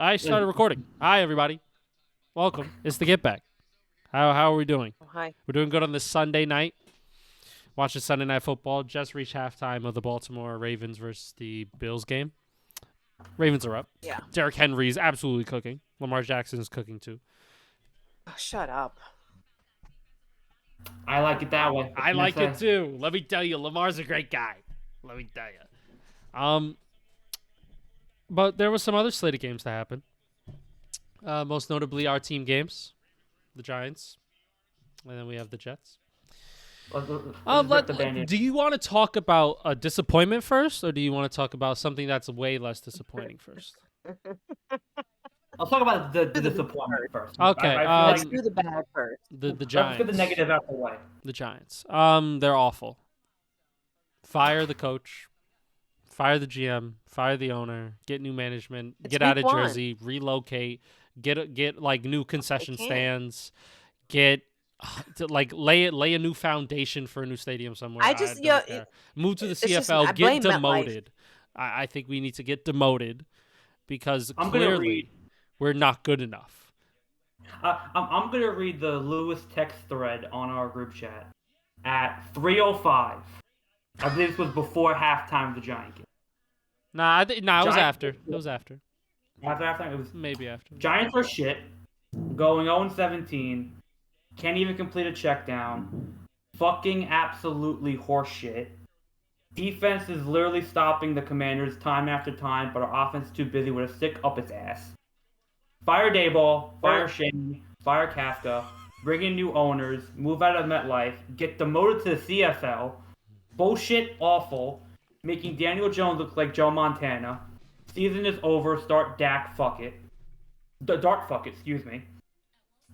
I started recording. Hi, everybody. Welcome. It's the Get Back. How are we doing? Oh, hi. We're doing good on this Sunday night. Watching Sunday Night Football. Just reached halftime of the Baltimore Ravens versus the Bills game. Ravens are up. Yeah. Derrick Henry is absolutely cooking. Lamar Jackson is cooking too. Oh, shut up. I like it that way. I like it too. Let me tell you, Lamar's a great guy. Let me tell you. But there was some other slated games that happened. Most notably, our team games, the Giants, and then we have the Jets. Do you want to talk about a disappointment first, or do you want to talk about something that's way less disappointing first? I'll talk about the disappointment first. Okay, Let's do the bad first. The Let's Giants. get the negative out the way. The Giants. They're awful. Fire the coach. Fire the GM. Fire the owner. Get new management. It's get out of week one. Jersey. Relocate. Get like new concession can't. stands. Get to like lay a new foundation for a new stadium somewhere. Don't care. Move to the it's just- CFL. I Get blame MetLife. demoted. I think we need to get demoted because I'm gonna clearly read. we're not good enough. I'm gonna read the Lewis text thread on our group chat at 3:05. I believe this was before halftime of the Giant game. Nah, it was Giants- after. It was after. After halftime, it was Maybe after. Giants are shit. Going 0-17. Can't even complete a check down. Fucking absolutely horseshit. Defense is literally stopping the Commanders time after time, but our offense is too busy with a stick up its ass. Fire Dayball, fire Shane, fire Kafka, bring in new owners, move out of MetLife, get demoted to the CFL. Bullshit, awful. Making Daniel Jones look like Joe Montana. Season is over. Start Dak. Fuck it. Dart. Fuck it. Excuse me.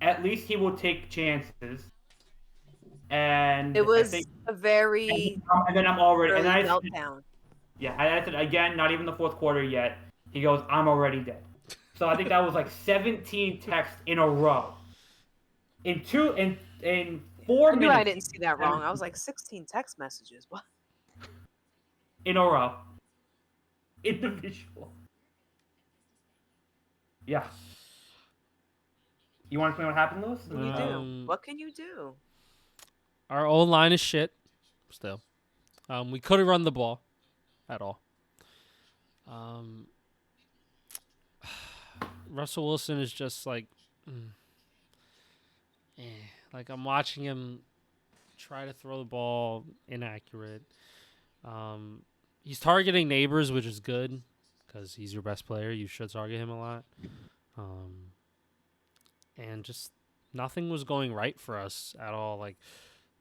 At least he will take chances. And It was I think, a very and then I'm already. early And I meltdown. yeah, I said again. Not even the fourth quarter yet. He goes, "I'm already dead." So I think that was like 17 texts in a row. In 4 I knew minutes. I didn't see that wrong. I was like 16 text messages. What? In a row. Individual. Yeah. You want to explain what happened, Lewis? What can you do? What can you do? Our old line is shit. Still, we couldn't run the ball at all. Russell Wilson is just like, like I'm watching him try to throw the ball inaccurate. He's targeting Neighbors, which is good because he's your best player. You should target him a lot. And just nothing was going right for us at all. Like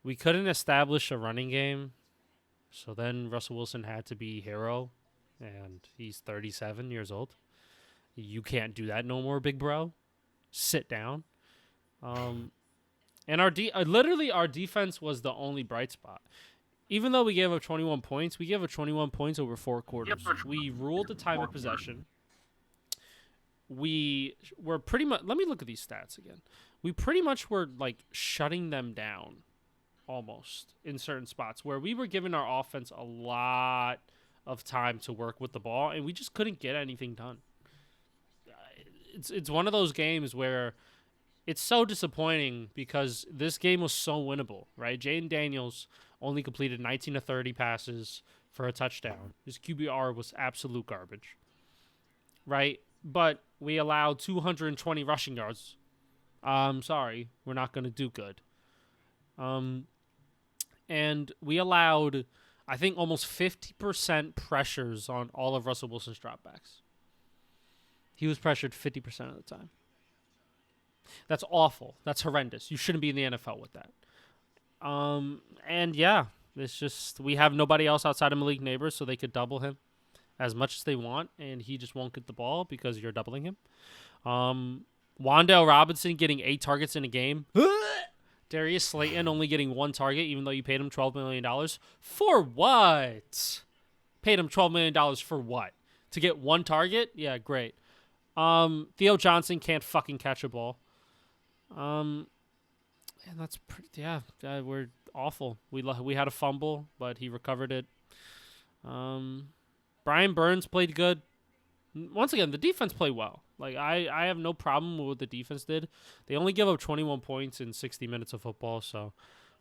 we couldn't establish a running game. So then Russell Wilson had to be hero, and he's 37 years old. You can't do that no more, big bro. Sit down. And our defense was the only bright spot. Even though we gave up 21 points, we gave up 21 points over 4 quarters. We ruled the time of possession. We were pretty much. Let me look at these stats again. We pretty much were like shutting them down, almost in certain spots where we were giving our offense a lot of time to work with the ball, and we just couldn't get anything done. It's one of those games where it's so disappointing because this game was so winnable, right? Jaden Daniels only completed 19 of 30 passes for a touchdown. His QBR was absolute garbage, right? But we allowed 220 rushing yards. Sorry, we're not going to do good. And we allowed, I think, almost 50% pressures on all of Russell Wilson's dropbacks. He was pressured 50% of the time. That's awful. That's horrendous. You shouldn't be in the NFL with that. And yeah, it's just we have nobody else outside of Malik Neighbors, so they could double him as much as they want, and he just won't get the ball because you're doubling him. Wan'Dale Robinson getting 8 targets in a game. Darius Slayton only getting 1 target, even though you paid him $12 million. For what? Paid him $12 million for what? To get 1 target? Yeah, great. Theo Johnson can't fucking catch a ball. And that's pretty. Yeah, we're awful. We had a fumble, but he recovered it. Brian Burns played good. Once again, the defense played well. Like I have no problem with what the defense did. They only give up 21 points in 60 minutes of football, so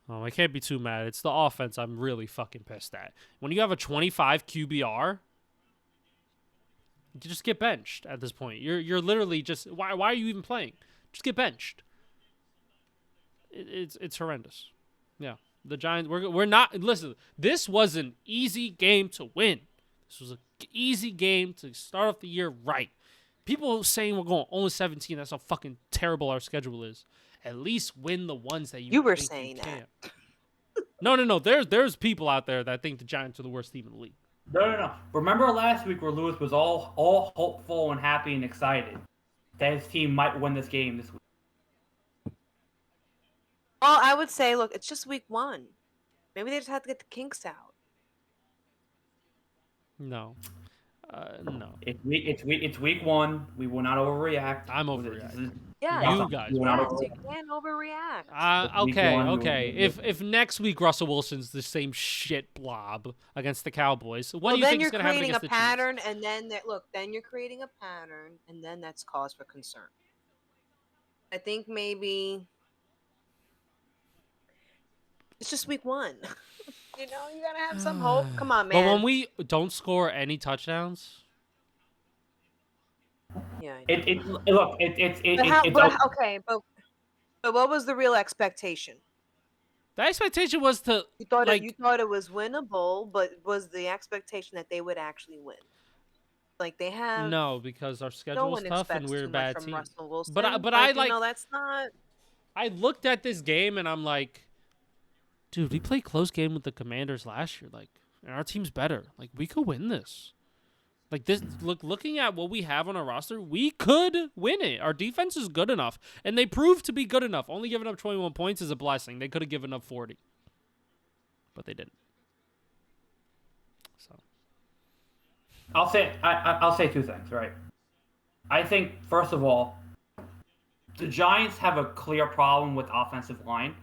I can't be too mad. It's the offense I'm really fucking pissed at. When you have a 25 QBR, you just get benched at this point. You're literally just why are you even playing? Just get benched. It's horrendous. Yeah, the Giants. We're not. Listen, this was an easy game to win. This was an easy game to start off the year right. People saying we're going 0-17. That's how fucking terrible our schedule is. At least win the ones that you were think saying you that. can. No. There's people out there that think the Giants are the worst team in the league. No. Remember last week where Lewis was all hopeful and happy and excited that his team might win this game this week. Well, I would say, look, it's just week 1. Maybe they just have to get the kinks out. No. No. It's week 1. We will not overreact. I'm overreacting. Yeah, You guys. you can't overreact. Okay. If next week Russell Wilson's the same shit blob against the Cowboys, what do you think is going to happen against the Chiefs? Then you're creating a pattern, and then you're creating a pattern, and then that's cause for concern. I think maybe it's just week 1. You gotta have some hope. Come on, man. But when we don't score any touchdowns, yeah. Okay, but what was the real expectation? the expectation was to You thought it was winnable, but was the expectation that they would actually win? Like they have no, because our no schedule was one tough and expects we're a too much bad from team. Russell Wilson. But that's not. I looked at this game and I'm like, dude, we played close game with the Commanders last year. Like, and our team's better. Like, we could win this. Like this, looking at what we have on our roster, we could win it. Our defense is good enough, and they proved to be good enough. Only giving up 21 points is a blessing. They could have given up 40, but they didn't. So, I'll say 2 things. Right. I think first of all, the Giants have a clear problem with offensive line.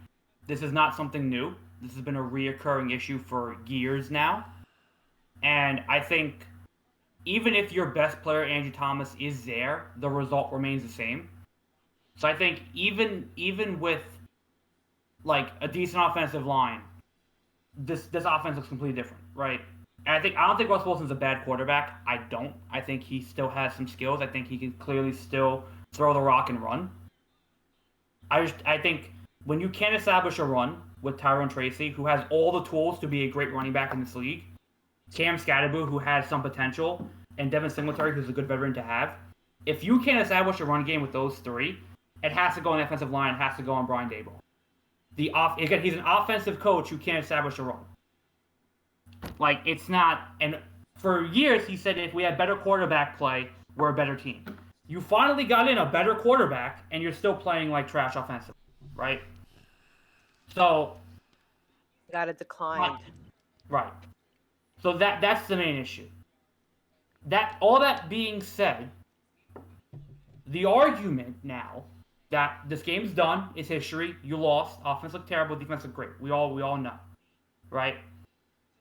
This is not something new. This has been a reoccurring issue for years now, and I think even if your best player, Andrew Thomas, is there, the result remains the same. So I think even with like a decent offensive line, this offense looks completely different, right? And I don't think Russell Wilson's a bad quarterback. I don't. I think he still has some skills. I think he can clearly still throw the rock and run. I think when you can't establish a run with Tyrone Tracy, who has all the tools to be a great running back in this league, Cam Scatterbo, who has some potential, and Devin Singletary, who's a good veteran to have. If you can't establish a run game with those 3, it has to go on the offensive line. It has to go on Brian Daboll. Again, he's an offensive coach who can't establish a run. Like, it's not... And for years, he said if we had better quarterback play, we're a better team. You finally got in a better quarterback, and you're still playing like trash offensively, right? So... Got to decline. Right. So that's the main issue. All that being said, the argument now that this game's done is history. You lost. Offense looked terrible. Defense looked great. We all know, right?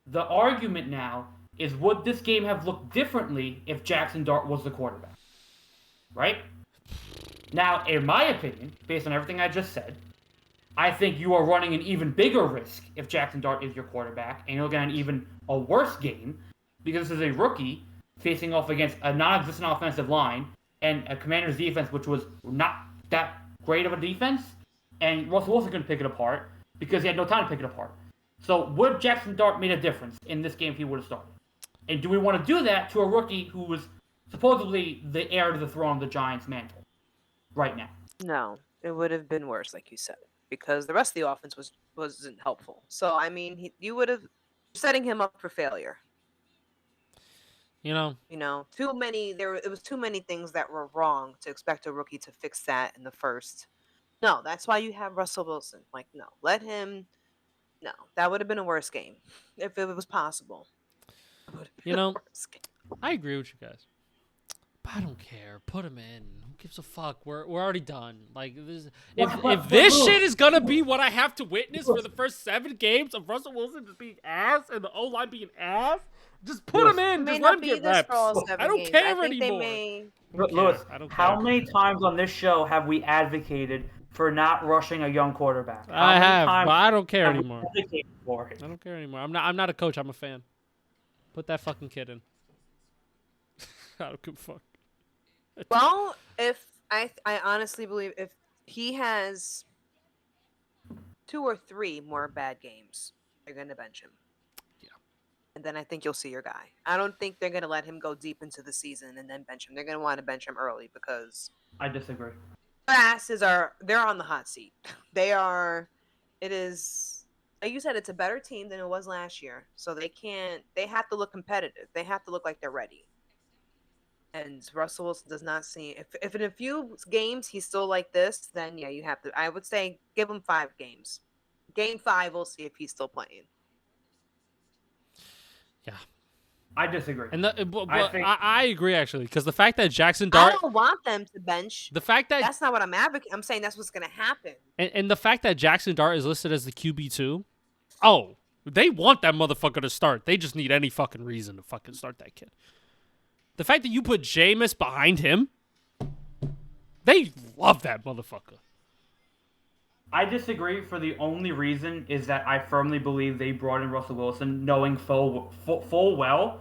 The argument now is, would this game have looked differently if Jackson Dart was the quarterback? Right? Now, in my opinion, based on everything I just said, I think you are running an even bigger risk if Jackson Dart is your quarterback, and you're looking at an even a worse game because this is a rookie facing off against a non-existent offensive line and a Commanders defense which was not that great of a defense, and Russell Wilson couldn't pick it apart because he had no time to pick it apart. So would Jackson Dart made a difference in this game if he would have started? And do we want to do that to a rookie who was supposedly the heir to the throne of the Giants' mantle right now? No, it would have been worse, like you said, because the rest of the offense wasn't helpful. So I mean, you would have setting him up for failure. You know, too many. It was too many things that were wrong to expect a rookie to fix that in the first. No, that's why you have Russell Wilson. Like, no, let him. No, that would have been a worse game if it was possible. You know, I agree with you guys, but I don't care. Put him in. Who gives a fuck? We're already done. Like this, But if this Lewis, shit is gonna be what I have to witness for the first 7 games of Russell Wilson just being ass and the O line being ass, just put him Lewis, He in. may Just let not him be get this for all reps. I 7 don't games. I care think they anymore. may. Lewis, I don't how care. many times on this show have we advocated for not rushing a young quarterback? How I many have, times but I don't care have we anymore. advocated for it? I don't care anymore. I'm not a coach. I'm a fan. Put that fucking kid in. I don't give a fuck. Well, if I honestly believe if he has 2 or 3 more bad games, they're gonna bench him. Yeah. And then I think you'll see your guy. I don't think they're gonna let him go deep into the season and then bench him. They're gonna want to bench him early because I disagree. their asses they're on the hot seat. They are. It is. Like you said, it's a better team than it was last year. So they have to look competitive. They have to look like they're ready. And Russell Wilson does not seem if in a few games he's still like this, then yeah, you have to. I would say give him 5 games. Game 5, we'll see if he's still playing. Yeah. I disagree. And I think I agree actually, because the fact that Jackson I Dart, don't want them to bench. the fact that That's not what I'm advocating. I'm saying that's what's going to happen. and the fact that Jackson Dart is listed as the QB2, oh, they want that motherfucker to start. They just need any fucking reason to fucking start that kid. The fact that you put Jameis behind him, they love that motherfucker. I disagree for the only reason is that I firmly believe they brought in Russell Wilson knowing full well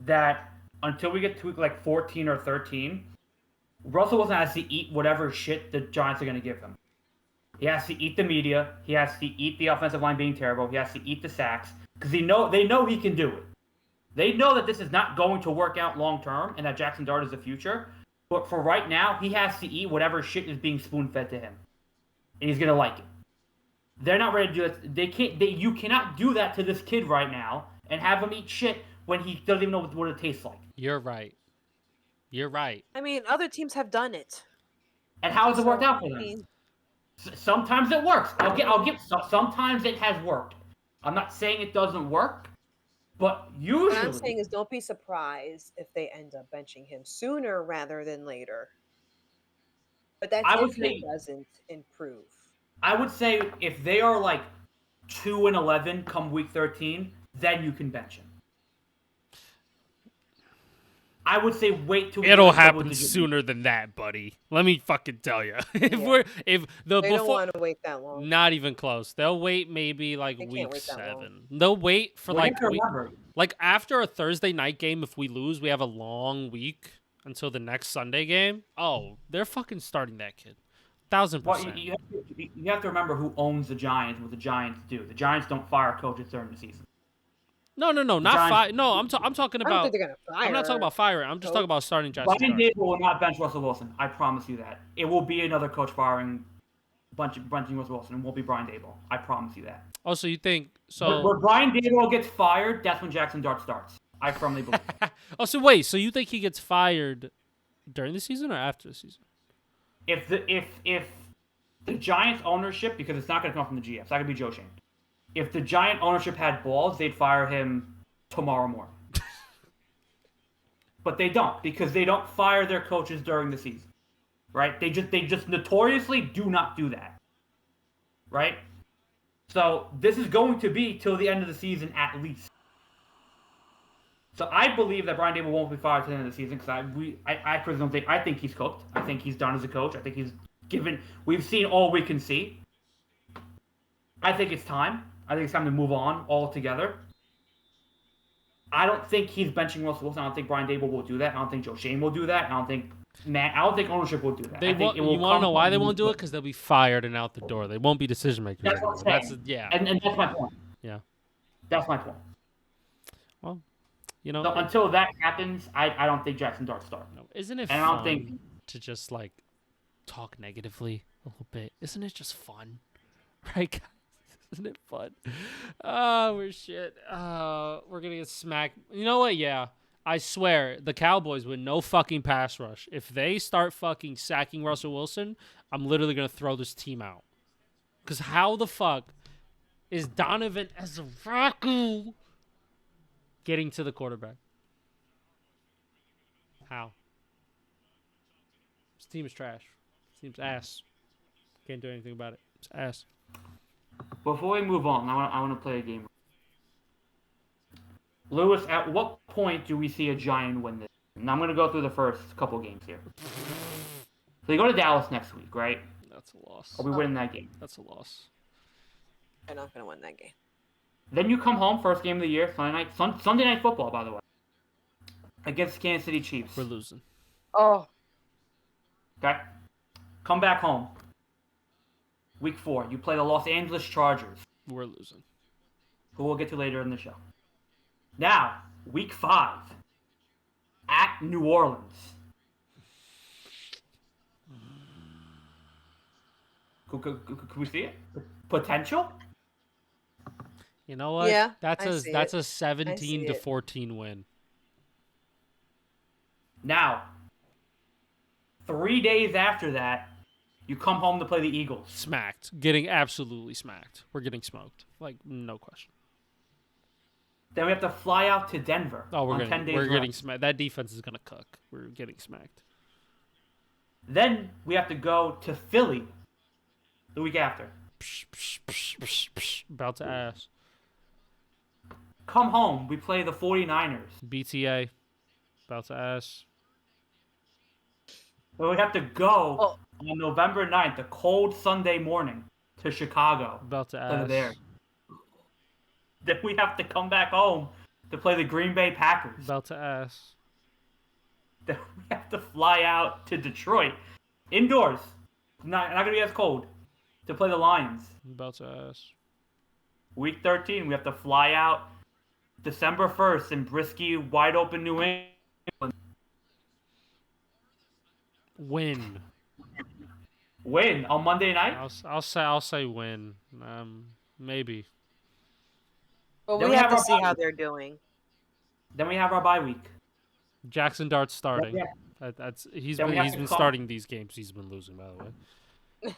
that until we get to week like 14 or 13, Russell Wilson has to eat whatever shit the Giants are going to give him. He has to eat the media. He has to eat the offensive line being terrible. He has to eat the sacks because they know he can do it. They know that this is not going to work out long term and that Jackson Dart is the future. But for right now, he has to eat whatever shit is being spoon fed to him. And he's gonna like it. They're not ready to do it. They can't. You cannot do that to this kid right now and have him eat shit when he doesn't even know what it tastes like. You're right. You're right. I mean, other teams have done it. And how has it worked out for I them? mean, Sometimes it works. Sometimes it has worked. I'm not saying it doesn't work, but usually. what I'm saying is don't be surprised if they end up benching him sooner rather than later. But that's I would if say- he doesn't improve. I would say if they are like 2-11 come week 13, then you can bench him. I would say wait till we It'll get to happen double-digit sooner than that, buddy. Let me fucking tell you. Yeah. If the They don't before, want to wait that long. not even close. They'll wait maybe like They can't week wait that long. 7. They'll wait for Well, you like have to remember, like after a Thursday night game. If we lose, we have a long week until the next Sunday game. Oh, they're fucking starting that kid. 1000%. well, you have to remember who owns the Giants and what the Giants do. The Giants don't fire coaches during the season. No, not Giants- fire. No, I'm talking I don't about. think they're gonna fire. I'm not talking about firing. I'm just talking about starting Jackson Brian Dart. Dable will not bench Russell Wilson. I promise you that. It will be another coach firing benching Russell Wilson. It won't be Brian Dable. I promise you that. Oh, so you think so? When Brian Dable gets fired, that's when Jackson Dart starts. I firmly believe. Oh, so wait. So you think he gets fired during the season or after the season? If the Giants ownership, because it's not going to come from the GM, it's not going to be Joe Shane. If the Giant ownership had balls, they'd fire him tomorrow morning. But they don't, because they don't fire their coaches during the season. Right? They just notoriously do not do that. Right? So this is going to be till the end of the season at least. So I believe that Brian Dable won't be fired till the end of the season because I personally don't think. I think he's cooked. I think he's done as a coach. I think he's given. We've seen all we can see. I think it's time. I think it's time to move on altogether. I don't think he's benching Russell Wilson. I don't think Brian Dable will do that. I don't think Joe Shane will do that. I don't think ownership will do that. They I think won't, it will you want to know come why from they the won't do it? Because they'll be fired and out the door. They won't be decision makers. That's what I'm saying. Yeah. And that's my point. Yeah. That's my point. Well, you know, So until that happens, I don't think Jackson Dart's starting. isn't it and I don't fun think- to just like talk negatively a little bit? Isn't it just fun? Right, guys? Isn't it fun? Oh, we're shit. We're gonna get smacked. You know what? Yeah. I swear, the Cowboys with no fucking pass rush, if they start fucking sacking Russell Wilson, I'm literally going to throw this team out. Because how the fuck is Donovan Ezraku getting to the quarterback? How? This team is trash. This team's ass. Can't do anything about it. It's ass. Before we move on, I want to play a game. Lewis, at what point do we see a Giant win this? And I'm going to go through the first couple games here. So you go to Dallas next week, right? That's a loss. Are we winning that game? That's a loss. They're not gonna win that game. Then you come home, first game of the year, Sunday night football, by the way, against Kansas City Chiefs. We're losing. Oh, Okay? Come back home. Week 4, you play the Los Angeles Chargers, We're losing. who we'll get to later in the show. Now, week 5, at New Orleans. Could we see it? Potential? You know what? Yeah, that's I a see that's it. a 17 to it. 14 win. Now, 3 days after that, you come home to play the Eagles. Smacked. Getting absolutely smacked. We're getting smoked. Like, no question. Then we have to fly out to Denver. Oh, on 10 days we're getting left. smacked. That defense is gonna cook. We're getting smacked. Then we have to go to Philly the week after. Psh, psh, psh, psh, psh. About to ass. Come home, we play the 49ers. BTA. About to ass. Then we have to go on November 9th, a cold Sunday morning, to Chicago. About to Play ass. there. Then we have to come back home to play the Green Bay Packers. About to ass. Then we have to fly out to Detroit, indoors, not gonna be as cold, to play the Lions. About to ass. Week 13, we have to fly out December 1st in Brisky, wide open New England. Win. Win on Monday night. I'll say win. Maybe. but Then we we have have to our see how bye. they're doing. Then we have our bye week. Jackson Dart's starting. Yeah. He's Then we have to been come- starting these games. He's been losing, by the way.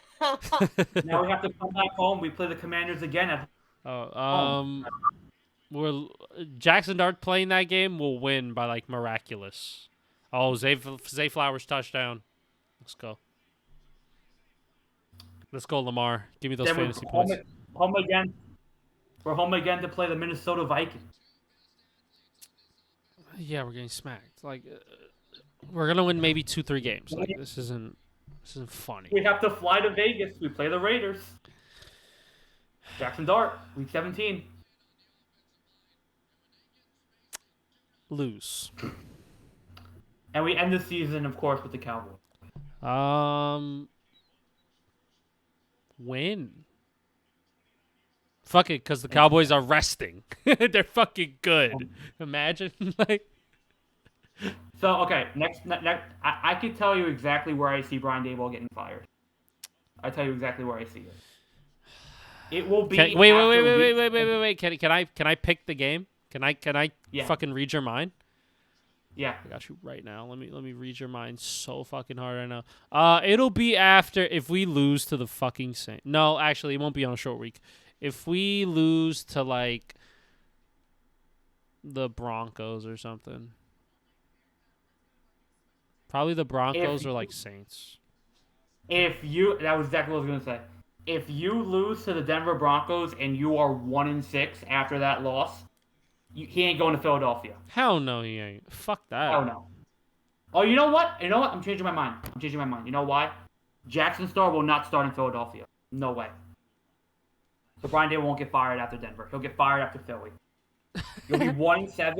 Now we have to come back home. We play the Commanders again at Jackson Dart playing that game will win by like miraculous. Oh, Zay Flowers touchdown. Let's go. Let's go, Lamar. Give me those Then we're fantasy points. home again. We're home again to play the Minnesota Vikings. Yeah, we're getting smacked. Like, we're gonna win maybe 2-3 games. Like, this isn't funny. We have to fly to Vegas. We play the Raiders. Jackson Dart, week 17. Lose. And we end the season, of course, with the Cowboys. Win. Fuck it, because the Cowboys are resting. They're fucking good. Imagine, like. So, okay, next I could tell you exactly where I see Brian Daboll getting fired. I tell you exactly where I see it. It will be. Wait. Can I pick the game? Can I Yeah. fucking read your mind? Yeah. I got you right now. Let me read your mind so fucking hard right now. It'll be after if we lose to the fucking Saints. No, actually, it won't be on a short week. If we lose to like the Broncos or something. Probably the Broncos or like Saints. That was exactly what I was gonna say. If you lose to the Denver Broncos and you are 1-6 after that loss, he ain't going to Philadelphia. Hell no, he ain't. Fuck that. Oh no. Oh, you know what? I'm changing my mind. You know why? Jackson Starr will not start in Philadelphia. No way. So Brian Day won't get fired after Denver. He'll get fired after Philly. He'll be 1-7,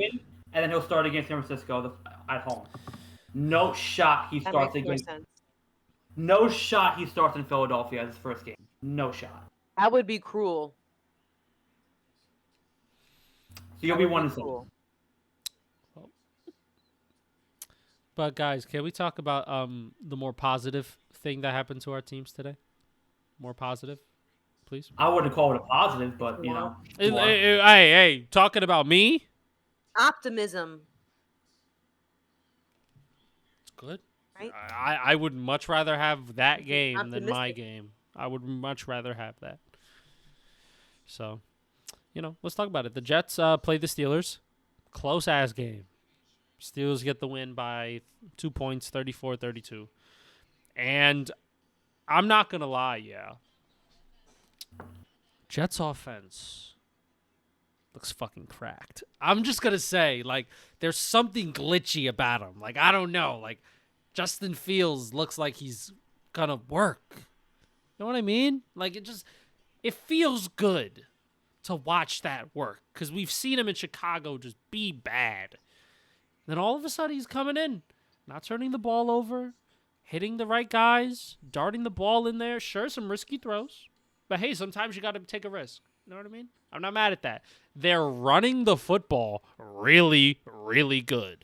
and then he'll start against San Francisco at home. No shot he That starts makes more against. sense. No shot he starts in Philadelphia as his first game. No shot. That would be cruel. So you'll That be would 1-7. cruel. But guys, can we talk about the more positive thing that happened to our teams today? More positive, please. I wouldn't call it a positive, but you know. Hey, talking about me? Optimism. It's good. Right? I would much rather have that game than my Optimistic. game. I would much rather have that. So, let's talk about it. The Jets played the Steelers. Close ass game. Steelers get the win by 2 points, 34-32. And I'm not going to lie, Jets offense looks fucking cracked. I'm just going to say, like, there's something glitchy about him. Like, I don't know. Like, Justin Fields looks like he's going to work. You know what I mean? Like, it feels good to watch that work because we've seen him in Chicago just be bad. Then all of a sudden he's coming in, not turning the ball over, hitting the right guys, darting the ball in there. Sure, some risky throws, but hey, sometimes you got to take a risk. You know what I mean? I'm not mad at that. They're running the football really, really good.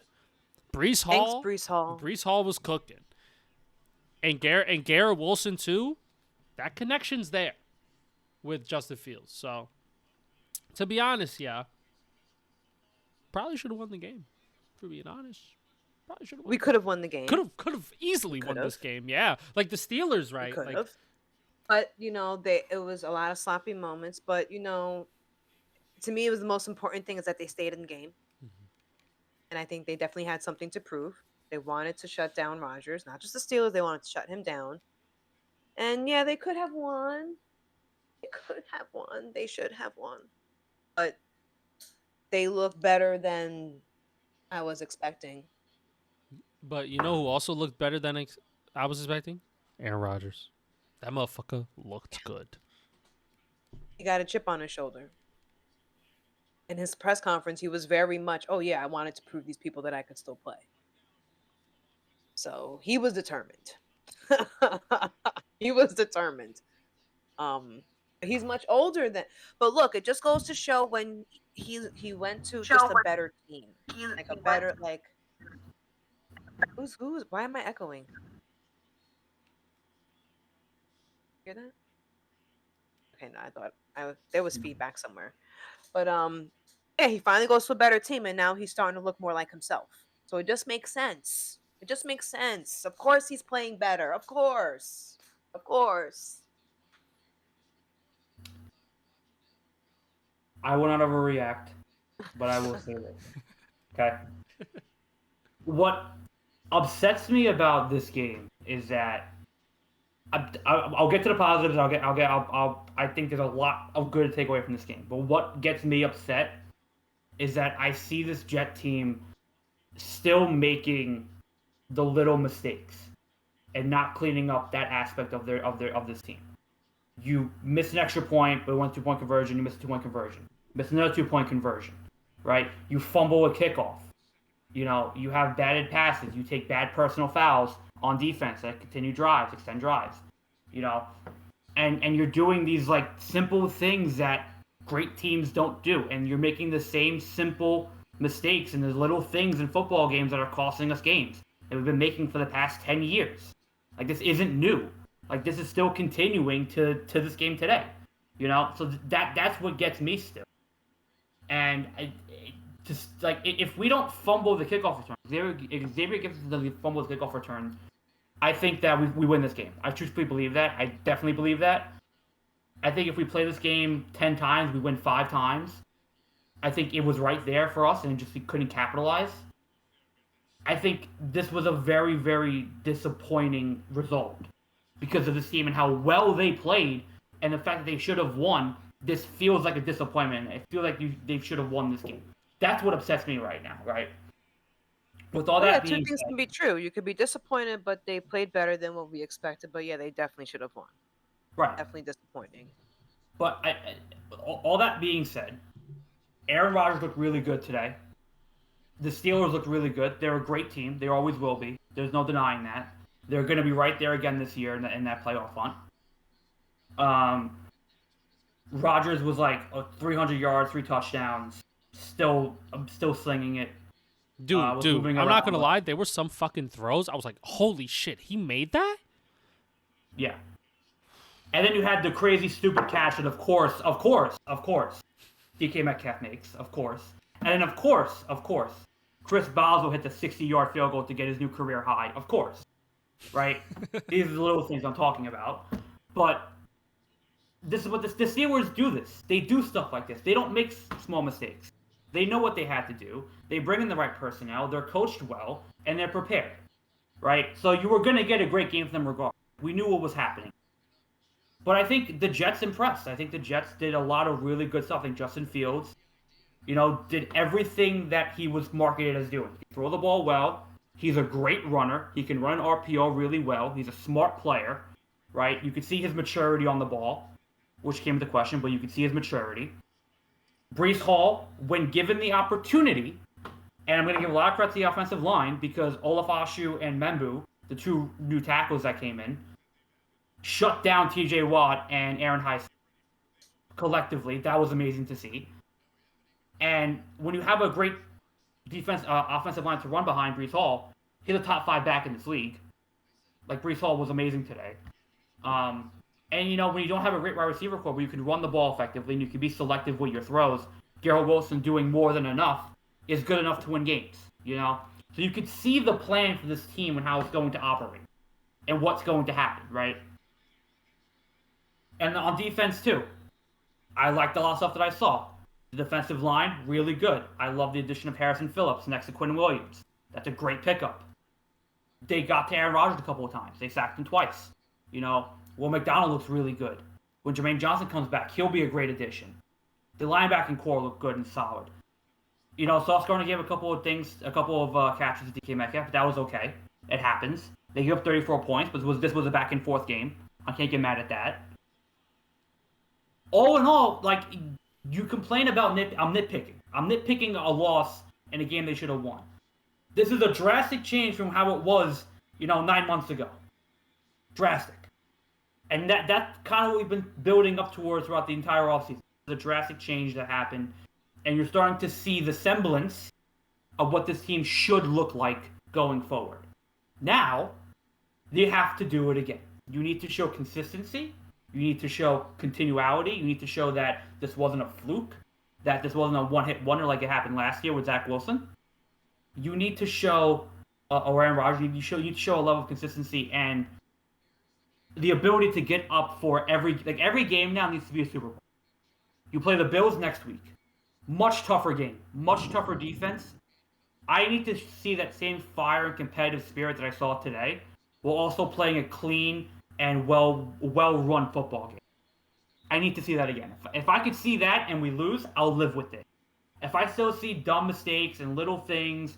Brees Hall. Thanks, Brees Hall. Brees Hall was cooking. And Garrett Wilson too. That connection's there with Justin Fields. So, to be honest, probably should have won the game. For being honest, probably should have. We could have won the game. Could have easily won this game. Yeah, like the Steelers, right? Could Like, have. But it was a lot of sloppy moments. But to me, it was the most important thing is that they stayed in the game, and I think they definitely had something to prove. They wanted to shut down Rodgers, not just the Steelers. They wanted to shut him down, and yeah, they could have won. They could have won. They should have won, but they look better than I was expecting. But you know who also looked better than I was expecting? Aaron Rodgers. That motherfucker looked good. He got a chip on his shoulder. In his press conference, he was very much, oh yeah, I wanted to prove these people that I could still play. So he was determined. He was determined. He's much older than, but look, it just goes to show when he went to just a better team, like a better who's why am I echoing? Hear that? Okay, no, I thought there was feedback somewhere, but yeah, he finally goes to a better team, and now he's starting to look more like himself. So it just makes sense. It just makes sense. Of course, he's playing better. Of course. I will not overreact, but I will say this. Okay. What upsets me about this game is that I'll get to the positives. I think there's a lot of good to take away from this game. But what gets me upset is that I see this Jet team still making the little mistakes and not cleaning up that aspect of this team. You miss an extra point, but went 2-point conversion. You miss a 2-point conversion. Miss another 2-point conversion, right? You fumble a kickoff. You have batted passes. You take bad personal fouls on defense that continue drives, extend drives. And you're doing these like simple things that great teams don't do, and you're making the same simple mistakes and the little things in football games that are costing us games that we've been making for the past 10 years. Like, this isn't new. Like, this is still continuing to this game today. So that's what gets me still. And if we don't fumble the kickoff return, Xavier gets the fumble the kickoff return, I think that we win this game. I truthfully believe that. I definitely believe that. I think if we play this game 10 times, we win 5 times. I think it was right there for us, and we couldn't capitalize. I think this was a very, very disappointing result because of this team and how well they played, and the fact that they should have won. This feels like a disappointment. I feel like they should have won this game. That's what upsets me right now, right? With all that being two things said, can be true. You could be disappointed, but they played better than what we expected. But yeah, they definitely should have won. Right. Definitely disappointing. But all that being said, Aaron Rodgers looked really good today. The Steelers looked really good. They're a great team. They always will be. There's no denying that. They're going to be right there again this year in that playoff hunt. Rodgers was like 300 yards, 3 touchdowns. Still slinging it. Dude, I'm not going to lie. There were some fucking throws. I was like, holy shit, he made that? Yeah. And then you had the crazy, stupid catch that, of course, DK Metcalf makes, of course. And then, of course, Chris Boswell hit the 60-yard field goal to get his new career high. Of course. Right? These are the little things I'm talking about. But this is what the Steelers do this. They do stuff like this. They don't make small mistakes. They know what they have to do. They bring in the right personnel. They're coached well, and they're prepared. right? So you were going to get a great game from them regardless. We knew what was happening. But I think the Jets impressed. I think the Jets did a lot of really good stuff. I think Justin Fields, did everything that he was marketed as doing. He throw the ball well. He's a great runner. He can run RPO really well. He's a smart player, right? You could see his maturity on the ball, which came into question, but you could see his maturity. Brees Hall, when given the opportunity, and I'm going to give a lot of credit to the offensive line because Olafashu and Membu, the two new tackles that came in, shut down TJ Watt and Aaron Heist collectively. That was amazing to see. And when you have a great offensive line to run behind Brees Hall, he's a top 5 back in this league. Like, Brees Hall was amazing today. And, when you don't have a great wide receiver core where you can run the ball effectively and you can be selective with your throws, Garrett Wilson doing more than enough is good enough to win games, So you could see the plan for this team and how it's going to operate and what's going to happen, right? And on defense, too. I liked a lot of stuff that I saw. The defensive line, really good. I love the addition of Harrison Phillips next to Quinn Williams. That's a great pickup. They got to Aaron Rodgers a couple of times. They sacked him twice. Will McDonald looks really good. When Jermaine Johnson comes back, he'll be a great addition. The linebacking core looked good and solid. Sauce Gardner gave a couple of catches to DK Metcalf, but that was okay. It happens. They gave up 34 points, but this was a back and forth game. I can't get mad at that. All in all, you complain about I'm nitpicking. I'm nitpicking a loss in a game they should have won. This is a drastic change from how it was, 9 months ago. Drastic. And that's kind of what we've been building up towards throughout the entire offseason. The drastic change that happened. And you're starting to see the semblance of what this team should look like going forward. Now, you have to do it again. You need to show consistency. You need to show continuity. You need to show that this wasn't a fluke, that this wasn't a one-hit wonder like it happened last year with Zach Wilson. You need to show, or Aaron Rodgers, you need to show a level of consistency and the ability to get up for every game now needs to be a Super Bowl. You play the Bills next week. Much tougher game. Much tougher defense. I need to see that same fire and competitive spirit that I saw today while also playing a clean and well-run football game. I need to see that again. If I could see that and we lose, I'll live with it. If I still see dumb mistakes and little things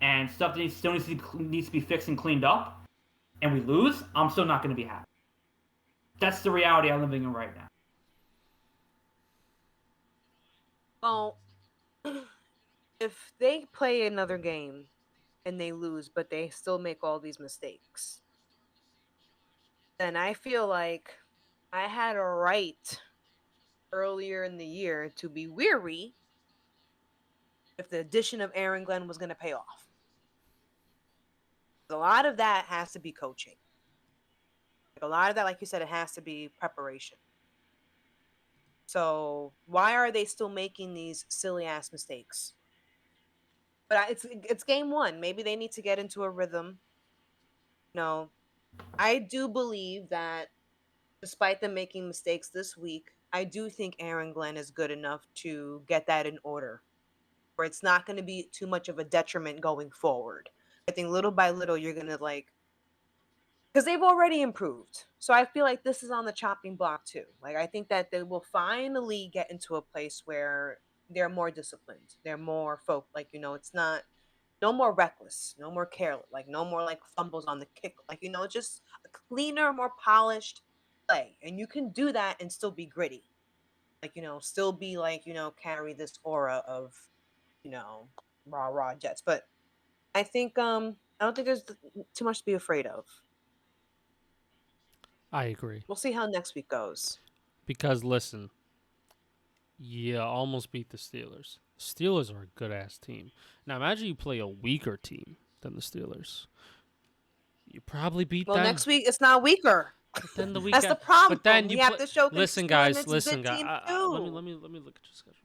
and stuff that still needs to be fixed and cleaned up, and we lose, I'm still not going to be happy. That's the reality I'm living in right now. Well, if they play another game and they lose, but they still make all these mistakes, then I feel like I had a right earlier in the year to be weary if the addition of Aaron Glenn was going to pay off. A lot of that has to be coaching. A lot of that, like you said, it has to be preparation. So why are they still making these silly ass mistakes? But it's game 1. Maybe they need to get into a rhythm. I do believe that despite them making mistakes this week, I do think Aaron Glenn is good enough to get that in order, where it's not going to be too much of a detriment going forward. I think little by little you're going to because they've already improved. So I feel like this is on the chopping block too. I think that they will finally get into a place where they're more disciplined. They're more it's not no more reckless, no more careless, no more fumbles on the kick. Just a cleaner, more polished play. And you can do that and still be gritty. Still be carry this aura of, rah Jets. But I think I don't think there's too much to be afraid of. I agree. We'll see how next week goes. Because listen, you almost beat the Steelers. Steelers are a good-ass team. Now imagine you play a weaker team than the Steelers. You probably beat them. Well, next week it's not weaker. But then the week That's the problem. But then you have to show listen, consistency, guys. and it's a Listen, good team, guys. too. Let me look at your schedule.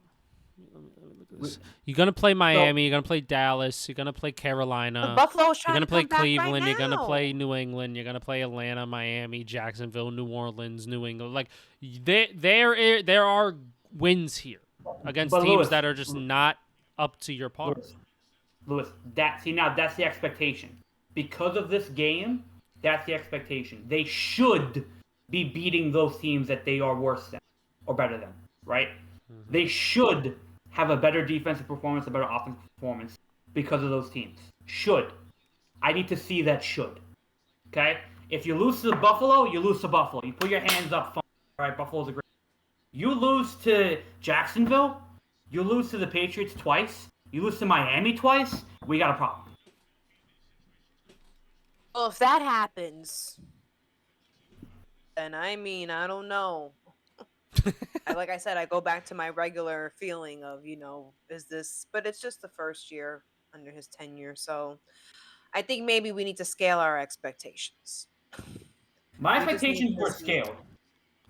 Let me look at this. You're gonna play Miami. You're gonna play Dallas. You're gonna play Carolina. Buffalo's You're trying gonna to play come back Cleveland. right You're gonna now. play New England. You're gonna play Atlanta, Miami, Jacksonville, New Orleans, New England. There are wins here against But teams Lewis, that are just not up to your par. Lewis, that's the expectation. because of this game, that's the expectation. They should be beating those teams that they are worse than or better than, right? Mm-hmm. They should have a better defensive performance, a better offensive performance because of those teams. Should. I need to see that should. Okay? If you lose to Buffalo, you lose to Buffalo. You put your hands up, fine. All right, Buffalo's a great. You lose to Jacksonville, you lose to the Patriots twice, you lose to Miami twice, we got a problem. Well, if that happens, then I mean, I don't know. Like I said, I go back to my regular feeling of, is this, but it's just the first year under his tenure. So I think maybe we need to scale our expectations. My We just need expectations to were see. scaled.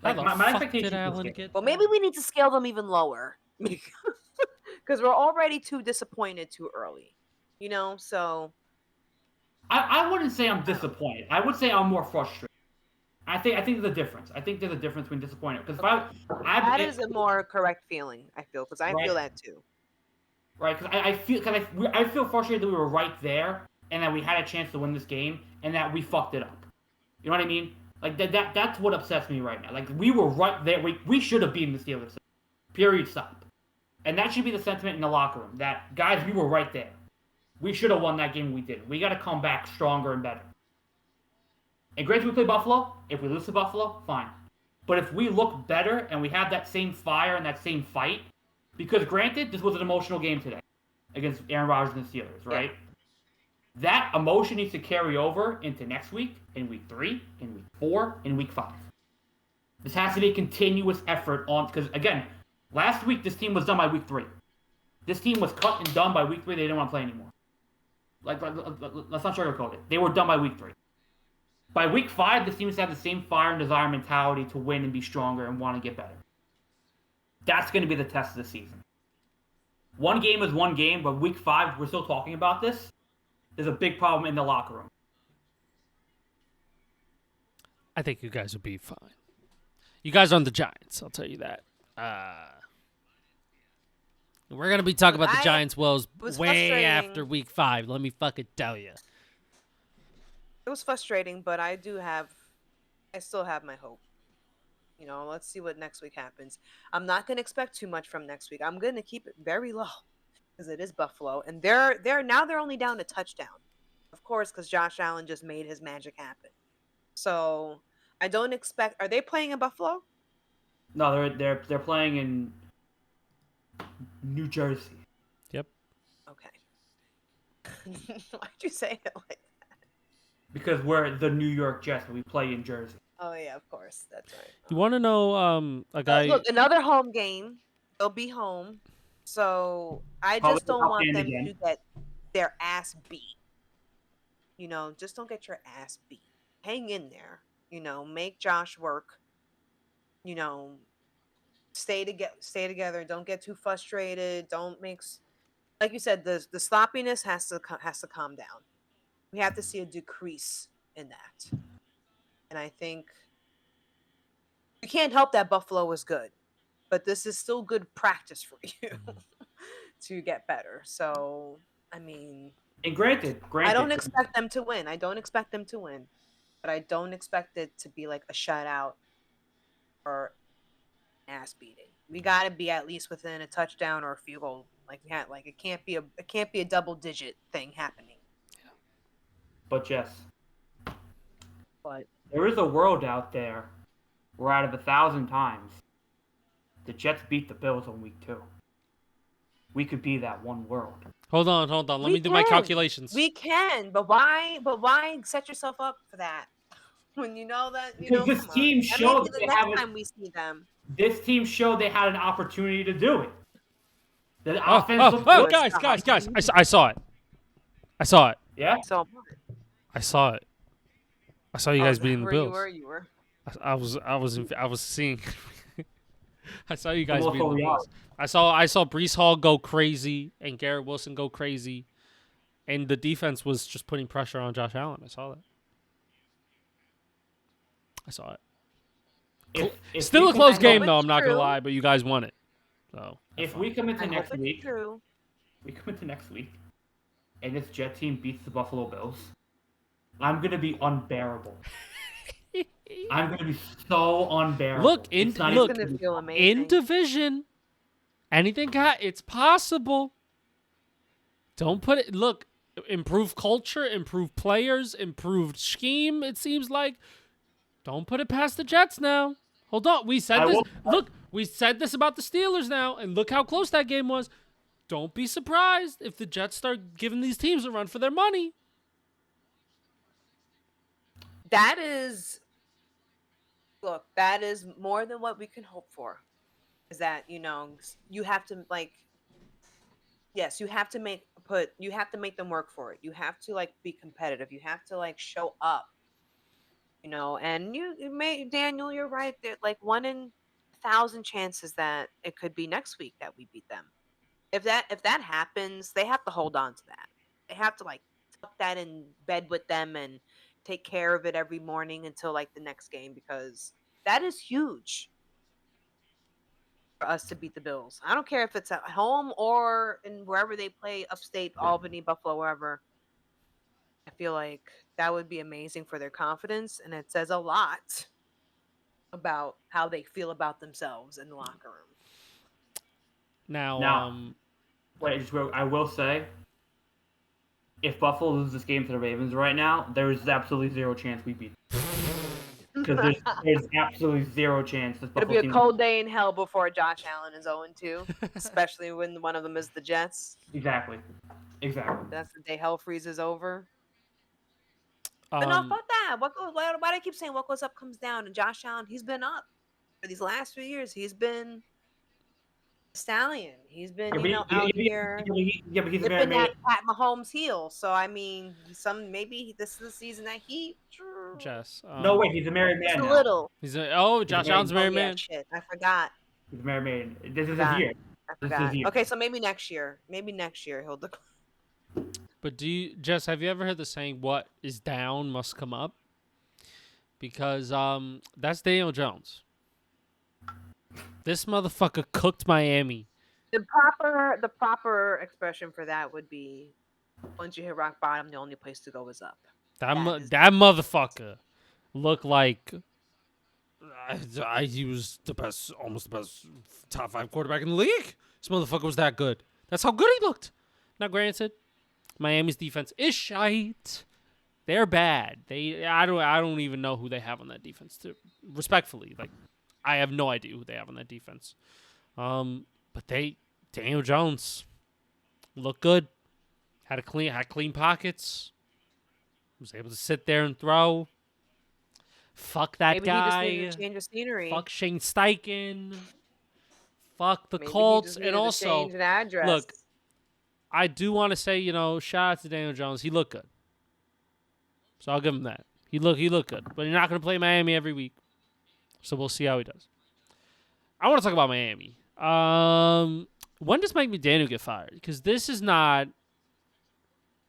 How Like, the my fuck expectations did were Allen scaled. get? Well, maybe we need to scale them even lower because we're already too disappointed too early. So I wouldn't say I'm disappointed. I would say I'm more frustrated. I think there's a difference. I think there's a difference between disappointed because that is a more correct feeling, I feel, because I feel that too. Right, because I feel frustrated that we were right there and that we had a chance to win this game and that we fucked it up. You know what I mean? Like that's what upsets me right now. Like we were right there. We should have beaten the Steelers. Period. Stop. And that should be the sentiment in the locker room. That guys, we were right there. We should have won that game. We didn't. We got to come back stronger and better. And granted, we play Buffalo. If we lose to Buffalo, fine. But if we look better and we have that same fire and that same fight, because granted, this was an emotional game today against Aaron Rodgers and the Steelers, right? Yeah. That emotion needs to carry over into next week, in week 3, in week 4, in week 5. This has to be a continuous effort on, because again, last week this team was done by week 3. This team was cut and done by week 3. They didn't want to play anymore. Like, let's not sugarcoat it. They were done by week 3. By week 5, this team has to have the same fire and desire mentality to win and be stronger and want to get better. That's going to be the test of the season. One game is one game, but week 5, we're still talking about this. There's a big problem in the locker room. I think you guys will be fine. You guys aren't the Giants, I'll tell you that. We're going to be talking about the Giants' woes way after week 5. Let me fucking tell you. It was frustrating, but I still have my hope. Let's see what next week happens. I'm not going to expect too much from next week. I'm going to keep it very low because it is Buffalo, and they're only down a touchdown, of course, because Josh Allen just made his magic happen. So I don't expect. Are they playing in Buffalo? No, they're playing in New Jersey. Yep. Okay. Why'd you say it like that? Because we're the New York Jets, and we play in Jersey. Oh yeah, of course, that's right. You want to know a guy? Look, another home game. They'll be home, so I just don't want them to get their ass beat. Just don't get your ass beat. Hang in there. Make Josh work. Stay together. Don't get too frustrated. Don't make, like you said, the sloppiness has to calm down. We have to see a decrease in that. And I think you can't help that Buffalo was good, but this is still good practice for you to get better. So, I mean, and granted, I don't expect them to win. But I don't expect it to be like a shutout or ass beating. We got to be at least within a touchdown or a field goal. It can't be a double digit thing happening. Yeah. But Jess, but there is a world out there where out of 1,000 times the Jets beat the Bills on week 2. We could be that one world. Hold on. Let me do my calculations. We can, but why set yourself up for that when you know that because this team showed the next time we see them. This team showed they had an opportunity to do it. The offense looked good. Guys! I saw it. Yeah. I saw it. I saw you guys beating the Bills. You were. I was seeing. I saw you guys beating the Bills. I saw Breece Hall go crazy and Garrett Wilson go crazy, and the defense was just putting pressure on Josh Allen. I saw it. Still a close game though. I'm not gonna lie, but you guys won it. So if we come into next week, and this Jet team beats the Buffalo Bills, I'm gonna be unbearable. I'm gonna be so unbearable. Look, It's not It's even gonna feel in amazing. division, anything it's possible. Don't put it. Look, improve culture, improve players, improved scheme. It seems like. Don't put it past the Jets now. Hold on, we said I this. will- Look, we said this about the Steelers now, and look how close that game was. Don't be surprised if the Jets start giving these teams a run for their money. That is, look, that is more than what we can hope for. Is that you have to yes, you have to make them work for it. You have to be competitive. You have to show up. And you may Daniel, you're right. There one in 1,000 chances that it could be next week that we beat them. If that happens, they have to hold on to that. They have to tuck that in bed with them and take care of it every morning until the next game, because that is huge for us to beat the Bills. I don't care if it's at home or in wherever they play, upstate, Albany, Buffalo, wherever. I feel like that would be amazing for their confidence, and it says a lot about how they feel about themselves in the locker room. Now, wait, I will say, if Buffalo loses this game to the Ravens right now, there is absolutely zero chance we beat them. Because there's absolutely zero chance this It'll Buffalo be team. a cold day in hell before Josh Allen is 0-2, especially when one of them is the Jets. Exactly. That's the day hell freezes over. But no, fuck that. Why do I keep saying what goes up comes down? And Josh Allen, he's been up for these last few years. He's been a stallion. He's been, out here but he's a nipping man. at Pat Mahomes' heel. So I mean, maybe this is the season that he. Jess. No, wait, he's a married man Just a now. little. Josh Allen's a married man. Shit, I forgot. He's a married man. This is his year. I forgot. Okay, so maybe next year. Maybe next year he'll. But Jess, have you ever heard the saying, "What is down must come up"? Because that's Daniel Jones. This motherfucker cooked Miami. The proper expression for that would be, once you hit rock bottom, the only place to go is up. That motherfucker looked like he was almost the best top 5 quarterback in the league. This motherfucker was that good. That's how good he looked. Now, granted, Miami's defense is shite. They're bad. I don't even know who they have on that defense. Respectfully, I have no idea who they have on that defense. But Daniel Jones looked good. Had clean pockets. Was able to sit there and throw. Fuck that Maybe guy. He just needed to change the scenery. Fuck Shane Steichen. Fuck the Maybe Colts. He just And also, to change an address. look, I do want to say, shout out to Daniel Jones. He looked good. So I'll give him that. He looked good. But you're not going to play Miami every week. So we'll see how he does. I want to talk about Miami. When does Mike McDaniel get fired? Because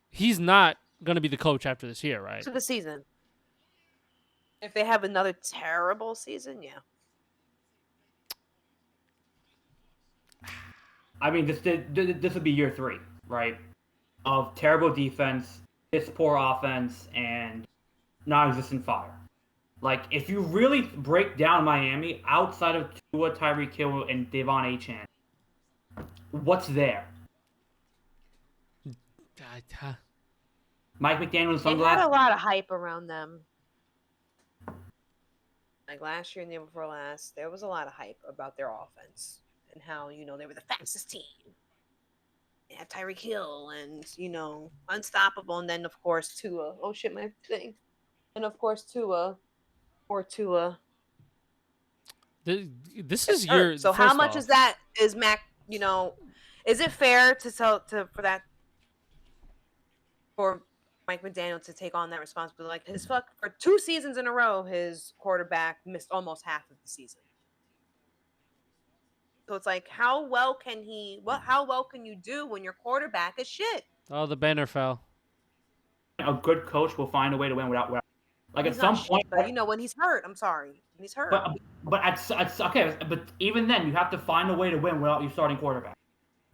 he's not going to be the coach after this year, right? To the season. If they have another terrible season, yeah. I mean, this would be year 3, right? Of terrible defense, piss poor offense, and non-existent fire. If you really break down Miami outside of Tua, Tyreek Hill, and Devon Achane, what's there? Mike McDaniel with They sunglasses. had a lot of hype around them. Last year and the year before last, there was a lot of hype about their offense and how, they were the fastest team. They had Tyreek Hill and, unstoppable. And then, of course, Tua. Oh, shit, my thing. And, of course, Tua. Or Tua. This is your. So how much is that? Is Mac? Is it fair for Mike McDaniel to take on that responsibility? For 2 seasons in a row, his quarterback missed almost half of the season. So it's how well can you do when your quarterback is shit? Oh, the banner fell. A good coach will find a way to win without. At some point, but when he's hurt, I'm sorry, when he's hurt. But even then, you have to find a way to win without your starting quarterback.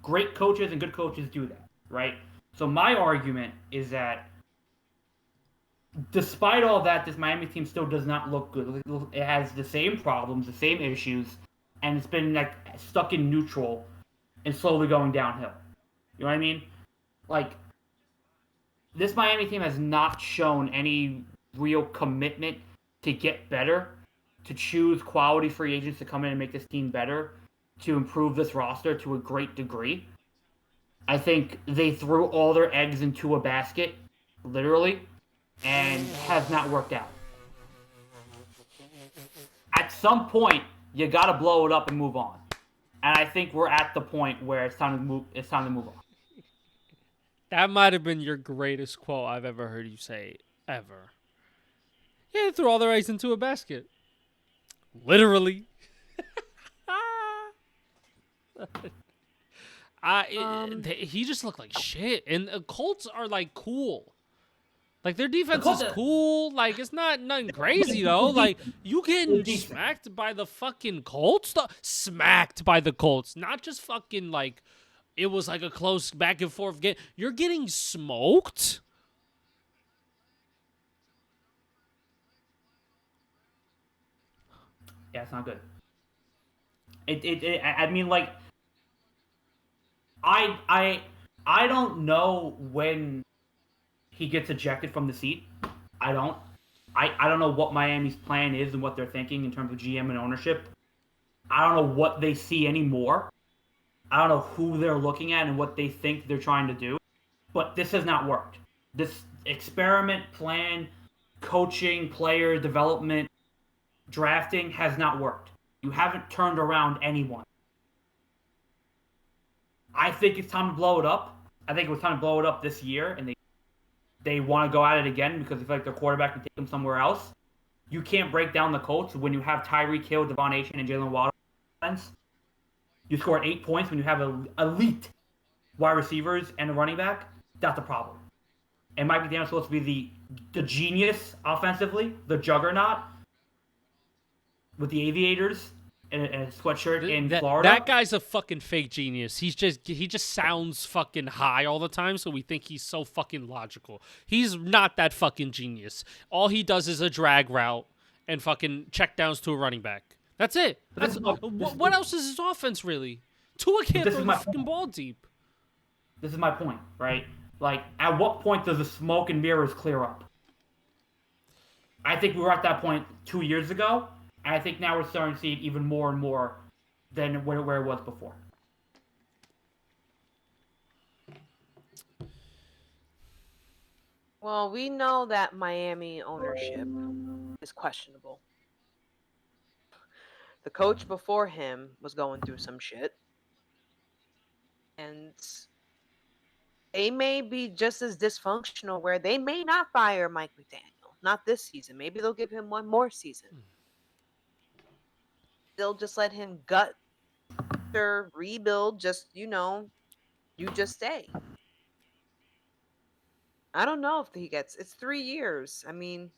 Great coaches and good coaches do that, right? So my argument is that despite all that, this Miami team still does not look good. It has the same problems, the same issues, and it's been like stuck in neutral and slowly going downhill. You know what I mean? Like, this Miami team has not shown any real commitment to get better, to choose quality free agents to come in and make this team better, to improve this roster to a great degree. I think they threw all their eggs into a basket, literally, and has not worked out. At some point, you got to blow it up and move on. And I think we're at the point where it's time to move. It's time to move on. That might have been your greatest quote I've ever heard you say ever. Yeah, they threw all their eggs into a basket. Literally. He just looked like shit, and the Colts are like cool. Like their defense is cool. Like it's not nothing crazy though. Like you getting smacked by the fucking Colts. Smacked by the Colts, not just fucking like it was like a close back and forth game. You're getting smoked. Yeah, it's not good. I mean, like, I don't know when he gets ejected from the seat. I don't. I don't know what Miami's plan is and what they're thinking in terms of GM and ownership. I don't know what they see anymore. I don't know who they're looking at and what they think they're trying to do. But this has not worked. This experiment plan, coaching, player development, drafting has not worked. You haven't turned around anyone. I think it's time to blow it up. I think it was time to blow it up this year, and they want to go at it again because they feel like their quarterback can take them somewhere else. You can't break down the Colts when you have Tyreek Hill, Devon Achane, and Jalen Waddle. You score 8 points when you have elite wide receivers and a running back. That's a problem. And Mike McDaniel's supposed to be the genius offensively, the juggernaut with the aviators and a sweatshirt in Florida. That guy's a fucking fake genius. He just sounds fucking high all the time, so we think he's so fucking logical. He's not that fucking genius. All he does is a drag route and fucking checkdowns to a running back. That's it. What else is his offense really? Tua can't throw the fucking ball deep. This is my point, right? Like, at what point does the smoke and mirrors clear up? I think we were at that point 2 years ago, and I think now we're starting to see it even more and more than where it was before. Well, we know that Miami ownership is questionable. The coach before him was going through some shit. And they may be just as dysfunctional where they may not fire Mike McDaniel. Not this season. Maybe they'll give him one more season. They'll just let him gut or rebuild. Just, you just stay. I don't know if he gets. It's 3 years. I mean,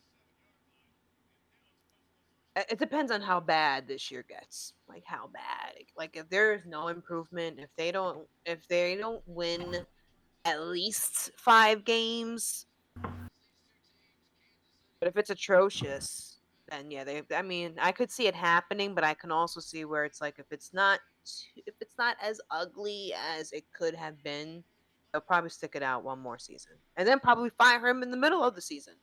it depends on how bad this year gets. Like how bad. Like if there's no improvement, if they don't win at least 5 games, but if it's atrocious, then yeah, I could see it happening, but I can also see where it's like if it's not as ugly as it could have been, they'll probably stick it out one more season, and then probably fire him in the middle of the season,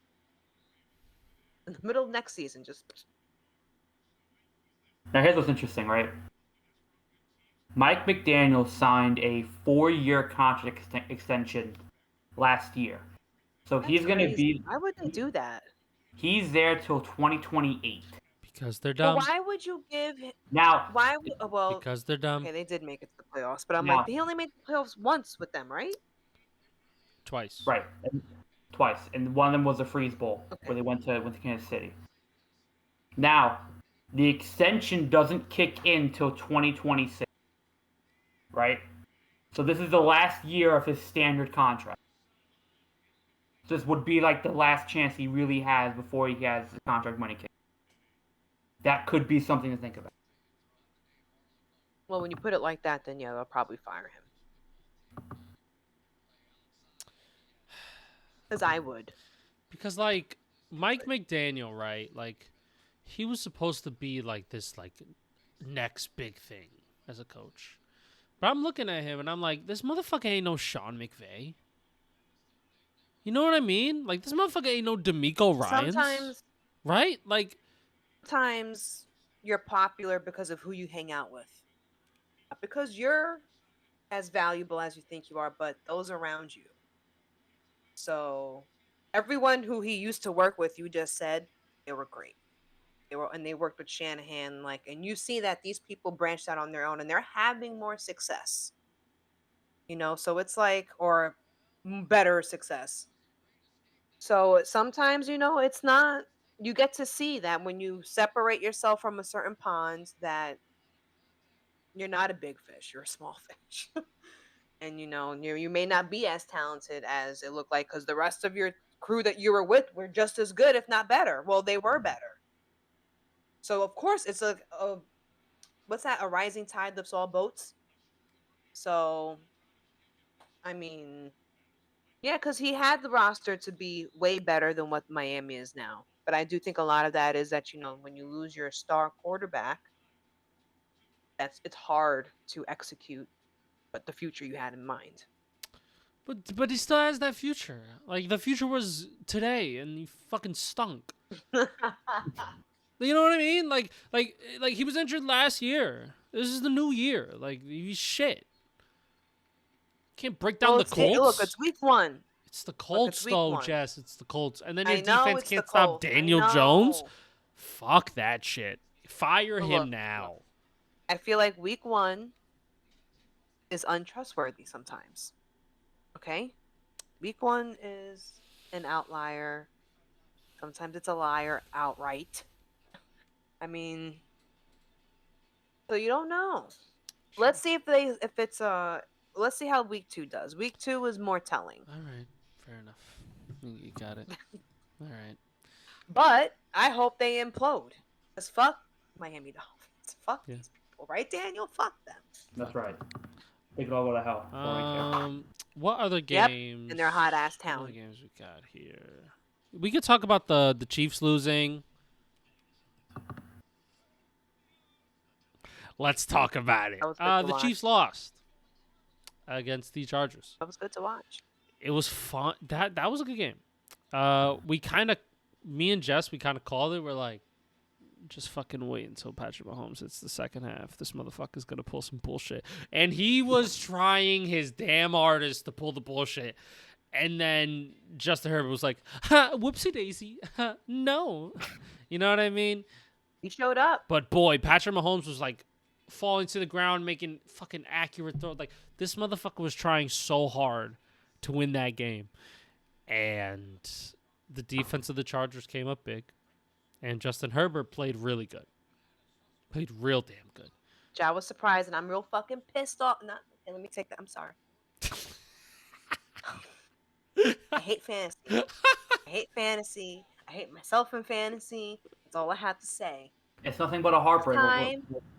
in the middle of next season. Just now, here's what's interesting, right? Mike McDaniel signed a 4-year contract extension last year, so he's going to be. I wouldn't do that. He's there till 2028. Because they're dumb. But why would you give him now? Because they're dumb. Okay, they did make it to the playoffs, but I'm like, he only made the playoffs once with them, right? Twice. Right, twice, and one of them was a freeze bowl where they went to Kansas City. Now, the extension doesn't kick in till 2026. Right, so this is the last year of his standard contract. This would be like the last chance he really has before he has the contract money kick. That could be something to think about. Well, when you put it like that, then yeah, they'll probably fire him. Because I would. Because, like, Mike McDaniel, right? Like, he was supposed to be like this, like, next big thing as a coach. But I'm looking at him and I'm like, this motherfucker ain't no Sean McVay. You know what I mean? Like, this motherfucker ain't no D'Amico Ryans, right? Like, Sometimes you're popular because of who you hang out with, not because you're as valuable as you think you are, but those around you. So everyone who he used to work with, you just said they were great. They worked with Shanahan, like, and you see that these people branched out on their own and they're having more success. So it's like, or better success. So sometimes, it's not, you get to see that when you separate yourself from a certain pond, that you're not a big fish, you're a small fish. And you may not be as talented as it looked like, because the rest of your crew that you were with were just as good, if not better. Well, they were better. So of course it's a what's that? A rising tide lifts all boats. So I mean, yeah, because he had the roster to be way better than what Miami is now. But I do think a lot of that is that when you lose your star quarterback, it's hard to execute what the future you had in mind. but he still has that future. Like, the future was today, and he fucking stunk. You know what I mean? Like he was injured last year. This is the new year. Like, he's shit. Can't break down Well, the look, Colts. it's week one. It's the Look, it's Colts, week though, one. Jess. It's the Colts. And then your I know defense it's the can't stop Colts. I Daniel Jones? know. Fuck that shit. Fire But him look, now. I feel like week one is untrustworthy sometimes. Okay? Week one is an outlier. Sometimes it's a liar outright. I mean, so you don't know. Let's see let's see how week two does. Week two is more telling. All right. Fair enough. You got it. All right. But I hope they implode. Because fuck Miami Dolphins. Fuck Yeah. these people, right, Daniel? Fuck them. That's right. They could all go to hell. Don't care. What other games? In their hot ass What other town. games we got here? We could talk about the Chiefs losing. Let's talk about it. That was good to The watch. Chiefs lost against the Chargers. That was good to watch. It was fun. That was a good game. Me and Jess, we kind of called it. We're like, just fucking wait until Patrick Mahomes hits the second half. This motherfucker's gonna pull some bullshit, and he was trying his damn hardest to pull the bullshit. And then Justin Herbert was like, ha, whoopsie daisy, no, you know what I mean? He showed up. But boy, Patrick Mahomes was like falling to the ground, making fucking accurate throws. Like, this motherfucker was trying so hard to win that game. And the defense of the Chargers came up big. And Justin Herbert played really good. Played real damn good. I was surprised, and I'm real fucking pissed off. Okay, let me take that. I'm sorry. I hate fantasy. I hate fantasy. I hate myself in fantasy. That's all I have to say. It's nothing but a heartbreak.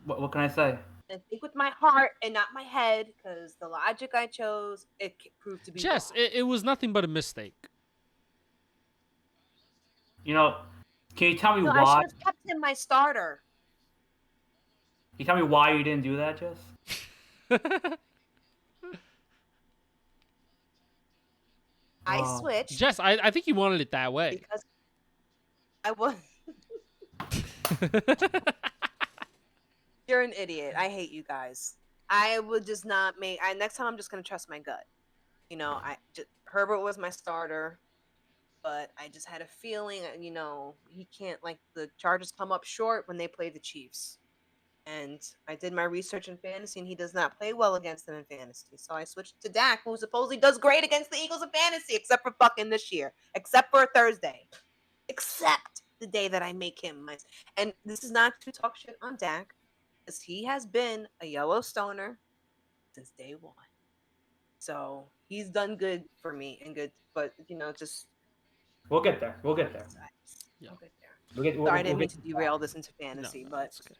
What can I say? And think with my heart and not my head, because the logic I chose, it proved to be Jess, wrong. it was nothing but a mistake. Can you tell me I why? should have kept him my starter. Can you tell me why you didn't do that, Jess? I switched. Jess, I think you wanted it that way. Because I was. You're an idiot. I hate you guys. I would just not make. Next time, I'm just gonna trust my gut. Herbert was my starter, but I just had a feeling. He can't. Like, the Chargers come up short when they play the Chiefs, and I did my research in fantasy, and he does not play well against them in fantasy. So I switched to Dak, who supposedly does great against the Eagles in fantasy, except for fucking this year, except for Thursday, except the day that I make him my. And this is not to talk shit on Dak, because he has been a Yellowstoner since day one. So he's done good for me and good, but just We'll get there. We'll get there. Yeah. We'll get there. Sorry, I didn't mean to derail this into fantasy, but that's okay.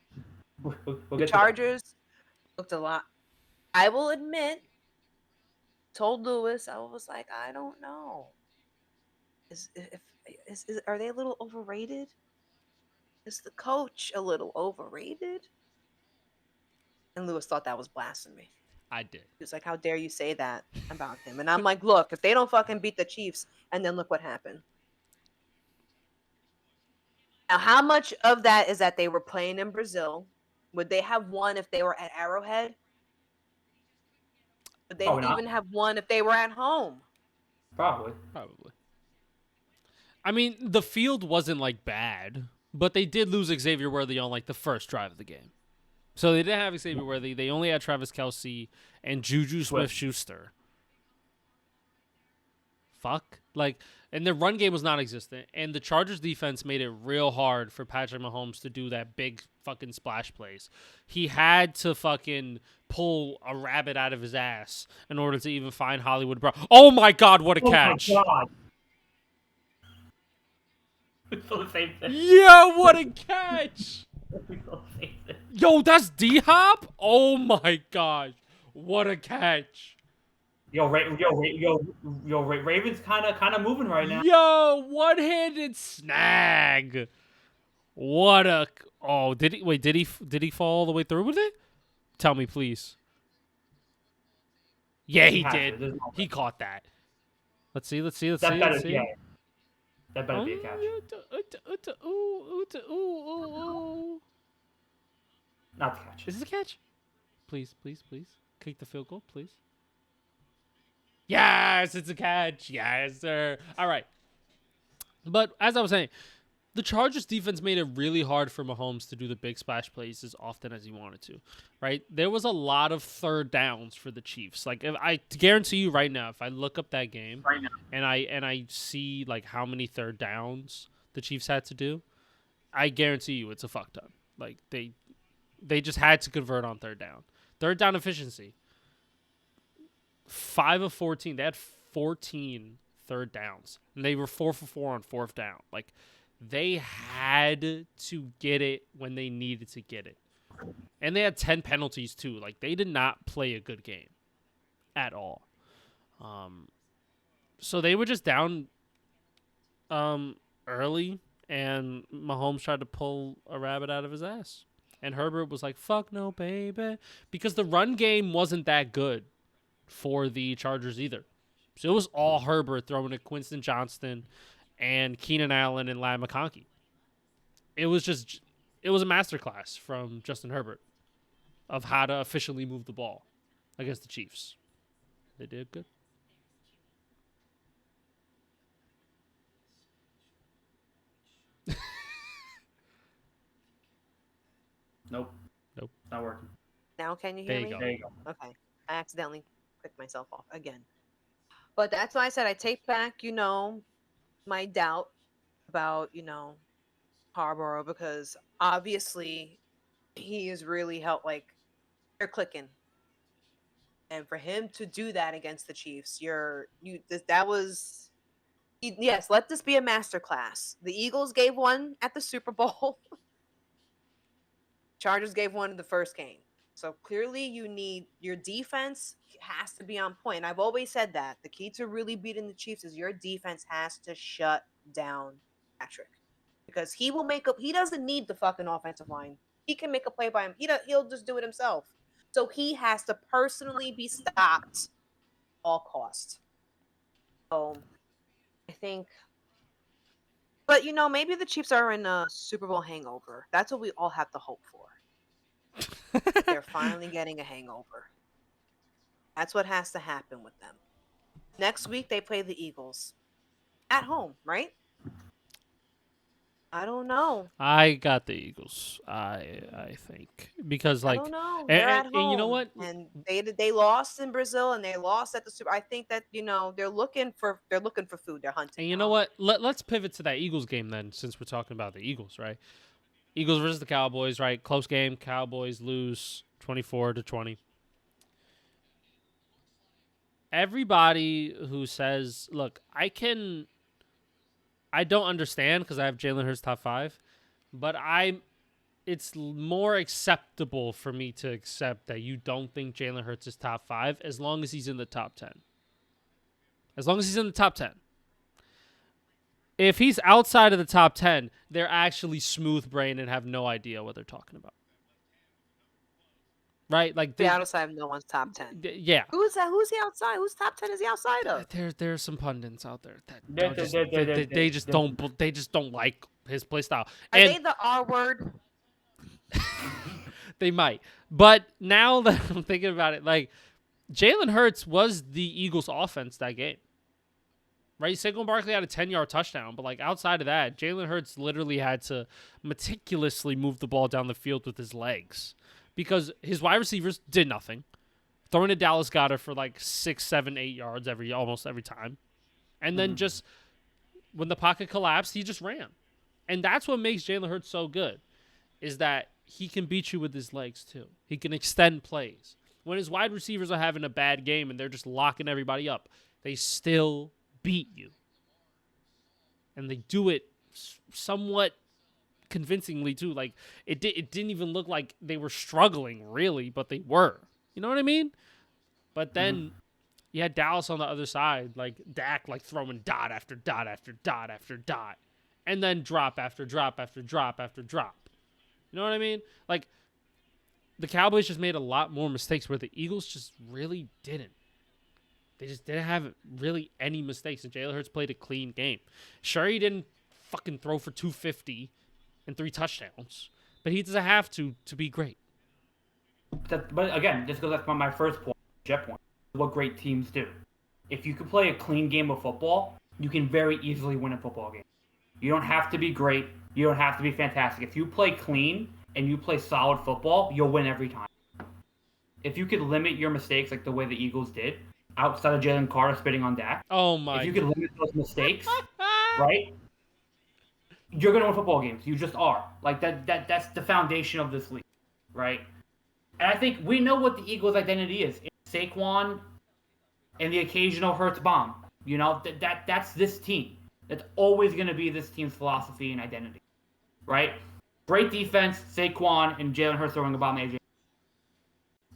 We'll the get Chargers looked a lot. I will admit, told Lewis, I was like, I don't know. Are they a little overrated? Is the coach a little overrated? And Lewis thought that was blasphemy. I did. He was like, "How dare you say that about him?" And I'm like, "Look, if they don't fucking beat the Chiefs, and then look what happened." Now, how much of that is that they were playing in Brazil? Would they have won if they were at Arrowhead? Would they Probably not. even have won if they were at home? Probably. Probably. I mean, the field wasn't like bad, but they did lose Xavier Worthy on like the first drive of the game. So they didn't have Xavier Worthy. They only had Travis Kelce and Juju Smith-Schuster. Fuck. Like, and the run game was non-existent, and the Chargers defense made it real hard for Patrick Mahomes to do that big fucking splash plays. He had to fucking pull a rabbit out of his ass in order to even find Hollywood Brown. Oh my God, what a catch. Oh my God. We feel the same thing. Yeah, what a catch. We feel the same thing. Yo, that's D-Hop? Oh my gosh. What a catch. Ravens kind of moving right now. Yo, one-handed snag. What a... Oh, did he fall all the way through with it? Tell me, please. Yeah, he did. He caught that. Let's see. That better be a catch. Not the catch. Is this a catch? Please. Kick the field goal, please. Yes, it's a catch. Yes, sir. All right. But as I was saying, the Chargers defense made it really hard for Mahomes to do the big splash plays as often as he wanted to, right? There was a lot of third downs for the Chiefs. Like, if I guarantee you right now, if I look up that game Right now. and I see like how many third downs the Chiefs had to do, I guarantee you it's a fuck ton. Like they just had to convert on third down. Third down efficiency. 5 of 14. They had 14 third downs. And they were 4 for 4 on fourth down. Like, they had to get it when they needed to get it. And they had 10 penalties, too. Like, they did not play a good game at all. So they were just down early, and Mahomes tried to pull a rabbit out of his ass. And Herbert was like, fuck no, baby. Because the run game wasn't that good for the Chargers either. So it was all Herbert throwing at Winston Johnston and Keenan Allen and Ladd McConkey. It was a masterclass from Justin Herbert of how to efficiently move the ball against the Chiefs. They did good. Nope. Not working. Now can you hear There you me? go. There you go. Okay. I accidentally clicked myself off again. But that's why I said I take back, my doubt about, Harborough, because obviously he is really helped. Like, they're clicking. And for him to do that against the Chiefs, yes, let this be a masterclass. The Eagles gave one at the Super Bowl. Chargers gave one in the first game. So clearly your defense has to be on point. And I've always said that. The key to really beating the Chiefs is your defense has to shut down Patrick. Because he doesn't need the fucking offensive line. He can make a play by him. He'll just do it himself. So he has to personally be stopped all costs. So I think, but maybe the Chiefs are in a Super Bowl hangover. That's what we all have to hope for. They're finally getting a hangover. That's what has to happen with them. Next week they play the Eagles at home, right? I don't know. I got the Eagles. I think because I like don't know. They're at home, and you know what? And they lost in Brazil, and they lost at the Super. I think that they're looking for food. They're hunting. And you know what? Let's pivot to that Eagles game then, since we're talking about the Eagles, right? Eagles versus the Cowboys, right? Close game. Cowboys lose 24-20. Everybody who says, look, I don't understand because I have Jalen Hurts top 5, but it's more acceptable for me to accept that you don't think Jalen Hurts is top 5 as long as he's in the top 10. As long as he's in the top 10. If he's outside of the top 10, they're actually smooth brain and have no idea what they're talking about. Right? Like Be outside of no one's top 10. yeah. Who's that? Who's he outside? Whose top 10 is he outside of? There's some pundits out there that They just don't like his play style. Are And they the R word? they might. But now that I'm thinking about it, like Jalen Hurts was the Eagles' offense that game. Right? Saquon Barkley had a 10-yard touchdown, but like outside of that, Jalen Hurts literally had to meticulously move the ball down the field with his legs because his wide receivers did nothing. Throwing to Dallas Goedert for like 6, 7, 8 yards almost every time. And then just when the pocket collapsed, he just ran. And that's what makes Jalen Hurts so good, is that he can beat you with his legs too. He can extend plays. When his wide receivers are having a bad game and they're just locking everybody up, they still beat you. And they do it somewhat convincingly too. Like it didn't even look like they were struggling really, but they were. You know what I mean? But then you had Dallas on the other side, like Dak, like throwing dot after dot after dot after dot, and then drop after drop after drop after drop. You know what I mean? Like the Cowboys just made a lot more mistakes where the Eagles just really didn't. They just didn't have really any mistakes, and Jalen Hurts played a clean game. Sure, he didn't fucking throw for 250 and 3 touchdowns, but he doesn't have to be great. But again, this goes back to my first point, Jet point. What great teams do. If you can play a clean game of football, you can very easily win a football game. You don't have to be great. You don't have to be fantastic. If you play clean and you play solid football, you'll win every time. If you could limit your mistakes like the way the Eagles did, outside of Jalen Carter spitting on Dak, Oh my! if you could limit those mistakes, right, you're gonna win football games. You just are. Like that's the foundation of this league, right? And I think we know what the Eagles' identity is. It's Saquon and the occasional Hurts bomb. You know, that's this team. That's always going to be this team's philosophy and identity, right? Great defense, Saquon and Jalen Hurts throwing a bomb AJ.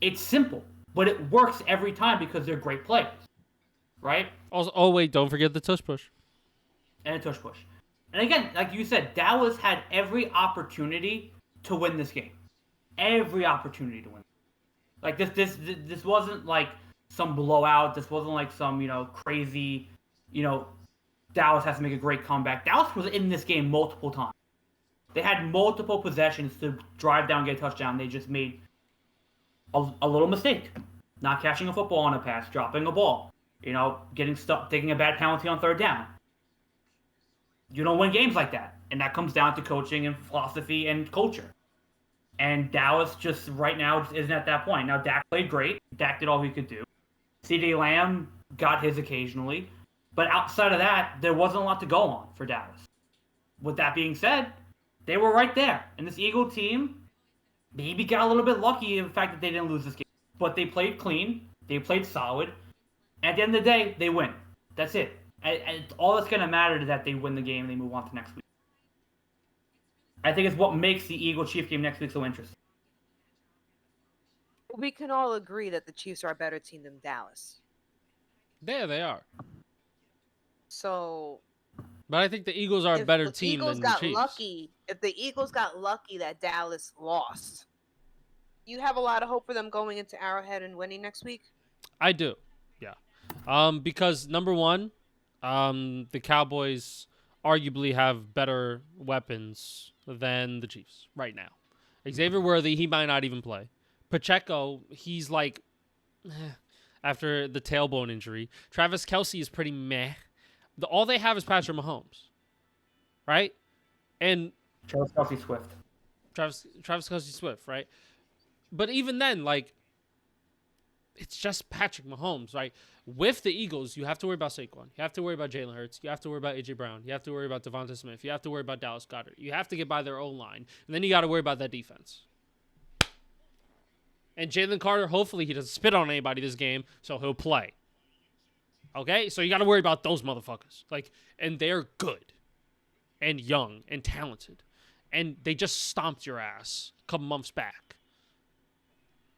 It's simple, but it works every time because they're great players, right? Also, oh wait, don't forget the tush push. And a tush push. And again, like you said, Dallas had every opportunity to win this game. Every opportunity to win. Like this wasn't like some blowout. This wasn't like some, crazy, Dallas has to make a great comeback. Dallas was in this game multiple times. They had multiple possessions to drive down, get a touchdown. They just made a little mistake. Not catching a football on a pass, dropping a ball, getting stuck, taking a bad penalty on third down. You don't win games like that. And that comes down to coaching and philosophy and culture. And Dallas just right now just isn't at that point. Now, Dak played great. Dak did all he could do. CeeDee Lamb got his occasionally. But outside of that, there wasn't a lot to go on for Dallas. With that being said, they were right there. And this Eagle team maybe got a little bit lucky in the fact that they didn't lose this game. But they played clean. They played solid. At the end of the day, they win. That's it. And all that's going to matter is that they win the game and they move on to next week. I think it's what makes the Eagle-Chief game next week so interesting. We can all agree that the Chiefs are a better team than Dallas. There they are. So, but I think the Eagles are a better team than the Chiefs. If the Eagles got lucky that Dallas lost, you have a lot of hope for them going into Arrowhead and winning next week? I do, yeah. Because number one, the Cowboys arguably have better weapons than the Chiefs right now. Xavier Worthy, he might not even play. Pacheco, he's like, after the tailbone injury. Travis Kelce is pretty meh. All they have is Patrick Mahomes, right? And Travis Kelce Swift. Travis Kelce Swift, right? But even then, like, it's just Patrick Mahomes, right? With the Eagles, you have to worry about Saquon. You have to worry about Jalen Hurts. You have to worry about A.J. Brown. You have to worry about Devonta Smith. You have to worry about Dallas Goedert. You have to get by their own line. And then you got to worry about that defense. And Jalen Carter, hopefully he doesn't spit on anybody this game, so he'll play. Okay? So you got to worry about those motherfuckers. And they're good and young and talented. And they just stomped your ass a couple months back.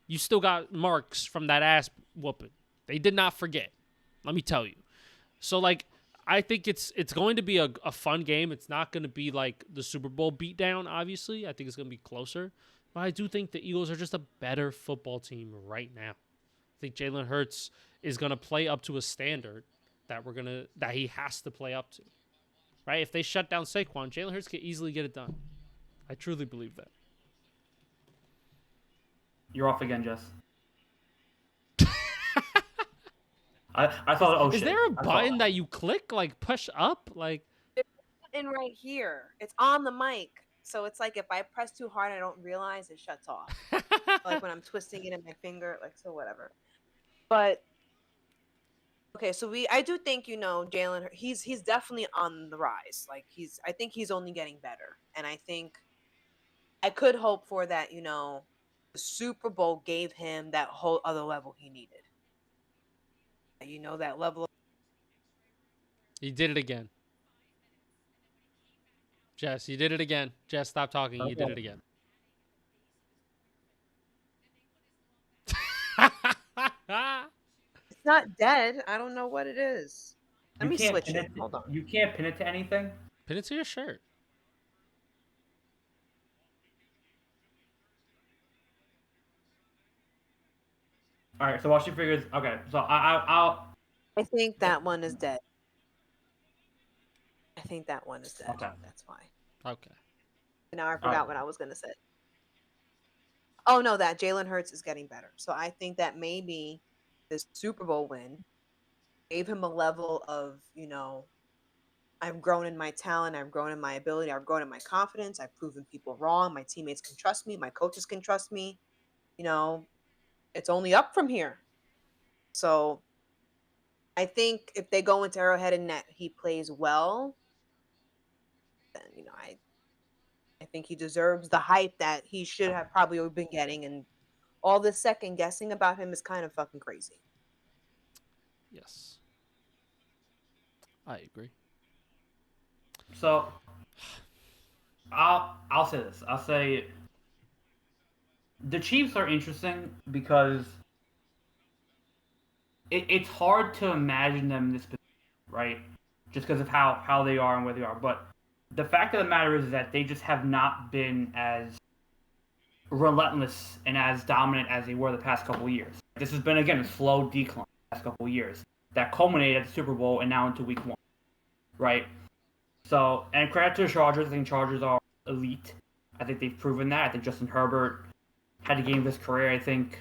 You still got marks from that ass whooping. They did not forget. Let me tell you. So, I think it's going to be a fun game. It's not going to be like the Super Bowl beatdown, obviously. I think it's going to be closer. But I do think the Eagles are just a better football team right now. I think Jalen Hurts is going to play up to a standard that he has to play up to. Right? If they shut down Saquon, Jalen Hurts can easily get it done. I truly believe that. You're off again, Jess. I thought, oh shit. Is there a button that you click, like push up? Like, In right here, it's on the mic. So it's like if I press too hard, I don't realize it shuts off. Like when I'm twisting it in my finger, like so whatever. But okay, so I do think Jalen. He's definitely on the rise. Like I think he's only getting better, and I think I could hope for that. The Super Bowl gave him that whole other level he needed. That level. he did it again. Jess, you did it again. Jess, stop talking. You did it again. It's not dead. I don't know what it is. Let me switch it. Hold on. You can't pin it to anything? Pin it to your shirt. All right, so while she figures, okay, so I'll. I think that one is dead. I think that one is dead. Okay. That's why. Okay. Now I forgot what I was gonna say. Oh no, that Jalen Hurts is getting better. So I think that maybe this Super Bowl win gave him a level of, I've grown in my talent, I've grown in my ability, I've grown in my confidence, I've proven people wrong, my teammates can trust me, my coaches can trust me. It's only up from here. So I think if they go into Arrowhead and he plays well, then I think he deserves the hype that he should have probably been getting, and all this second guessing about him is kind of fucking crazy. Yes. I agree. So I'll say this. I'll say the Chiefs are interesting because it's hard to imagine them in this position, right? Just because of how they are and where they are. But the fact of the matter is that they just have not been as relentless and as dominant as they were the past couple of years. This has been, again, a slow decline the past couple of years that culminated at the Super Bowl and now into Week 1, right? So, and credit to the Chargers. I think Chargers are elite. I think they've proven that. I think Justin Herbert had a game of his career. I think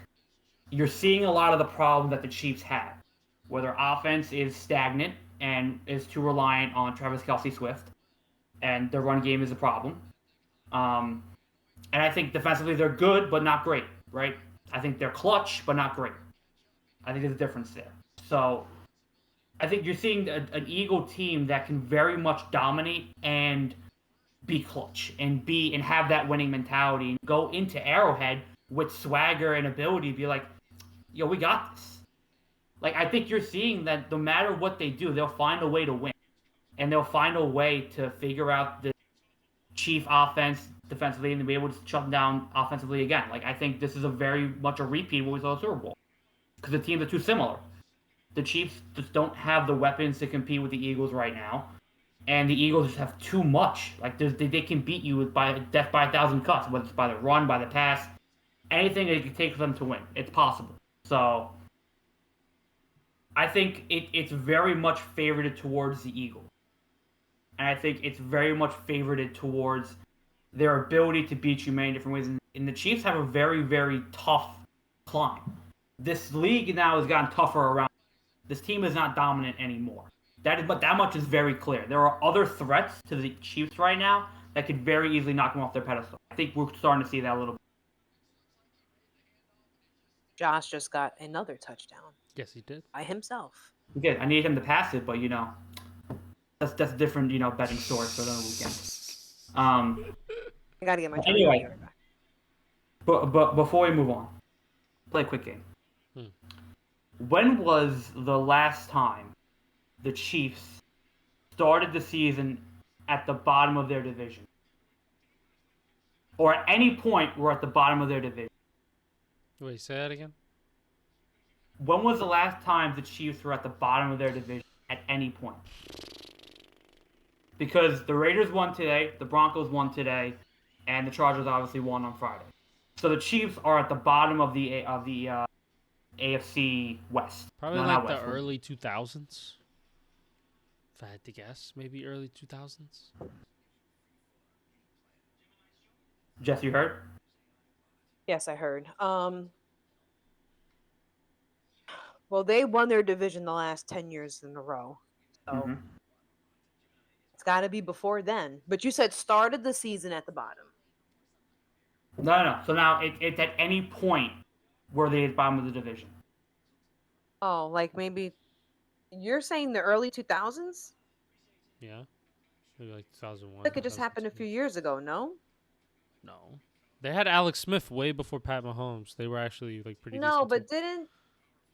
you're seeing a lot of the problems that the Chiefs have, where their offense is stagnant and is too reliant on Travis Kelce Swift, and their run game is a problem. And I think defensively they're good, but not great, right? I think they're clutch, but not great. I think there's a difference there. So I think you're seeing an Eagle team that can very much dominate and be clutch and have that winning mentality and go into Arrowhead with swagger and ability to be like, yo, we got this. Like, I think you're seeing that no matter what they do, they'll find a way to win. And they'll find a way to figure out the Chief offense defensively and be able to shut them down offensively again. Like, I think this is a very much a repeat of what we saw at the Super Bowl. Because the teams are too similar. The Chiefs just don't have the weapons to compete with the Eagles right now. And the Eagles just have too much. Like, they can beat you by death by 1,000 cuts, whether it's by the run, by the pass. Anything they can take for them to win. It's possible. So, I think it's very much favored towards the Eagles. And I think it's very much favored towards their ability to beat you many different ways. And the Chiefs have a very, very tough climb. This league now has gotten tougher around. This team is not dominant anymore. But that much is very clear. There are other threats to the Chiefs right now that could very easily knock them off their pedestal. I think we're starting to see that a little bit. Josh just got another touchdown. Yes, he did. By himself. He did. I needed him to pass it, but that's a different betting story for another weekend. I gotta get my anyway. But before we move on, play a quick game. When was the last time the Chiefs started the season at the bottom of their division? Or at any point were at the bottom of their division? Wait, say that again? When was the last time the Chiefs were at the bottom of their division at any point. Because the Raiders won today, the Broncos won today, and the Chargers obviously won on Friday. So the Chiefs are at the bottom of the AFC West. Probably No, like not the West. early 2000s. If I had to guess, maybe early 2000s. Jess, you heard? Yes, I heard. Well, they won their division the last 10 years in a row. So Mm-hmm. it's got to be before then. But you said started the season at the bottom. No. So now it's at any point where they at the bottom of the division. Oh, like maybe you're saying the early 2000s? Yeah. Maybe like 2001. Like it just happened a 2002. few years ago, no? No. They had Alex Smith way before Pat Mahomes. They were actually like pretty No, decent. but didn't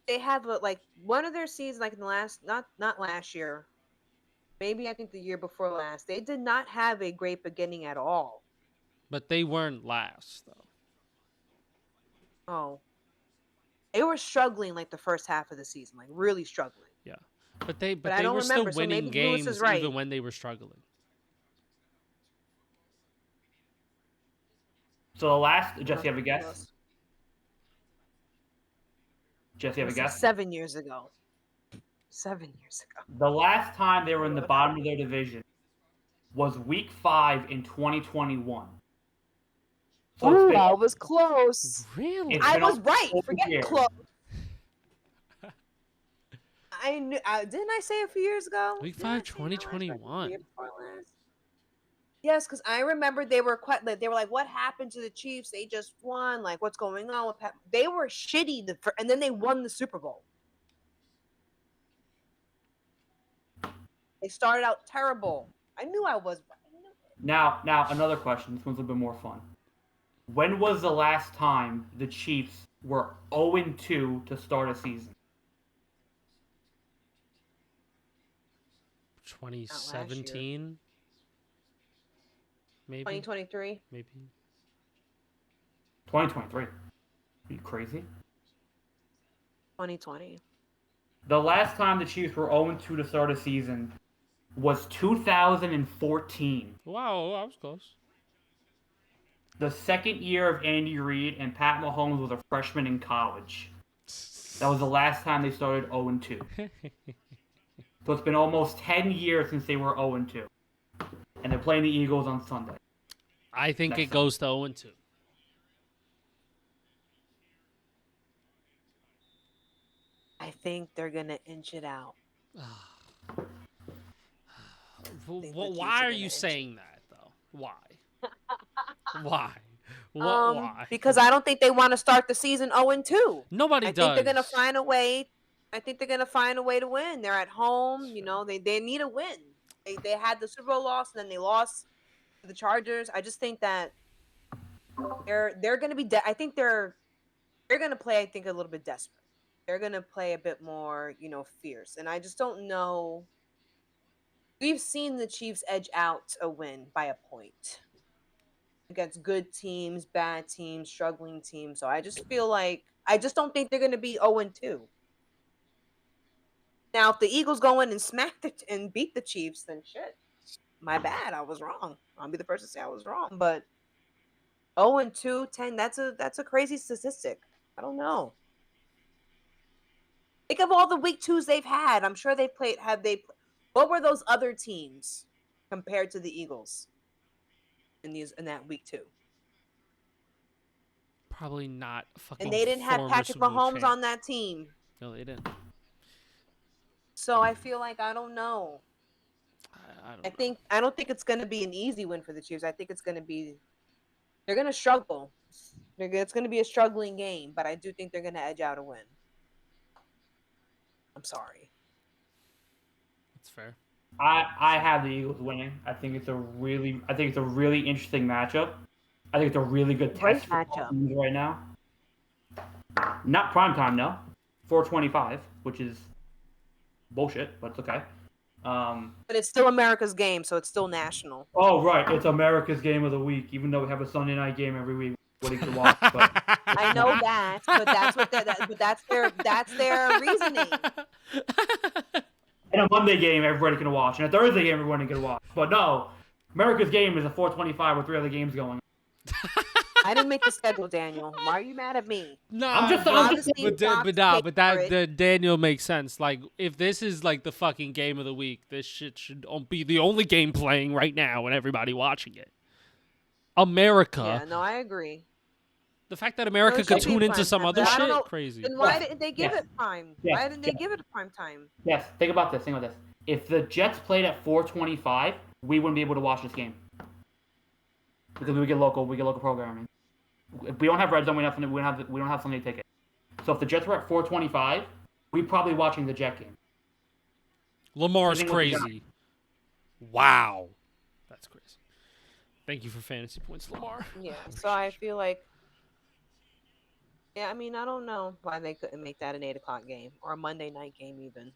they have like one of their seasons like in the last not last year. Maybe I think the year before last. They did not have a great beginning at all. But they weren't last though. Oh. They were struggling like the first half of the season, like really struggling. Yeah. But they I don't were still remember, so winning maybe Lewis is games right. even when they were struggling. So the last, Jesse, you have a guess? Jesse, you have a guess? 7 years ago. 7 years ago. The last time they were in the bottom of their division was Week 5 in 2021. So Ooh, I was close. Really? It's I been was almost right. 4 Forget years. close. I knew. Didn't I say a few years ago? Week Didn't 5, I say that last year? 2021. Year before last? Yes, because I remember they were quite. They were like, "What happened to the Chiefs? They just won. Like, what's going on with Pat?" They were shitty, and then they won the Super Bowl. They started out terrible. I knew I was right. I knew it. Now another question. This one's a bit more fun. When was the last time the Chiefs were 0-2 to start a season? 2017? Maybe. 2023. Maybe. 2023. Are you crazy? 2020. The last time the Chiefs were 0-2 to start a season was 2014. Wow, I was close. The second year of Andy Reid, and Pat Mahomes was a freshman in college. That was the last time they started 0-2. So it's been almost 10 years since they were 0-2. And they're playing the Eagles on Sunday. I think Next it goes to 0-2. I think they're gonna inch it out. think the Chiefs Why are are gonna you inch it. saying that though? Why? Why? Why? Because I don't think they want to start the season 0-2. Nobody I does. think they're gonna find a way. I think they're gonna find a way to win. They're at home, you know. They need a win. They had the Super Bowl loss, and then they lost to the Chargers. I just think that they're gonna be. I think they're gonna play. I think a little bit desperate. They're gonna play a bit more, you know, fierce. And I just don't know. We've seen the Chiefs edge out a win by a point against good teams, bad teams, struggling teams. So I just feel like I just don't think they're going to be 0-2. Now, if the Eagles go in and smack and beat the Chiefs, then shit, my bad, I was wrong. I'll be the first to say I was wrong. But 0-2, 10, that's a crazy statistic. I don't know. Think of all the week twos they've had. I'm sure they played. What were those other teams compared to the Eagles in that week two? Probably not fucking. And they didn't have former Patrick Super Bowl Mahomes champ. on that team. No, they didn't. So I feel like I don't know. I don't think it's going to be an easy win for the Chiefs. I think it's going to be. They're going to struggle. It's going to be a struggling game, but I do think they're going to edge out a win. I'm sorry. That's fair. I have the Eagles winning. I think it's a really interesting matchup. I think it's a really good Great test for both matchup. teams right now. Not prime time, no. 4:25, which is bullshit, but it's okay. But it's still America's game, so it's still national. Oh right, it's America's game of the week. Even though we have a Sunday night game every week, nobody can watch. But I know that, but that's their reasoning. And a Monday game, everybody can watch. And a Thursday game, everybody can watch. But no, America's game is a 4:25 with 3 other games going. I didn't make the schedule, Daniel. Why are you mad at me? I'm just Obviously, Fox paid for it. the Daniel makes sense. Like, if this is like the fucking game of the week, this shit should be the only game playing right now and everybody watching it. America. Yeah, no, I agree. The fact that America it could should be tune into prime some time, other but I don't shit, know- crazy. Then why didn't they give it prime? Yes, Why didn't they give it a prime time? Yes, think about this. If the Jets played at 4:25, we wouldn't be able to watch this game because we get local programming. If we don't have red zone, we don't have Sunday ticket. So if the Jets were at 4:25, we'd probably be watching the Jet game. Lamar's crazy. Wow, that's crazy. Thank you for fantasy points, Lamar. Yeah, so I feel like, I mean, I don't know why they couldn't make that an 8 o'clock game or a Monday night game even.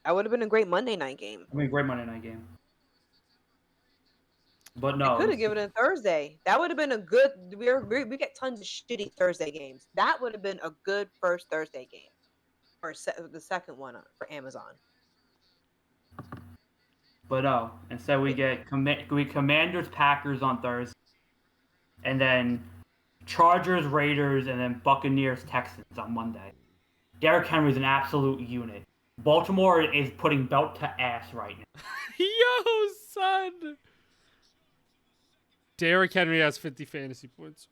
That would have been a great Monday night game. Great Monday night game. But They no, could have given it a Thursday. That would have been a good. We get tons of shitty Thursday games. That would have been a good first Thursday game, or the second one for Amazon. But no, instead we get Commanders Packers on Thursday, and then Chargers Raiders, and then Buccaneers Texans on Monday. Derrick Henry's an absolute unit. Baltimore is putting belt to ass right now. Yo, son. Derrick Henry has 50 fantasy points.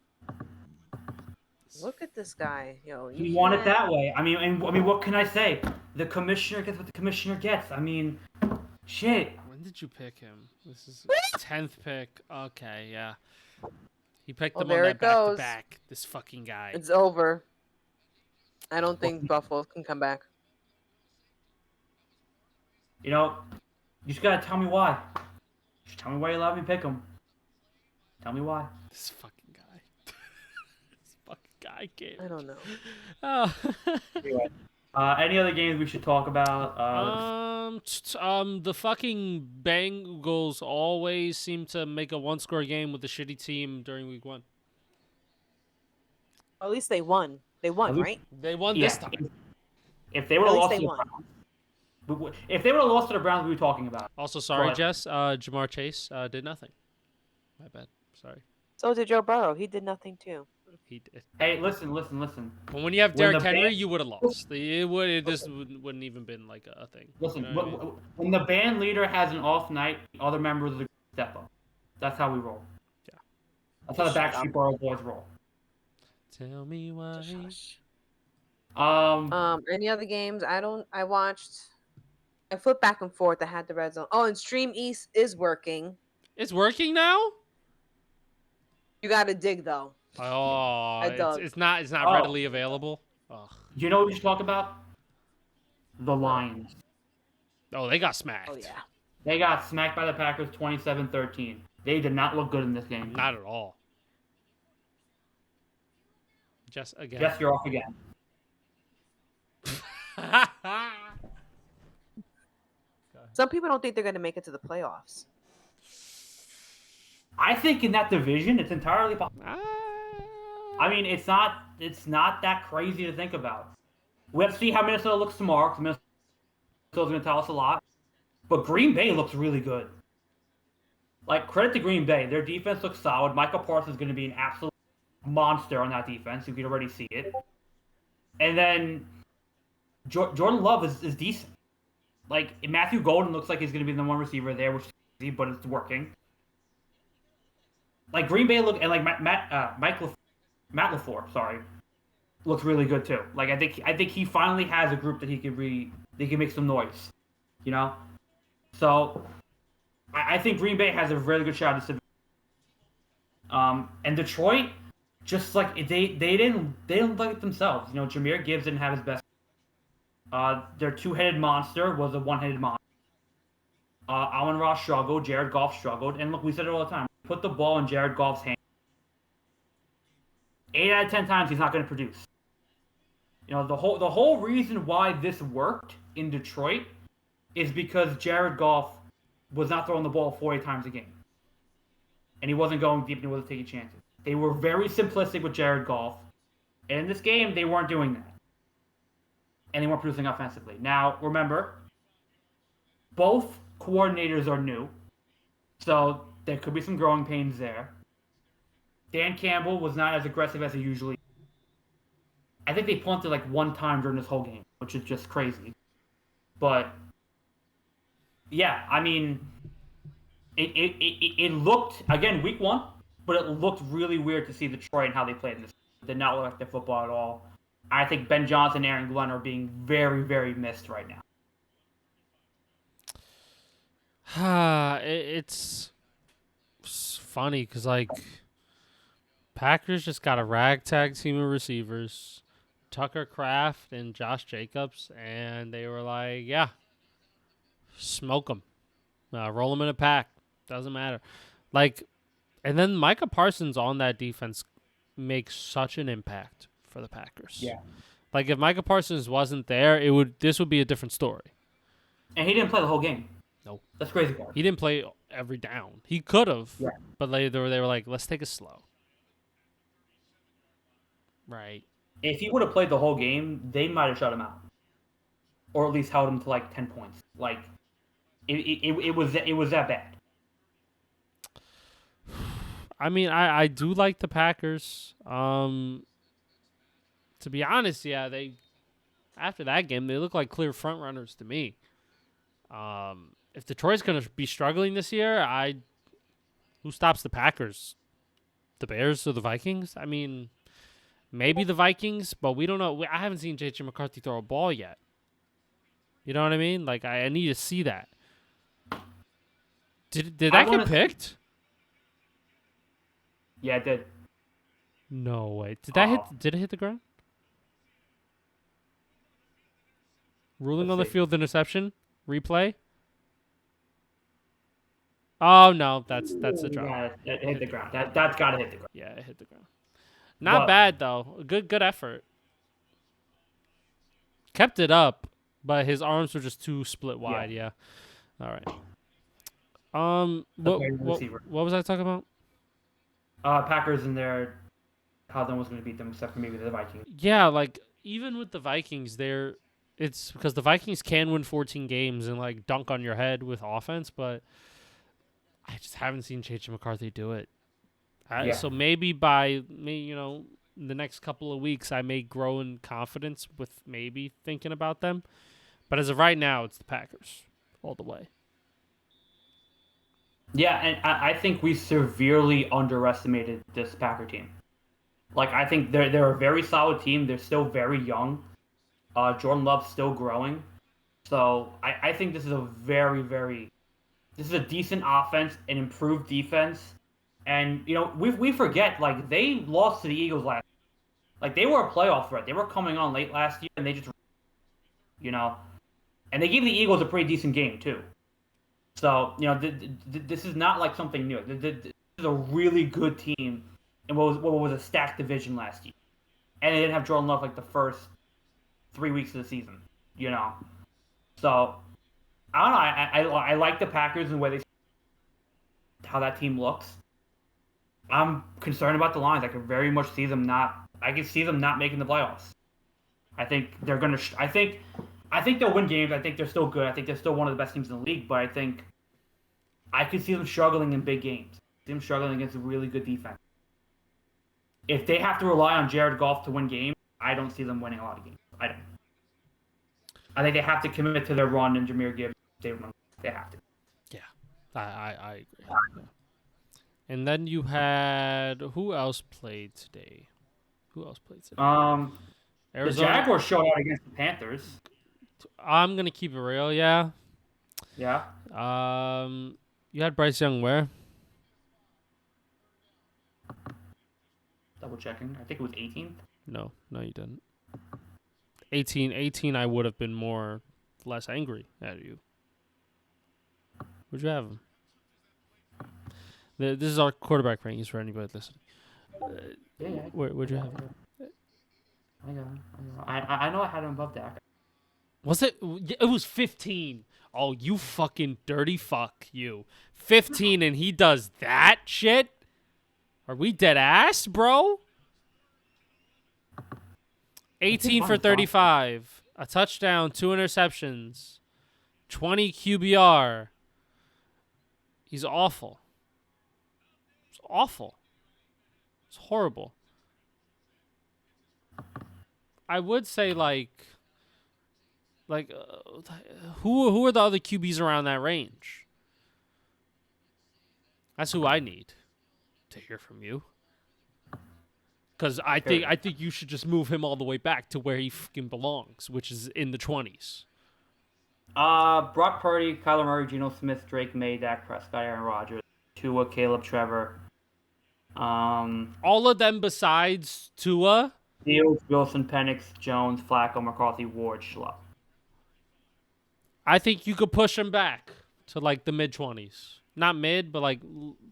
Look at this guy, yo. He won it that way. I mean, what can I say? The commissioner gets what the commissioner gets. I mean, shit. When did you pick him? This is 10th pick. Okay, yeah. He picked them on that back-to-back. This fucking guy. It's over. I don't think Buffalo can come back. You know, you just gotta tell me why. Just tell me why you let me pick him. Tell me why. This fucking guy. This fucking guy can't. I don't know. Oh. Anyway, any other games we should talk about? The fucking Bengals always seem to make a one-score game with a shitty team during week 1. At least they won. They won, right? They won this time. If they would have At least lost they to the won. Browns, if they would have lost to the Browns, we were talking about. Also, sorry, But- Jess. Jamar Chase did nothing. My bad. Sorry. So did Joe Burrow. He did nothing too. He did. Hey, listen. But when you have When Derrick the Henry, band- you would have lost. This wouldn't even been like a thing. Listen, You know what I mean? when the band leader has an off night, the other members of the group step up. That's how we roll. Yeah. That's how the Backstreet Boys roll. Tell me why. Any other games? I watched. I flipped back and forth. I had the red zone. Oh, and Stream East is working. It's working now. You got to dig though. Oh, dug. it's not Oh. readily available. Ugh. You know what we should talk about? The Lions. Oh, they got smacked. Oh yeah. They got smacked by the Packers 27-13. They did not look good in this game. Not at all. Just again. Jess, you're off again. Some people don't think they're going to make it to the playoffs. I think in that division, it's entirely possible. I mean, it's not that crazy to think about. We have to see how Minnesota looks tomorrow, because Minnesota's going to tell us a lot. But Green Bay looks really good. Like, credit to Green Bay. Their defense looks solid. Michael Parsons is going to be an absolute monster on that defense. You can already see it. And then Jordan Love is decent. Like, Matthew Golden looks like he's going to be the one receiver there, which is easy, but it's working. Like, Green Bay look, and like Matt LaFleur, sorry, looks really good too. Like, I think he finally has a group that he can make some noise, you know. So, I think Green Bay has a really good shot at this division. And Detroit, just like they didn't look at themselves. You know, Jahmyr Gibbs didn't have his best. Their two-headed monster was a one-headed monster. Amon-Ra struggled, Jared Goff struggled, and look, we said it all the time. Put the ball in Jared Goff's hand. 8 out of 10 times he's not going to produce. You know, the whole reason why this worked in Detroit is because Jared Goff was not throwing the ball 40 times a game. And he wasn't going deep and he wasn't taking chances. They were very simplistic with Jared Goff. And in this game, they weren't doing that. And they weren't producing offensively. Now, remember, both coordinators are new, so there could be some growing pains there. Dan Campbell was not as aggressive as he usually. I think they punted like one time during this whole game, which is just crazy. But yeah, I mean, it looked again week 1, but it looked really weird to see Detroit and how they played this. It did not look like their football at all. I think Ben Johnson and Aaron Glenn are being very, very missed right now. It's funny because like Packers just got a ragtag team of receivers, Tucker Kraft and Josh Jacobs, and they were like, yeah, smoke them, roll them in a pack, doesn't matter. Like, and then Micah Parsons on that defense makes such an impact for the Packers. Yeah. Like if Micah Parsons wasn't there, this would be a different story. And he didn't play the whole game. No. That's crazy part. He didn't play every down. He could have, Yeah. but they were like, let's take it slow. Right. If he would have played the whole game, they might have shut him out, or at least held him to like 10 points. Like it was that bad. I mean, I do like the Packers. To be honest, yeah, they after that game they look like clear front runners to me. If Detroit's gonna be struggling this year, who stops the Packers? The Bears or the Vikings? I mean, maybe the Vikings, but we don't know. I haven't seen J.J. McCarthy throw a ball yet. You know what I mean? Like I need to see that. Did that get picked? Yeah, it did. No way. Did that hit? Did it hit the ground? Ruling on the field interception. Replay. Oh no, that's a drop. Yeah, it hit the ground. That's got to hit the ground. Yeah, it hit the ground. Not bad though. Good effort. Kept it up, but his arms were just too split wide. Yeah. All right. What was I talking about? Packers and how no one's going to beat them except for maybe the Vikings. Yeah, like even with the Vikings, it's because the Vikings can win 14 games and like dunk on your head with offense, but I just haven't seen J.J. McCarthy do it. So maybe by the next couple of weeks, I may grow in confidence with maybe thinking about them. But as of right now, it's the Packers all the way. Yeah, and I think we severely underestimated this Packer team. Like, I think they're a very solid team. They're still very young. Jordan Love's still growing. So I think this is this is a decent offense, an improved defense. And, we forget, like, they lost to the Eagles last year. Like, they were a playoff threat. They were coming on late last year, and they just, and they gave the Eagles a pretty decent game, too. So, this is not like something new. This is a really good team in what was a stacked division last year. And they didn't have Jordan Love like the first 3 weeks of the season, So, I don't know. I like the Packers and how that team looks. I'm concerned about the Lions. I can very much see them not making the playoffs. I think they're going to I think they'll win games. I think they're still good. I think they're still one of the best teams in the league. But I think I could see them struggling in big games. See them struggling against a really good defense. If they have to rely on Jared Goff to win games, I don't see them winning a lot of games. I don't. I think they have to commit to their run and Jahmyr Gibbs. They have to. Yeah, I agree. Yeah. And then you had who else played today? Arizona. The Jaguars showed out against the Panthers. I'm gonna keep it real, yeah. Yeah. You had Bryce Young where? Double checking. I think it was 18th. No, you didn't. 18, I would have been less angry at you. Where'd you have him? This is our quarterback rankings for anybody listening. Where'd you have him? I know I had him above that. Was it? It was 15. Oh, you fucking dirty fuck, you. 15 and he does that shit? Are we dead ass, bro? 18 for 35. A touchdown, 2 interceptions. 20 QBR. He's awful. It's awful. It's horrible. I would say who are the other QBs around that range? That's who I need to hear from you. Because I think you should just move him all the way back to where he fucking belongs, which is in the 20s. Brock Purdy, Kyler Murray, Geno Smith, Drake May, Dak Prescott, Aaron Rodgers, Tua, Caleb, Trevor. All of them besides Tua. Fields, Wilson, Penix, Jones, Flacco, McCarthy, Ward, Schlupp. I think you could push him back to like the mid-20s. Not mid, but like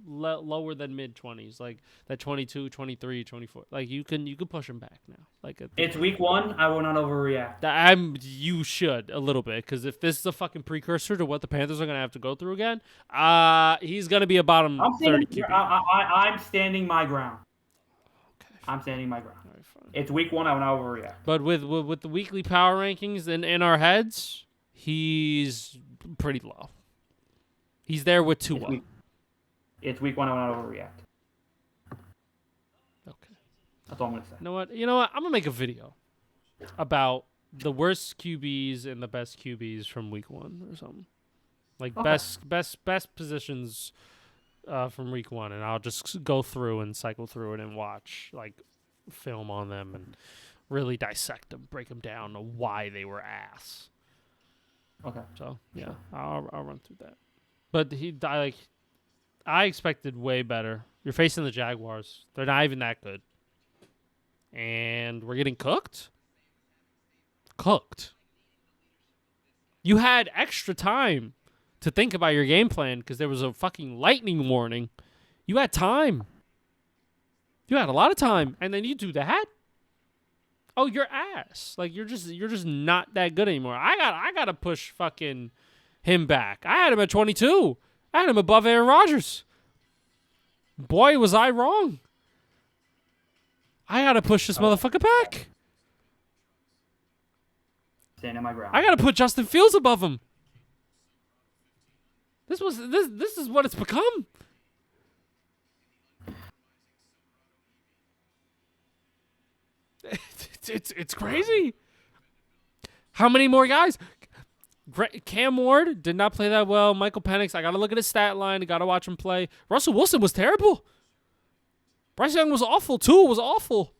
lower than mid-20s, like that 22, 23, 24. Like you can push him back now. Like it's week 1. I will not overreact. You should a little bit, because if this is a fucking precursor to what the Panthers are gonna have to go through again, he's gonna be a bottom 30 QB. I'm standing my ground. Okay, I'm standing my ground. all right, fine. It's week 1. I will not overreact. But with the weekly power rankings in our heads, he's pretty low. He's there with Tua. It's week 1. I will not overreact. Okay. That's all I'm gonna say. You know what? I'm gonna make a video about the worst QBs and the best QBs from week 1 or something. Like Okay. best positions from week 1, and I'll just go through and cycle through it and watch like film on them and really dissect them, break them down to why they were ass. Okay. So yeah, I'll run through that. But I expected way better. You're facing the Jaguars. They're not even that good. And we're getting cooked? Cooked. You had extra time to think about your game plan because there was a fucking lightning warning. You had time. You had a lot of time. And then you do that? Oh, you're ass. Like you're just not that good anymore. I gotta push fucking him back. I had him at 22. I had him above Aaron Rodgers. Boy, was I wrong. I gotta push this motherfucker back. Standing my ground. I gotta put Justin Fields above him. This is what it's become. It's crazy. How many more guys? Cam Ward did not play that well. Michael Penix, I got to look at his stat line. I got to watch him play. Russell Wilson was terrible. Bryce Young was awful. Tua was awful.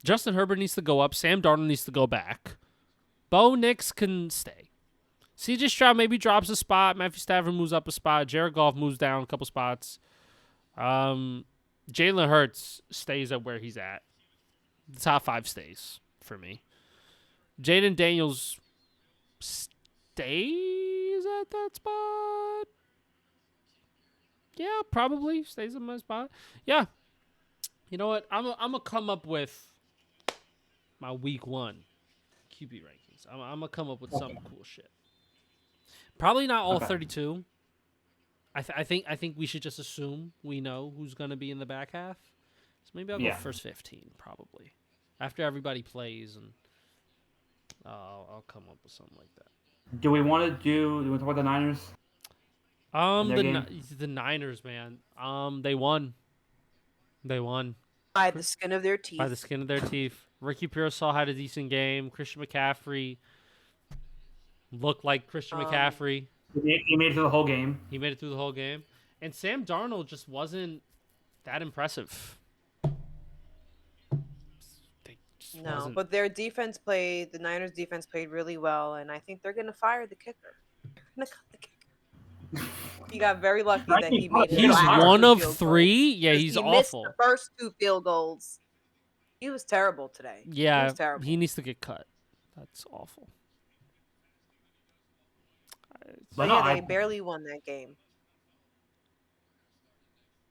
Justin Herbert needs to go up. Sam Darnold needs to go back. Bo Nix can stay. CJ Stroud maybe drops a spot. Matthew Stafford moves up a spot. Jared Goff moves down a couple spots. Jalen Hurts stays at where he's at. The top 5 stays for me. Jaden Daniels stays at that spot. Yeah, probably stays in my spot. Yeah. You know what? I'm gonna come up with my week 1 QB rankings. I'm gonna come up with some cool shit. Probably not all 32. I think we should just assume we know who's gonna be in the back half. So maybe I'll go first 15 probably. After everybody plays, and I'll come up with something like that. Do we want to talk about the Niners? The Niners, man. They won. By the skin of their teeth. Ricky Pearsall had a decent game. Christian McCaffrey looked like Christian McCaffrey. He made it through the whole game. And Sam Darnold just wasn't that impressive. No, but their defense played. The Niners' defense played really well, and I think they're going to fire the kicker. They're going to cut the kicker. He got very lucky that he made it. He's one of 3. Yeah, he's awful. Missed the first 2 field goals. He was terrible today. Yeah, he was terrible. He needs to get cut. That's awful. But yeah, they barely won that game.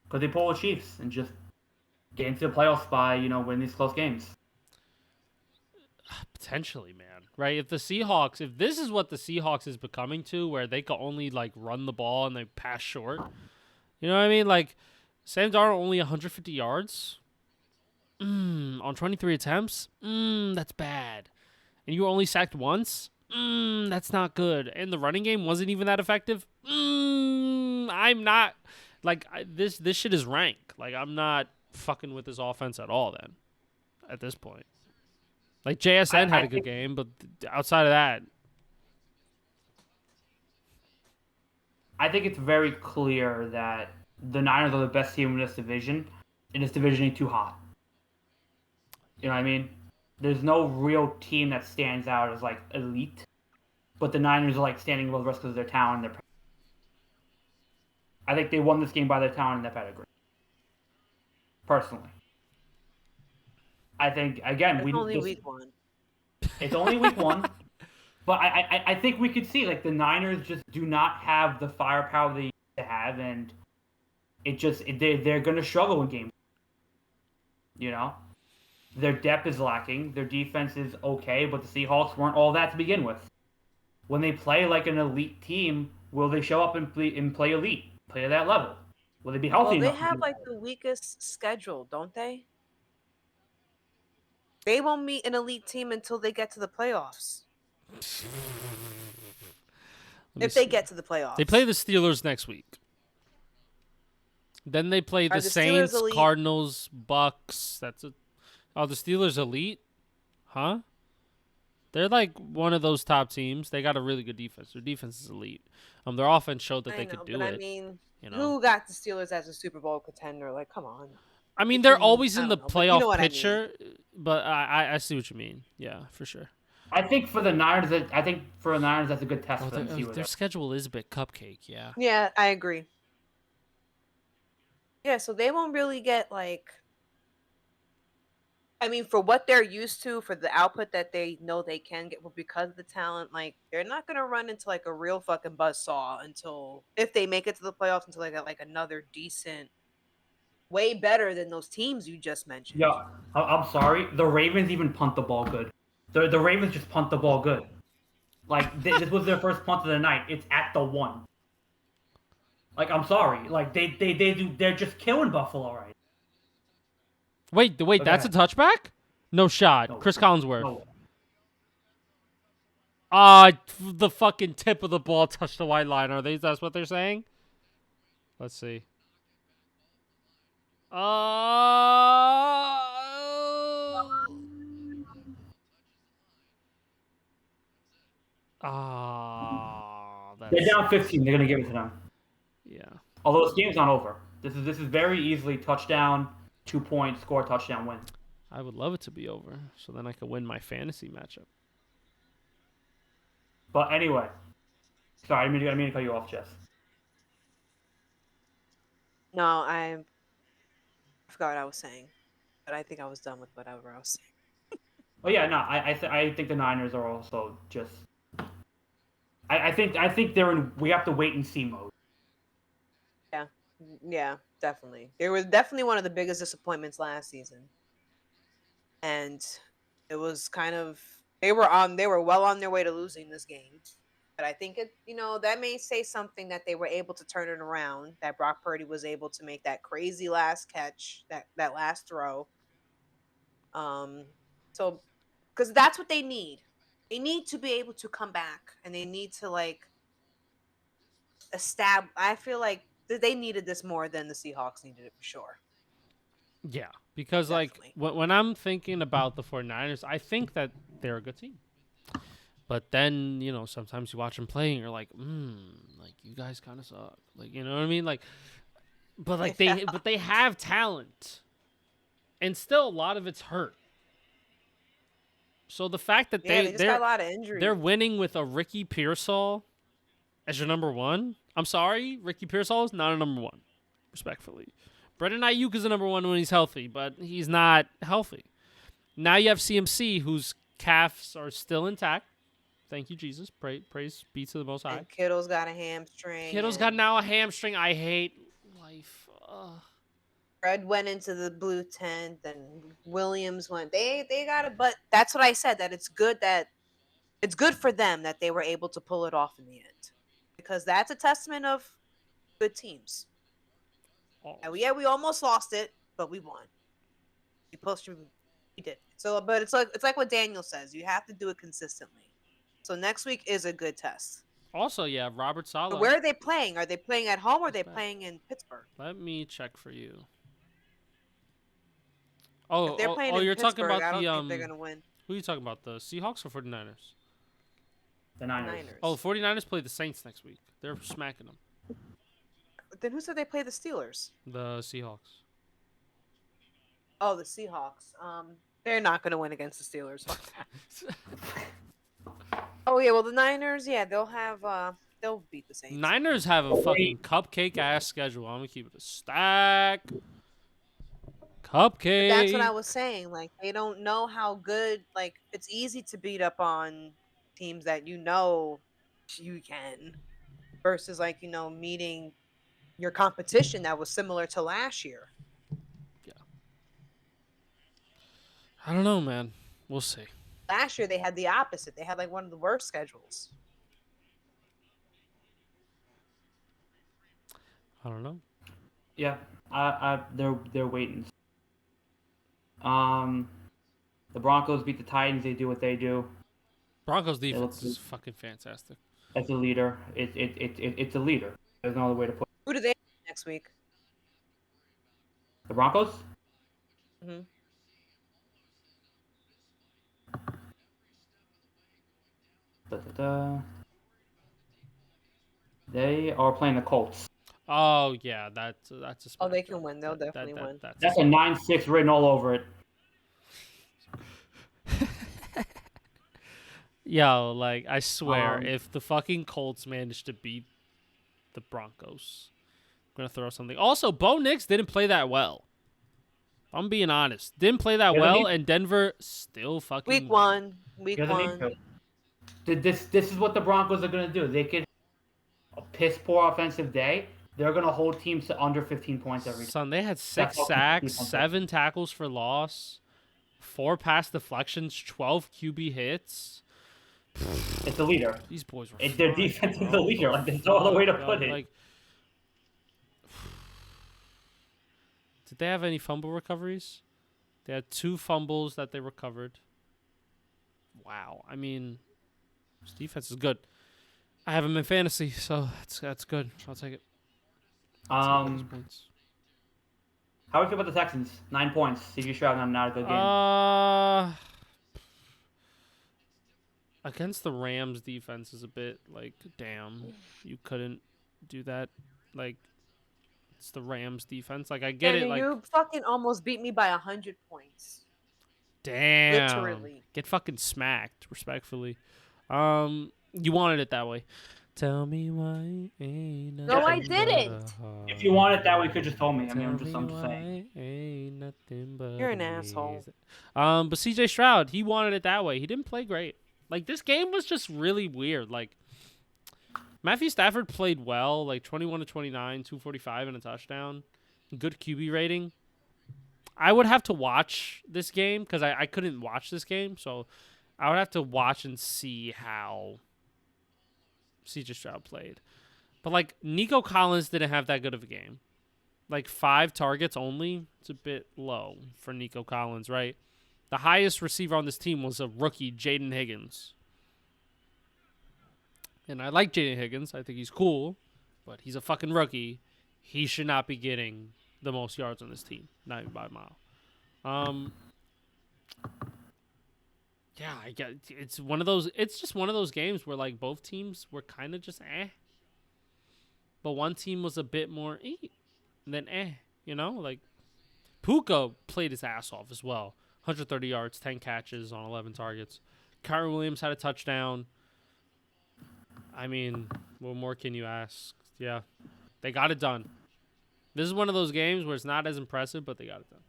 Because they pull the Chiefs and just get into the playoffs by, win these close games. Potentially, man. Right? If this is what the Seahawks is becoming to, where they can only like run the ball and they pass short. You know what I mean? Like Sam Darnold only 150 yards on 23 attempts. That's bad. And you were only sacked once. That's not good. And the running game wasn't even that effective. I'm not like this. This shit is rank. Like I'm not fucking with this offense at all. Then at this point, like JSN had I a good think game, but outside of that, I think it's very clear that the Niners are the best team in this division, and this division ain't too hot. You know what I mean? There's no real team that stands out as like elite, but the Niners are like standing above the rest because of their talent and their. I think they won this game by their talent and their pedigree. Personally, I think again It's only week 1. It's only week 1, but I think we could see like the Niners just do not have the firepower they used to have, and they're gonna struggle in games. You know, their depth is lacking, their defense is okay, but the Seahawks weren't all that to begin with. When they play like an elite team, will they show up and play elite, play at that level? Will they be healthy Well, they enough? have like the weakest schedule, don't they? They won't meet an elite team until they get to the playoffs. If they get to the playoffs. they play the Steelers next week. Then they play Are the the Steelers Saints, elite? Cardinals, Bucks. Oh, the Steelers elite, huh? They're like one of those top teams. They got a really good defense. Their defense is elite. Their offense showed that I they know, could do but it. I mean, You know, who got the Steelers as a Super Bowl contender? Like, come on. I mean, they're always I in the don't know, but you know playoff what I mean. picture, but I see what you mean. Yeah, for sure. I think for the Niners, that's a good test for them to see what Their schedule is a bit cupcake. Yeah. Yeah, I agree. Yeah, so they won't really get like. I mean, for what they're used to, for the output that they know they can get, well, because of the talent, like they're not gonna run into like a real fucking buzzsaw until if they make it to the playoffs until they get like another decent, way better than those teams you just mentioned. Yeah, I'm sorry. The Ravens even punt the ball good. The Ravens just punt the ball good. Like this was their first punt of the night. It's at the 1. Like I'm sorry. Like they're just killing Buffalo right. Wait, that's a touchback? No shot. No. Chris Collinsworth. No. The fucking tip of the ball touched the white line. That's what they're saying? Let's see. They're That's down 15. They're gonna give it to them. yeah. Although this game's not over. This is very easily touchdown, 2 points, score, touchdown, win. I would love it to be over, so then I could win my fantasy matchup. But anyway, sorry, I didn't mean to cut you off, Jess. No, I forgot what I was saying, but I think I was done with whatever I was saying. Oh yeah, no, I think the Niners are also just. I think they're in. We have to wait and see mode. Yeah, definitely. They were definitely one of the biggest disappointments last season. And it was kind of they were well on their way to losing this game. But I think that may say something that they were able to turn it around, that Brock Purdy was able to make that crazy last catch, that last throw. So because that's what they need. They need to be able to come back and they need to like establish. I feel like they needed this more than the Seahawks needed it for sure. Yeah, because Definitely. like when I'm thinking about the 49ers, I think that they're a good team. But then, sometimes you watch them play and you're like, like you guys kind of suck. Like, you know what I mean? Like, but like they have talent, and still a lot of it's hurt. So the fact that they just got a lot of injuries. they're winning with a Ricky Pearsall as your number one. I'm sorry, Ricky Pearsall is not a number one, respectfully. Brendan Ayuk is a number one when he's healthy, but he's not healthy. Now you have CMC, whose calves are still intact. Thank you, Jesus. Praise be to the Most High. And Kittle's got a hamstring. Kittle's got now a hamstring. I hate life. Fred went into the blue tent, and Williams went. They got it, but that's what I said. That it's good for them that they were able to pull it off in the end, because that's a testament of good teams. We almost lost it, but we won. We did. So, but it's like what Daniel says. You have to do it consistently. So next week is a good test. Also, yeah, Robert But Saleh. where are they playing? Are they playing at home or are they That's bad. playing in Pittsburgh? Let me check for you. If they're Oh, playing oh, in you're talking Pittsburgh, about I the don't think they're gonna win. Who are you talking about? The Seahawks or 49ers? The Niners. Niners. Oh, 49ers play the Saints next week. They're smacking them. Then who said they play the Steelers? The Seahawks. Oh, the Seahawks. They're not gonna win against the Steelers. Fuck that. Oh yeah, well the Niners, yeah, they'll beat the Saints. Niners have a fucking cupcake ass schedule. I'm gonna keep it a stack. Cupcake. But that's what I was saying. Like they don't know how good. Like it's easy to beat up on teams that you can, versus like meeting your competition that was similar to last year. I don't know, man. We'll see. Last year they had the opposite. They had like one of the worst schedules. I don't know. Yeah, they're waiting. The Broncos beat the Titans. They do what they do. Broncos defense is fucking fantastic. As a leader, it's a leader. There's no other way to put it. Who do they have next week? The Broncos? Mm-hmm. They are playing the Colts. Oh yeah, that's a Oh, they can win. They'll definitely win. That's a 9-6 written all over it. Yo, like I swear, if the fucking Colts manage to beat the Broncos, I'm gonna throw something. Also, Bo Nix didn't play that well. I'm being honest. Didn't play that well, and Denver still fucking Week one. Week one. This is what the Broncos are gonna do. They could a piss poor offensive day. They're gonna hold teams to under 15 points every time. Son, they had 6 sacks, 7 tackles for loss, 4 pass deflections, 12 QB hits. It's the leader. These boys were. Their defense is the leader. Like there's no other way to put it. Like, did they have any fumble recoveries? They had 2 fumbles that they recovered. Wow. I mean, this defense is good. I have him in fantasy, so that's good. I'll take it. How do you feel about the Texans? 9 points. CJ Stroud having not a good game. Against the Rams defense is a bit like, damn, you couldn't do that. Like, it's the Rams defense. Like, I get it. Like, you fucking almost beat me by 100 points. Damn. Literally. Get fucking smacked, respectfully. You wanted it that way. Tell me why ain't nothing. No, I didn't. If you want it that way, you could just told me. I mean, I'm just saying. Ain't nothing but You're an asshole. But CJ Stroud, he wanted it that way. He didn't play great. Like, this game was just really weird. Like, Matthew Stafford played well, like 21 to 29, 245 and a touchdown. Good QB rating. I would have to watch this game because I couldn't watch this game, so I would have to watch and see how CJ Stroud played. But, like, Nico Collins didn't have that good of a game. Like, 5 targets only. It's a bit low for Nico Collins, right? The highest receiver on this team was a rookie, Jaden Higgins. And I like Jaden Higgins. I think he's cool, but he's a fucking rookie. He should not be getting the most yards on this team, not even by a mile. Yeah, I get it's one of those. It's just one of those games where like both teams were kind of just but one team was a bit more and then you know, like Puka played his ass off as well. 130 yards, 10 catches on 11 targets. Kyron Williams had a touchdown. I mean, what more can you ask? Yeah, they got it done. This is one of those games where it's not as impressive, but they got it done.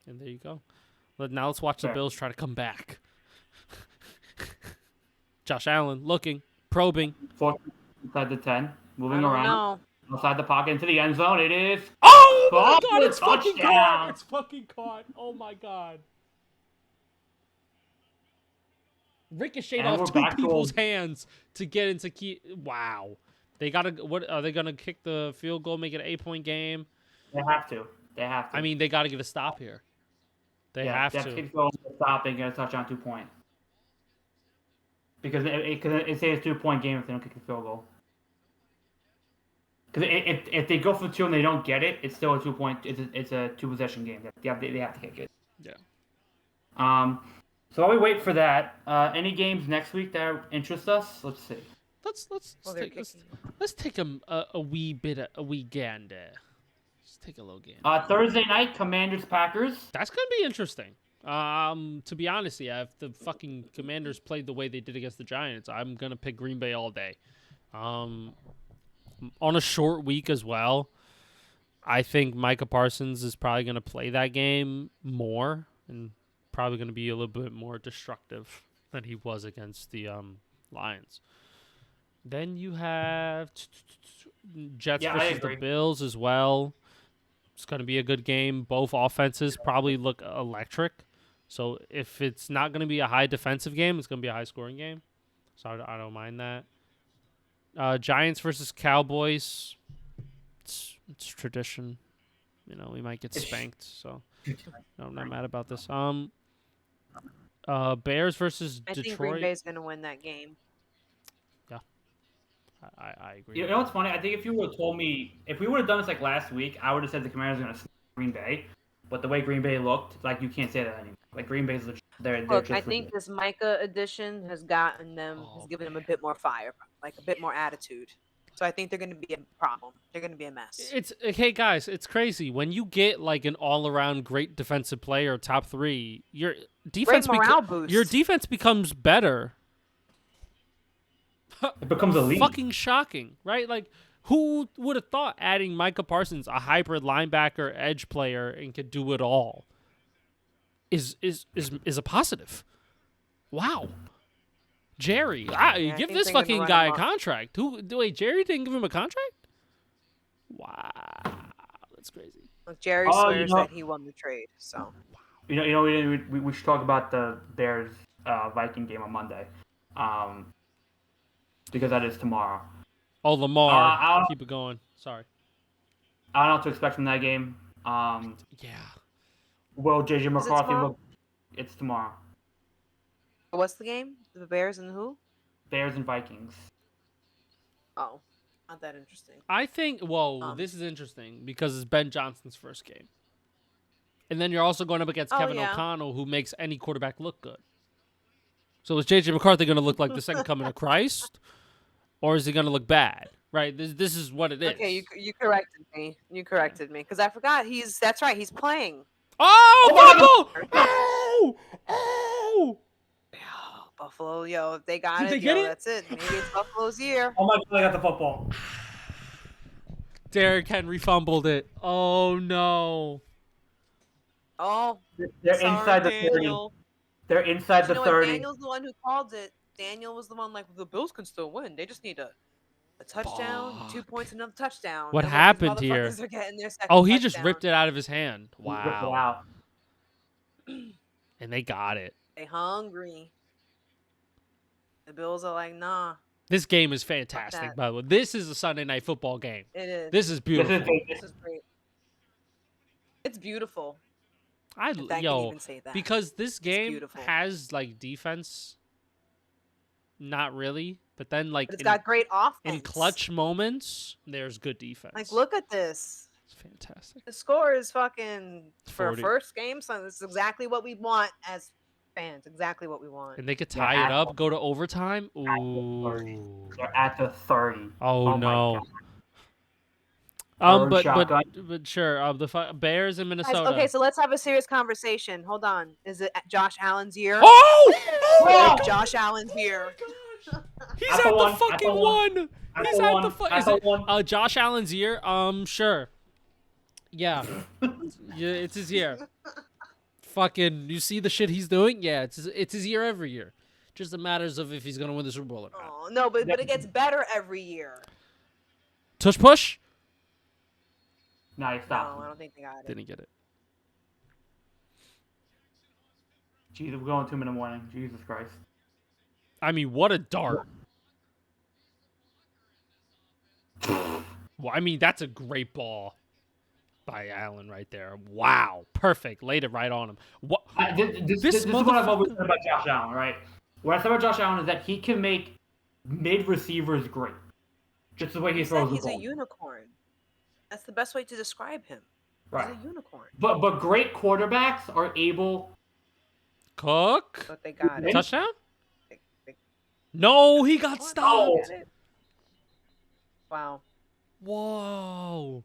And there you go. Now let's watch the Bills try to come back. Josh Allen looking, probing. Inside the 10, moving around. Outside the pocket into the end zone. It is. Oh my God! It's fucking caught! It's fucking caught! Oh my God! Ricocheted off 2 people's hands to get into key. Wow. They gotta. What are they gonna kick the field goal? Make it an 8-point game? They have to. I mean, they gotta get a stop here. They Yeah, have they have to. to kick the field goal, stop and get a touchdown 2-point. Because it says 2-point game if they don't kick the field goal. Because if they go for 2 and they don't get it, it's still a 2-point. It's a 2-possession game. They have to kick it. Yeah. So while we wait for that, any games next week that interest us? Let's see. Let's take a wee gander. Let's take a little gander. Thursday night, Commanders Packers. That's gonna be interesting. To be honest, yeah, if the fucking Commanders played the way they did against the Giants, I'm gonna pick Green Bay all day. On a short week as well, I think Micah Parsons is probably gonna play that game more and probably gonna be a little bit more destructive than he was against the Lions. Then you have Jets versus the Bills as well. It's going to be a good game. Both offenses probably look electric. So if it's not going to be a high defensive game, it's going to be a high scoring game. So I don't mind that. Giants versus Cowboys. It's tradition. You know, we might get spanked. So no, I'm not mad about this. Bears versus Detroit. I think Green Bay's going to win that game. I agree. You know what's funny? I think if you would have told me, if we would have done this like last week, I would have said the Commanders are going to sneak Green Bay. But the way Green Bay looked, like you can't say that anymore. Like Green Bay's they're Look, just I think this Micah addition has given them a bit more fire, like a bit more attitude. So I think they're going to be a problem. They're going to be a mess. Hey guys, it's crazy when you get like an all-around great defensive player, top 3. Your defense boost. Your defense becomes better. It becomes elite. Fucking shocking, right? Like, who would have thought adding Micah Parsons, a hybrid linebacker, edge player, and could do it all, is a positive? Wow, Jerry, give this fucking guy a contract. Wait, Jerry didn't give him a contract? Wow, that's crazy. Look, Jerry swears that he won the trade. So, we should talk about the Bears Viking game on Monday. Because that is tomorrow. Oh, Lamar. Keep it going. Sorry. I don't know what to expect from that game. Yeah. Will J.J. McCarthy look... It's tomorrow. What's the game? The Bears and who? Bears and Vikings. Oh, not that interesting. I think, this is interesting because it's Ben Johnson's first game. And then you're also going up against Kevin O'Connell, who makes any quarterback look good. So is J.J. McCarthy going to look like the second coming of Christ? Or is he going to look bad? Right? This is what it is. Okay, you corrected me. Because I forgot that's right, he's playing. Oh, Buffalo! Oh! Buffalo, if they got Did they get it? That's it. Maybe it's Buffalo's year. Oh my God, I got the football. Derrick Henry fumbled it. Oh, no. Oh, they're inside the 30. They're inside the 30. Daniel's the one who called it. Daniel was the one like, the Bills can still win. They just need a touchdown, 2 points, another touchdown. What happened here? He just ripped it out of his hand. Wow. And they got it. They hungry. The Bills are like, nah. This game is fantastic, by the way. This is a Sunday Night Football game. It is. This is beautiful. This is great. It's beautiful. Because this game has like defense, not really, but then like it's got great offense. In clutch moments, there's good defense. Like, look at this. It's fantastic. The score is fucking 40. For a first game, so this is exactly what we want as fans. Exactly what we want. And they could tie it up, go to overtime. Ooh. They're at the 30. Oh no. But sure. The Bears in Minnesota. Guys, okay, so let's have a serious conversation. Hold on. Is it Josh Allen's year? Oh! Josh Allen's year. He's at the fucking one. He's at the fucking. Josh Allen's year? Sure. Yeah. It's his year. Fucking, you see the shit he's doing? Yeah, it's his year every year. Just a matters of if he's gonna win the Super Bowl or not. Oh no, but it gets better every year. Tush push. Nice stop. No, I don't think they got it. Didn't get it. Jesus, we're going 2 in the morning. Jesus Christ. I mean, what a dart. Well, I mean, that's a great ball. by Allen right there. Wow, perfect. Laid it right on him. What? This is what I've always said about Josh Allen, right? What I said about Josh Allen is that he can make mid receivers great, just the way he throws the He's ball. a unicorn. That's the best way to describe him. Right. He's a unicorn. But great quarterbacks are able. Cook. But they got it. Touchdown? They No, he got got stopped. it. Wow. Whoa.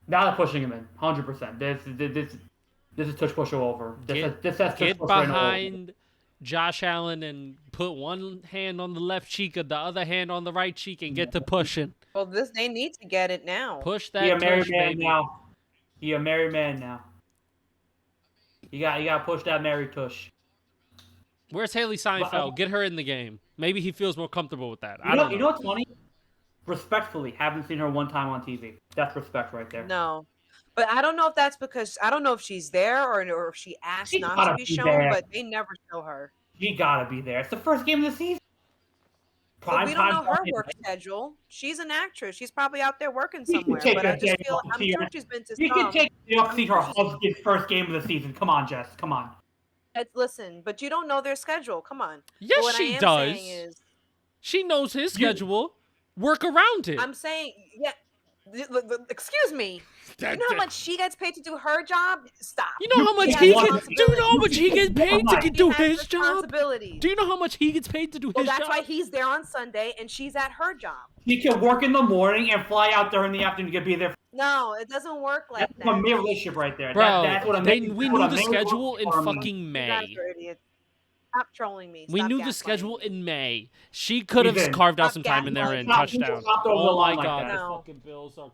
Now they're pushing him in, 100%. This is touch push over. This has Get push right behind Josh Allen and put one hand on the left cheek and the other hand on the right cheek and get to pushing. Well, they need to get it now. Push that He a married tush, man baby. now. He a married man now. You got to push that married tush. Where's Haley Seinfeld? Get her in the game. Maybe he feels more comfortable with that. You know what's funny? Respectfully, haven't seen her one time on TV. That's respect right there. No. But I don't know if that's because I don't know if she's there or if she asked not to be shown, there. but they never show her. She gotta be there. It's the first game of the season. But we don't know her work schedule. She's an actress. She's probably out there working somewhere. But I just feel I'm sure she's been to some. You can take to see her husband's first game of the season. Come on, Jess. Come on. Listen, but you don't know their schedule. Come on. Yes, she does. She knows his schedule. Work around it. I'm saying, yeah. Excuse me. You know how much she gets paid to do her job? Stop. You know how much he gets? Do you know how much he gets paid to do his job? Do you know how much he gets paid to do his job? Well, that's why he's there on Sunday and she's at her job. He can work in the morning and fly out there in the afternoon to be there. No, it doesn't work like that. That's a mere relationship right there. Bro, that's what we knew the schedule in fucking May. Stop trolling me. We knew the schedule in May. She could have carved out some time in there and touchdown. Oh my god, the fucking Bills are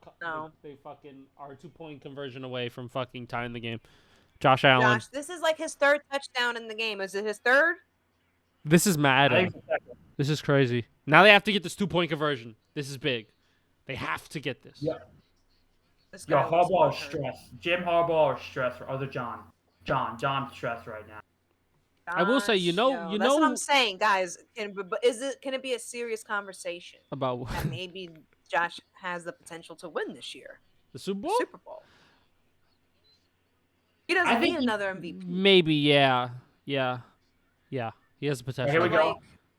they fucking are 2-point conversion away from fucking tying the game. Josh Allen. Josh, this is like his third touchdown in the game. Is it his third? This is mad. This is crazy. Now they have to get this 2-point conversion. This is big. They have to get this. Yeah. Yo, Harbaugh is stressed. Jim Harbaugh is stressed. Or other John's stressed right now. I will say, you know, that's what I'm saying, guys. Can it be a serious conversation about that maybe Josh has the potential to win this year? The Super Bowl? Super Bowl. He doesn't need another MVP. Maybe, yeah. He has the potential. Here we go.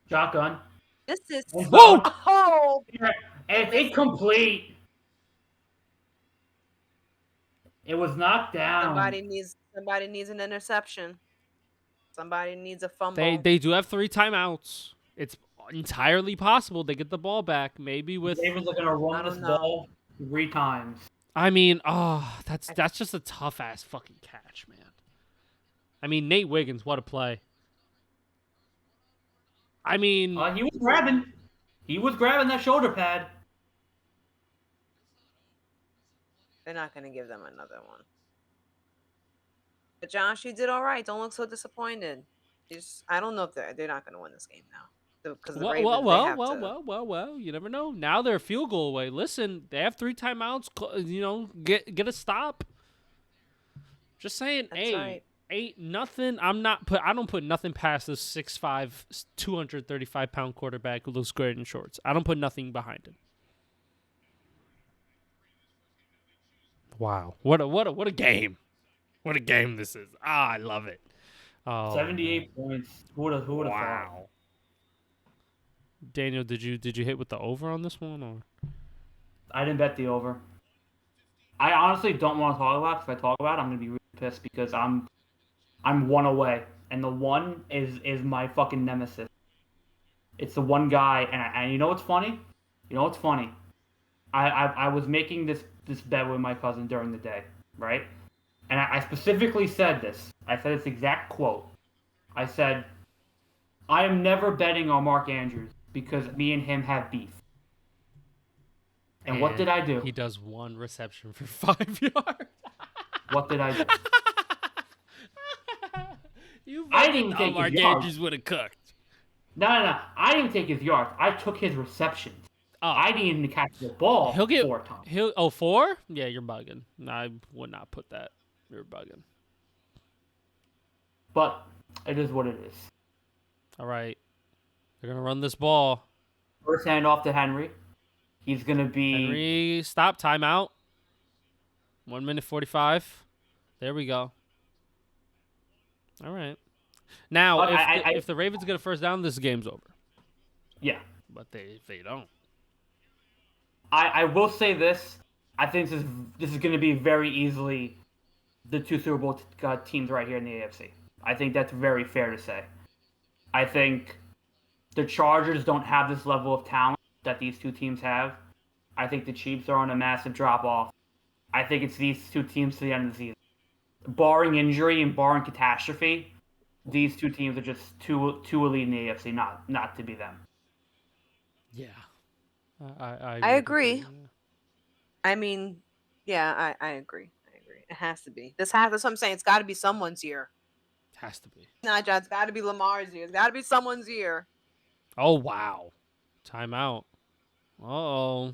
Shotgun. This is whoa. Oh, it's incomplete. It was knocked down. Somebody needs an interception. Somebody needs a fumble. They do have 3 timeouts. It's entirely possible they get the ball back. Maybe with the Ravens are gonna run this ball 3 times. I mean, that's just a tough ass fucking catch, man. I mean, Nate Wiggins, what a play. I mean, he was grabbing that shoulder pad. They're not gonna give them another one. But Josh, you did all right. Don't look so disappointed. I don't know if they're not going to win this game now. Because well, you never know. Now they're a field goal away. Listen, they have 3 timeouts. You know, get a stop. Just saying, That's right. nothing. I don't put nothing past this 6'5", 235-pound quarterback who looks great in shorts. I don't put nothing behind him. Wow, what a game. What a game this is. I love it. Oh, 78 points. Who would have thought? Daniel, did you hit with the over on this one? Or? I didn't bet the over. I honestly don't want to talk about it, because if I talk about it, I'm going to be really pissed because I'm 1 away. And the 1 is my fucking nemesis. It's the one guy. And you know what's funny? I was making this bet with my cousin during the day, right? And I specifically said this. I said this exact quote. I said, I am never betting on Mark Andrews because me and him have beef. And what did I do? He does 1 reception for 5 yards. What did I do? I didn't think Mark Andrews would have cooked. No. I didn't take his yards. I took his receptions. I didn't even catch the ball 4 times. 4? Yeah, you're bugging. I would not put that. You're bugging. But it is what it is. All right. They're going to run this ball. First hand off to Henry. He's going to be... Henry, stop, timeout. 1 minute 45. There we go. All right. Now, Look, if the Ravens get a first down, this game's over. Yeah. But if they don't. I will say this. I think this is going to be very easily the two Super Bowl teams right here in the AFC. I think that's very fair to say. I think the Chargers don't have this level of talent that these two teams have. I think the Chiefs are on a massive drop-off. I think it's these two teams to the end of the season. Barring injury and barring catastrophe, these two teams are just too elite in the AFC not to be them. Yeah. I agree. I mean, yeah, I agree. It has to be. That's what I'm saying. It's got to be someone's year. Has to be. Not just. It's got to be Lamar's year. It's got to be someone's year. Oh, wow. Timeout. Uh-oh.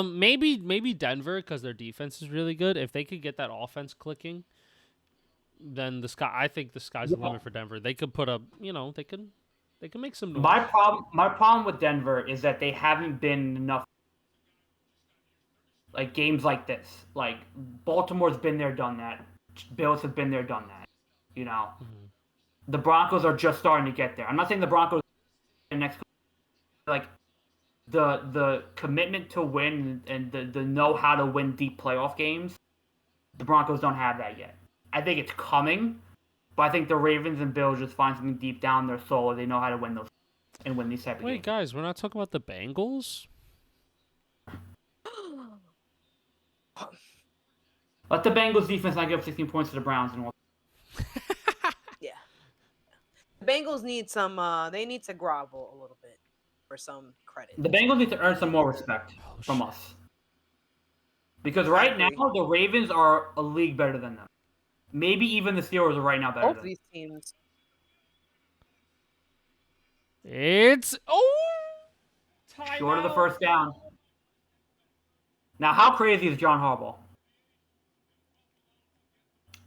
Maybe Denver, because their defense is really good. If they could get that offense clicking, then I think the sky's the limit for Denver. They could put up, they can make some noise. My problem with Denver is that they haven't been enough like games like this. Like Baltimore's been there, done that. Bills have been there, done that. The Broncos are just starting to get there. I'm not saying the Broncos next, like the commitment to win and the know how to win deep playoff games. The Broncos don't have that yet. I think it's coming, but I think the Ravens and Bills just find something deep down their soul where they know how to win those and win these type of games. Wait, guys, we're not talking about the Bengals? Let the Bengals defense not give up 16 points to the Browns and Yeah. The Bengals need some. They need to grovel a little bit for some credit. the Bengals need to earn some more respect from us. Because right now the Ravens are a league better than them. Maybe even the Steelers are right now better Both than these teams. It's them. Short of the first down. Now, how crazy is John Harbaugh?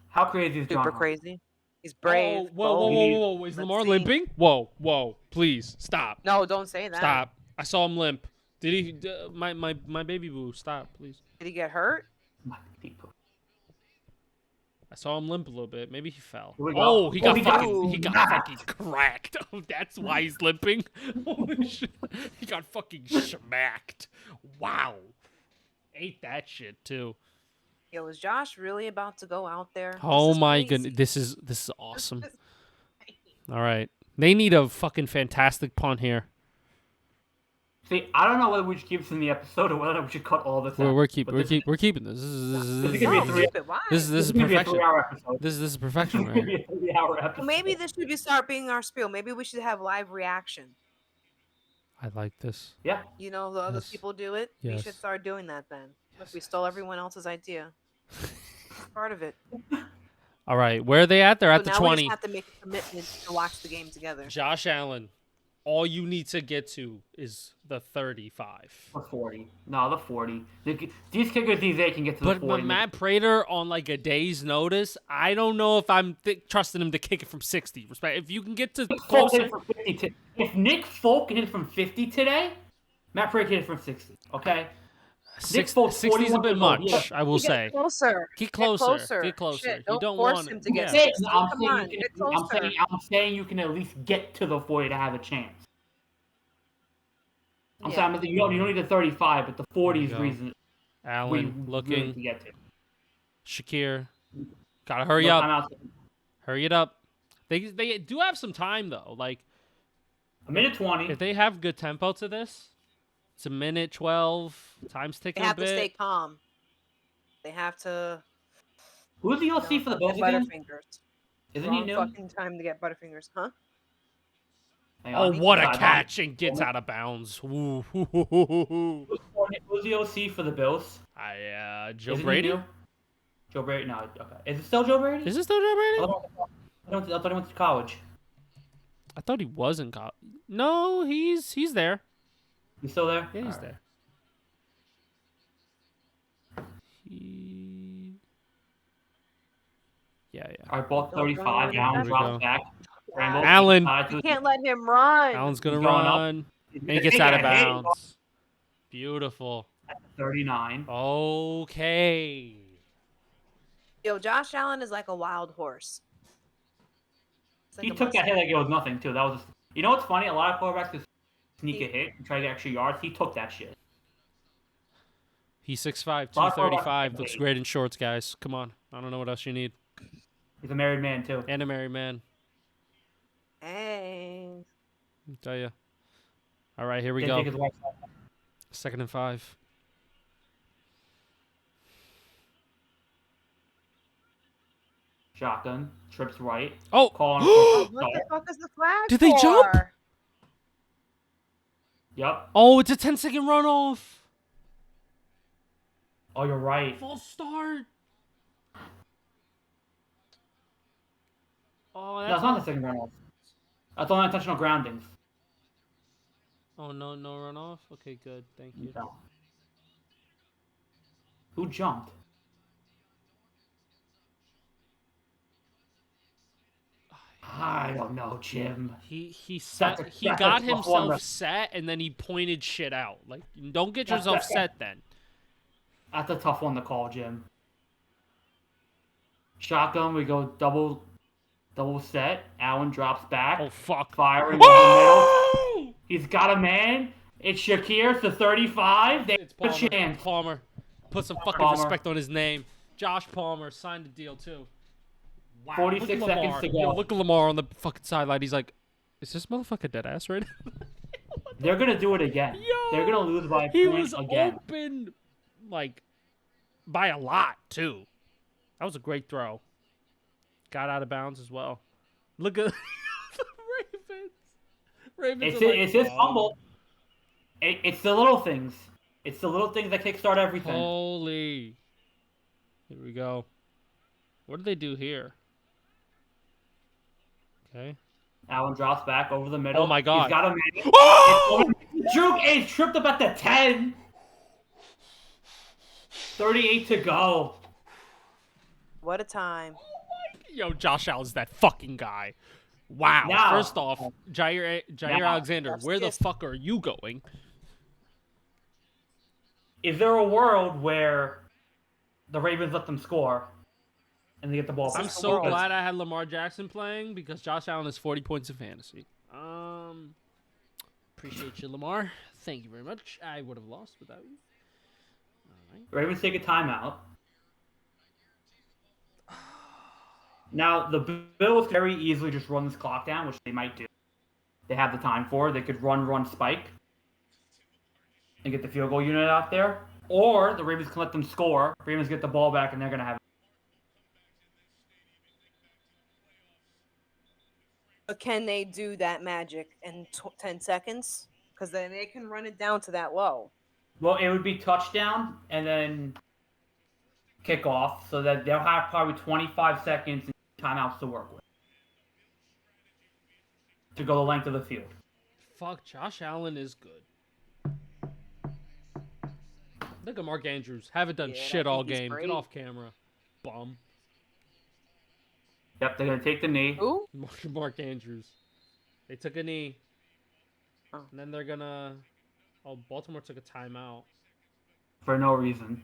How crazy is John Super Harbaugh? crazy. He's brave. Whoa. Is Lamar limping? Whoa. Please, stop. No, don't say that. Stop. I saw him limp. Did he? My baby boo, stop, please. Did he get hurt? I saw him limp a little bit. Maybe he fell. Oh, he got fucking cracked. Oh, that's why he's limping. Holy shit. He got fucking smacked. Wow. Ate that shit too. Yo, is Josh really about to go out there? Oh my goodness. This is awesome. All right. They need a fucking fantastic punt here. See, I don't know whether we should keep this in the episode or whether we should cut all this out. We're keeping this. This is perfection. This is perfection, right? Be a 3-hour episode. Well, maybe this should start being our spiel. Maybe we should have live reaction. I like this. Yeah. You know, the other people do it. We Yes. should start doing that then. Look, we stole everyone else's idea. It's part of it. All right, where are they at? They're at the now 20. we just have to make a commitment to watch the game together. Josh Allen, all you need to get to is the 35. The 40. No, the 40. These kickers these days can get to the 40. But Matt Prater on like a day's notice, I don't know if I'm trusting him to kick it from 60. Respect. If you can get to closer. If Nick Folk hit it from 50 today, Matt Prater hit it from 60. Okay. 60 is a bit much, I will say. Closer. Get closer. Get closer. Shit, You don't force want him it. to get Yeah. 60. I'm Come saying on, get closer. I'm saying you can at least get to the 40 to have a chance. I'm saying you don't need the 35, but the 40 is reason. Allen looking. To get to. Shakir. Gotta hurry up. Hurry it up. They do have some time though. Like a minute 20. If they have good tempo to this, it's a minute 12. Time's ticking a bit. They have to stay calm. They have to. Who's the OC for the Bills again? Butterfingers. Isn't he new? Fucking time to get Butterfingers, huh? Oh, what a catch and gets out of bounds. Ooh. Who's the OC for the Bills? Joe Brady? Joe Brady? No, okay. Is it still Joe Brady? Is it still Joe Brady? I thought he went to college. I thought he was in college. No, he's there. He's still there? Yeah, he's All there. Yeah. All right, ball 35. Allen drops back. Allen. You can't let him run. Allen's going to run. And he gets out of bounds. Beautiful. 39. Okay. Yo, Josh Allen is like a wild horse. It's like He a took that hit Mustang. like it was nothing too. That was just, you know what's funny? A lot of quarterbacks just sneak He- a hit and try to get extra yards. He took that shit. He's 6'5", A lot of quarterbacks 235. get Looks hit. great in shorts, guys. Come on. I don't know what else you need. He's a married man too. And a married man. Hey. I'll tell you. All right, here we Didn't go. take his wife out. 2nd and 5. Shotgun, trips right. Oh! Calling What for the start. fuck is the flag Did they jump? for? Yep. Oh, it's a 10-second runoff. Oh, you're right. False start. Oh, No, that's it's not the second runoff. That's only intentional groundings. Oh, no runoff? Okay, good. Thank you. No. Who jumped? I don't know, Jim. He That's set a- he that's a got tough himself one. set and then he pointed shit out. Like, don't get That's- yourself that's- set then. That's a tough one to call, Jim. Shotgun, we go double set. Allen drops back. Oh fuck. Firing over the middle. Oh! He's got a man. It's Shakir to 35. They It's have a Palmer. chance. Palmer. Put some fucking Palmer. respect on his name. Josh Palmer signed a deal too. Wow. 46 look at seconds Lamar. to go. Yo, look at Lamar on the fucking sideline. He's like, is this motherfucker dead ass right now? They're gonna do it again. Yo, They're gonna lose by a He point was again. open, like, by a lot too. That was a great throw. Got out of bounds as well. Look at the Ravens. Ravens It's are like, it's his "Oh, fumble. It's the little things. It's the little things that kickstart everything. Holy. Here we go. What did they do here? Okay. Allen drops back over the middle. Oh my God. He's got a man. Oh! Juke is tripped up at the 10. 38 to go. What a time. Yo, Josh Allen's that fucking guy. Wow. Now- First off, Jair Now- Alexander, where the Yes. fuck are you going? Is there a world where the Ravens let them score and they get the ball back? I'm is the so world. glad I had Lamar Jackson playing because Josh Allen has 40 points in fantasy. Appreciate you, Lamar. Thank you very much. I would have lost without you. All right. Ravens take a timeout. Now, the Bills very easily just run this clock down, which they might do. They have the time for it. They could run, spike, and get the field goal unit out there. Or the Ravens can let them score. Ravens get the ball back, and they're going to have But can they do that magic in 10 seconds? Because then they can run it down to that low. Well, it would be touchdown and then kickoff, so that they'll have probably 25 seconds and timeouts to work with to go the length of the field. Fuck, Josh Allen is good. Look at Mark Andrews. Haven't done Yeah, shit I all think he's game. great. Get off camera. Bum. Yep, they're going to take the knee. Who? Mark Andrews. They took a knee. Oh. And then they're gonna... Oh, Baltimore took a timeout. For no reason.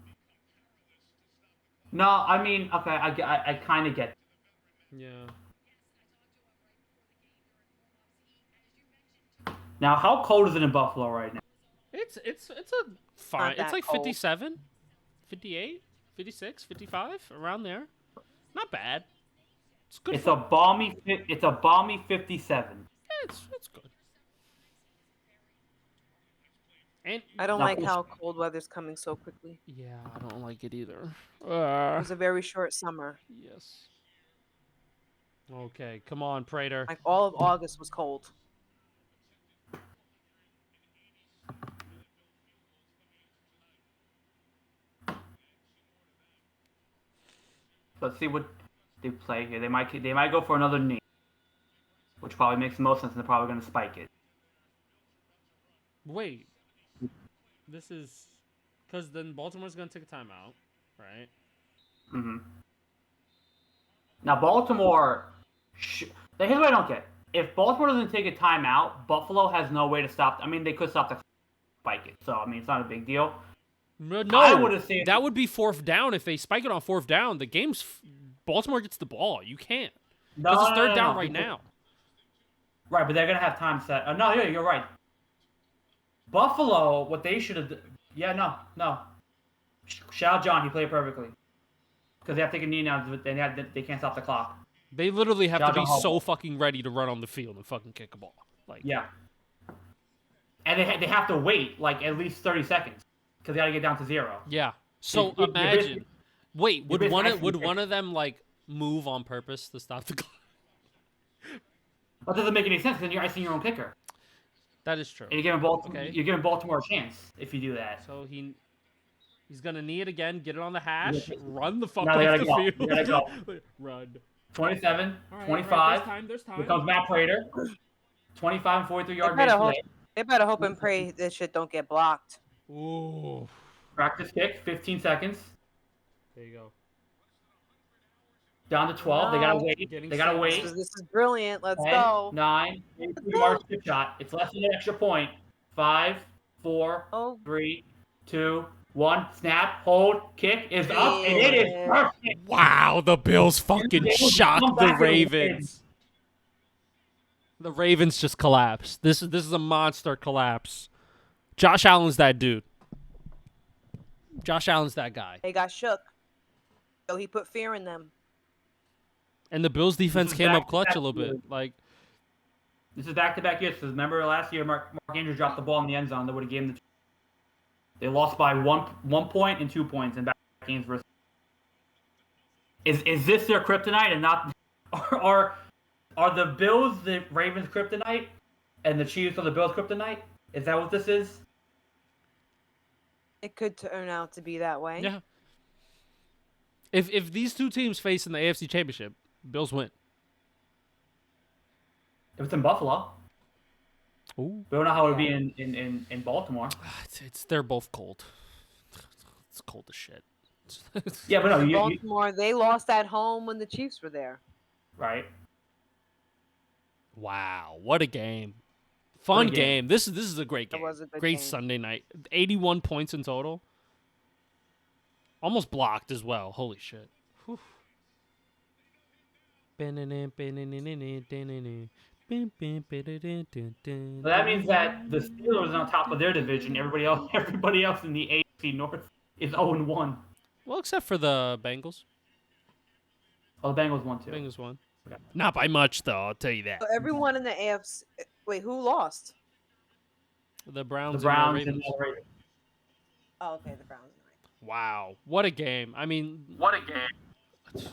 No, I mean, okay, I kind of get it. Yeah. Now, how cold is it in Buffalo right now? It's a fine. It's that like cold. 57, 58, 56, 55, around there. Not bad. It's good. It's a balmy 57. It's good. And I don't No, like it's- how cold weather's coming so quickly. yeah, I don't like it either. It was a very short summer. Yes. Okay, come on, Prater. Like all of August was cold. Let's see what they play here. They might go for another knee, which probably makes the most sense, and they're probably going to spike it. Wait. This is because then Baltimore's gonna take a timeout, right? Mm-hmm. Now, Baltimore... Now, here's what I don't get. If Baltimore doesn't take a timeout, Buffalo has no way to stop... I mean, they could stop the spike it. So, I mean, it's not a big deal. I No, would have said that would be fourth down. If they spike it on fourth down, Baltimore gets the ball. You can't. Because it's third down right now. Right, but they're going to have time set. No, yeah, you're right. Buffalo, what they should have... Yeah, no. Shout out John, he played perfectly. Because they have to take a knee now, they can't stop the clock. They literally have to be John so fucking ready to run on the field and fucking kick a ball. Like, yeah. And they have to wait, like, at least 30 seconds. Because they got to get down to 0. Yeah. So imagine... Wait, would one of them, like, move on purpose to stop the clock? That doesn't make any sense, because you're icing your own kicker. That is true. And you're giving Baltimore a chance if you do that. So he's gonna knee it again, get it on the hash, run the fuck Now off they gotta the go. field. They gotta go. Run. 27, All 25. Right, there's time. Here comes Matt Prater. 25 and 43 yard They better hope and pray this shit don't get blocked. Ooh. Practice kick, 15 seconds. There you go. Down to 12. They gotta wait. They gotta wait. This is brilliant. Let's 10, go. 9, 2-yard chip shot. It's less than an extra point. 5, 4, 3, 2, 1. Snap, hold, kick is up, and it is perfect. Wow, the Bills fucking shocked the Ravens. The Ravens just collapsed. This is a monster collapse. Josh Allen's that dude. Josh Allen's that guy. They got shook. So he put fear in them. And the Bills defense came up clutch a little bit. Like, this is back-to-back years. Because remember last year, Mark Andrews dropped the ball in the end zone. That would have given They lost by 1 point and 2 points in back games versus. Is this their kryptonite and not? Are the Bills the Ravens' kryptonite, and the Chiefs are the Bills' kryptonite? Is that what this is? It could turn out to be that way. yeah. If these two teams face in the AFC Championship, Bills win. If it's in Buffalo. Ooh. We don't know how it would be in Baltimore. They're both cold. It's cold as shit. Yeah, but no, Baltimore, they lost at home when the Chiefs were there. Right. Wow, what a game. Fun game. This is a great game. It was a good great game. Sunday night. 81 points in total. Almost blocked as well. Holy shit. Whew. So that means that the Steelers are on top of their division. Everybody else in the AFC North is 0-1. Well, except for the Bengals. Oh, the Bengals won too. Bengals won. Okay. Not by much, though, I'll tell you that. So everyone in the AFC. Wait, who lost? The Browns, The Browns and the Ravens. and the Ravens. Oh, okay, the Browns. Wow. What a game. I mean, What a game.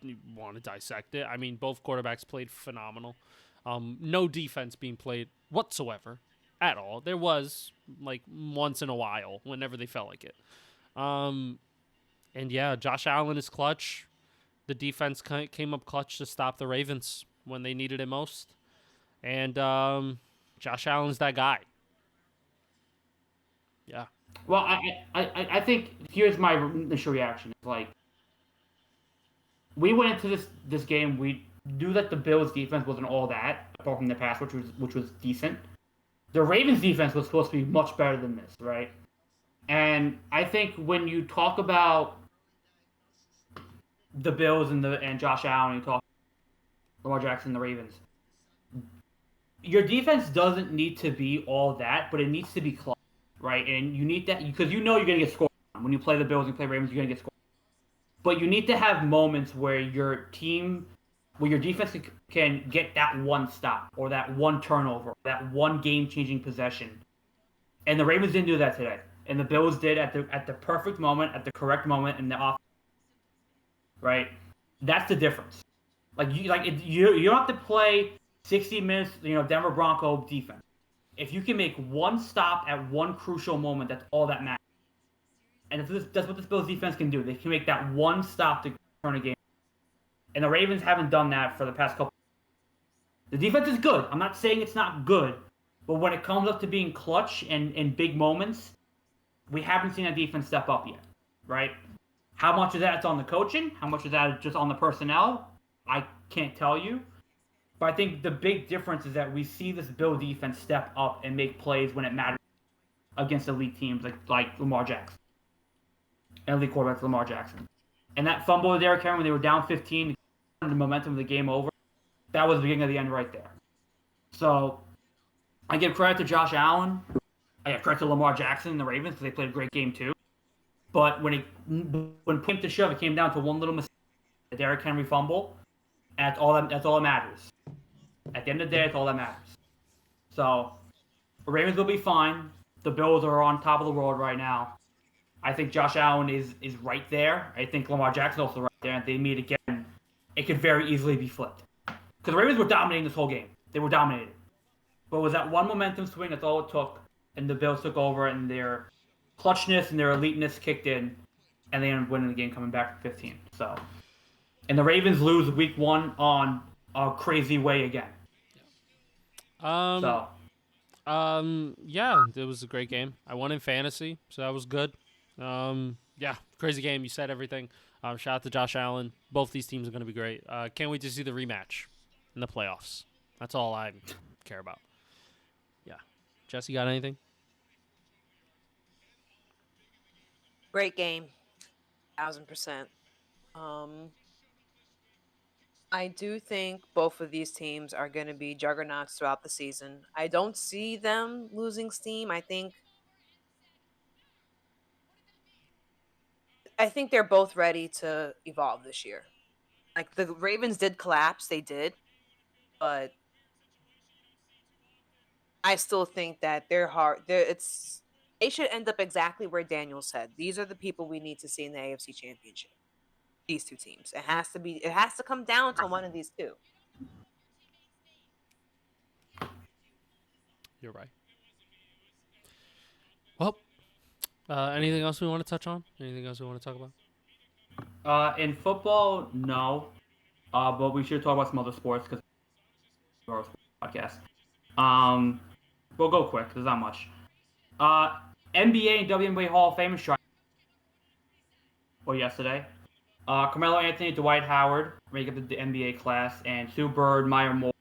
you want to dissect it. I mean, both quarterbacks played phenomenal. No defense being played whatsoever at all. There was, like, once in a while, whenever they felt like it. And, yeah, Josh Allen is clutch. The defense came up clutch to stop the Ravens when they needed it most. And Josh Allen's that guy. Yeah. Well, I think here's my initial reaction. It's like, we went into this game, we knew that the Bills' defense wasn't all that, apart from the pass, which was decent. The Ravens' defense was supposed to be much better than this, right? And I think when you talk about the Bills and Josh Allen, you talk Lamar Jackson, the Ravens, your defense doesn't need to be all that, but it needs to be close, right? And you need that because you know you're going to get scored on. When you play the Bills and play Ravens, you're going to get scored. But you need to have moments where your defense can get that one stop or that one turnover, that one game-changing possession. And the Ravens didn't do that today. And the Bills did at the perfect moment, at the correct moment in the offense. Right? That's the difference. You don't have to play 60 minutes, Denver Bronco defense. If you can make one stop at one crucial moment, that's all that matters. And that's what this Bills defense can do. They can make that one stop to turn a game. And the Ravens haven't done that for the past couple. The defense is good. I'm not saying it's not good. But when it comes up to being clutch and in big moments, we haven't seen that defense step up yet. Right? How much of that's on the coaching? How much of that is just on the personnel? I can't tell you. But I think the big difference is that we see this Bill defense step up and make plays when it matters. against elite teams like Lamar Jackson. Elite quarterback Lamar Jackson. And that fumble with Derrick Henry when they were down 15, the momentum of the game over, that was the beginning of the end right there. So I give credit to Josh Allen. I give credit to Lamar Jackson and the Ravens because they played a great game too. But when it came to shove, it came down to one little mistake, the Derrick Henry fumble. And that's all that matters. At the end of the day, that's all that matters. So the Ravens will be fine. The Bills are on top of the world right now. I think Josh Allen is right there. I think Lamar Jackson also right there. And if they meet again, it could very easily be flipped. Because the Ravens were dominating this whole game. They were dominated. But it was that one momentum swing, that's all it took. And the Bills took over, and their clutchness and their eliteness kicked in. And they ended up winning the game, coming back from 15. So, and the Ravens lose week 1 on a crazy way again. Yeah, it was a great game. I won in fantasy, so that was good. Yeah, crazy game. You said everything. Shout out to Josh Allen. Both these teams are going to be great. Can't wait to see the rematch in the playoffs. That's all I care about. Yeah. Jesse, got anything? Great game. 1000%. I do think both of these teams are going to be juggernauts throughout the season. I don't see them losing steam. I think they're both ready to evolve this year. Like the Ravens did collapse, they did, but I still think that they should end up exactly where Daniel said. These are the people we need to see in the AFC Championship. These two teams. It has to come down to one of these two. You're right. Well, anything else we want to touch on? Anything else we want to talk about? In football, no. But we should talk about some other sports because we're a sports podcast. We'll go quick. There's not much. NBA and WNBA Hall of Fame strike. Or yesterday. Carmelo Anthony, Dwight Howard make up the NBA class, and Sue Bird, Maya Moore,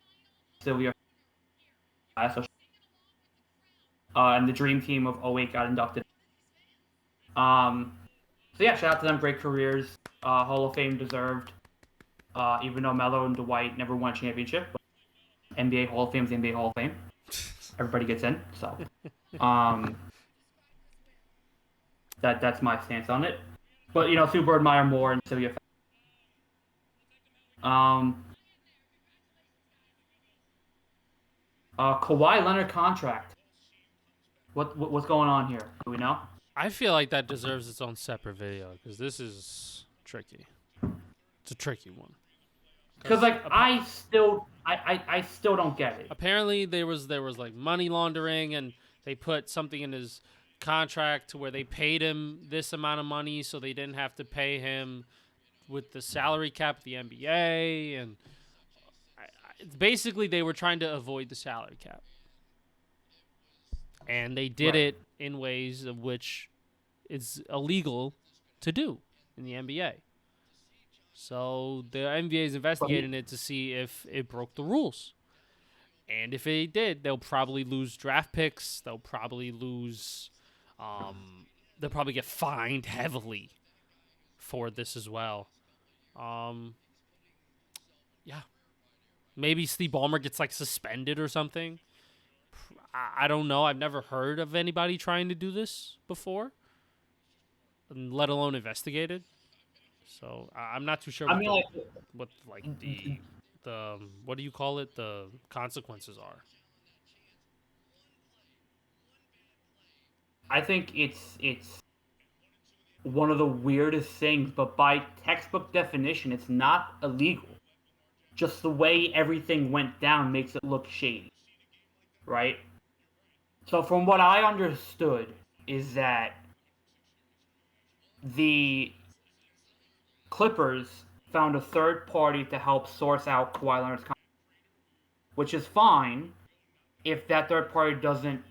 Sylvia. And the Dream Team of 08 got inducted. So yeah, shout out to them. Great careers. Hall of Fame deserved. Even though Melo and Dwight never won a championship, but NBA Hall of Fame is the NBA Hall of Fame. Everybody gets in. So, that's my stance on it. But Sue Bird, Maya Moore, and Sylvia. Kawhi Leonard contract. What's going on here? Do we know? I feel like that deserves its own separate video because this is tricky. It's a tricky one. Because I still don't get it. Apparently there was like money laundering, and they put something in his contract to where they paid him this amount of money so they didn't have to pay him with the salary cap of the NBA, and basically they were trying to avoid the salary cap. And they did it in ways of which it's illegal to do in the NBA. So the NBA is investigating it to see if it broke the rules. And if it did, they'll probably lose draft picks. They'll probably lose... they'll probably get fined heavily for this as well. Yeah. Maybe Steve Ballmer gets suspended or something. I don't know. I've never heard of anybody trying to do this before, let alone investigated. So I'm not too sure what what do you call it? The consequences are. I think it's one of the weirdest things, but by textbook definition, it's not illegal. Just the way everything went down makes it look shady, right? So from what I understood is that the Clippers found a third party to help source out Kawhi Leonard's contract, which is fine if that third party doesn't,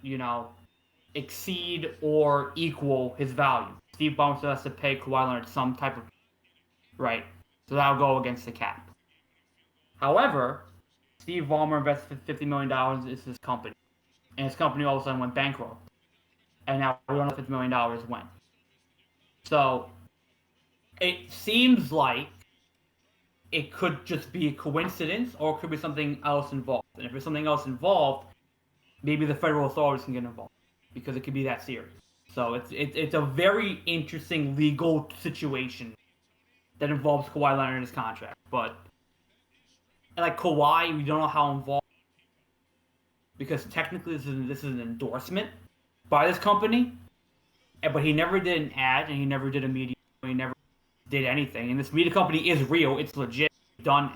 exceed or equal his value. Steve Ballmer still has to pay Kawhi Leonard some type of, right? So that'll go against the cap. However, Steve Ballmer invested $50 million in his company, and his company all of a sudden went bankrupt. and now we don't know if $50 million went. So it seems like it could just be a coincidence, or it could be something else involved. And if there's something else involved, maybe the federal authorities can get involved because it could be that serious. So it's a very interesting legal situation that involves Kawhi Leonard and his contract. But like Kawhi, we don't know how involved because technically this is an endorsement by this company, but he never did an ad and he never did a media. He never did anything. And this media company is real. It's legit. Done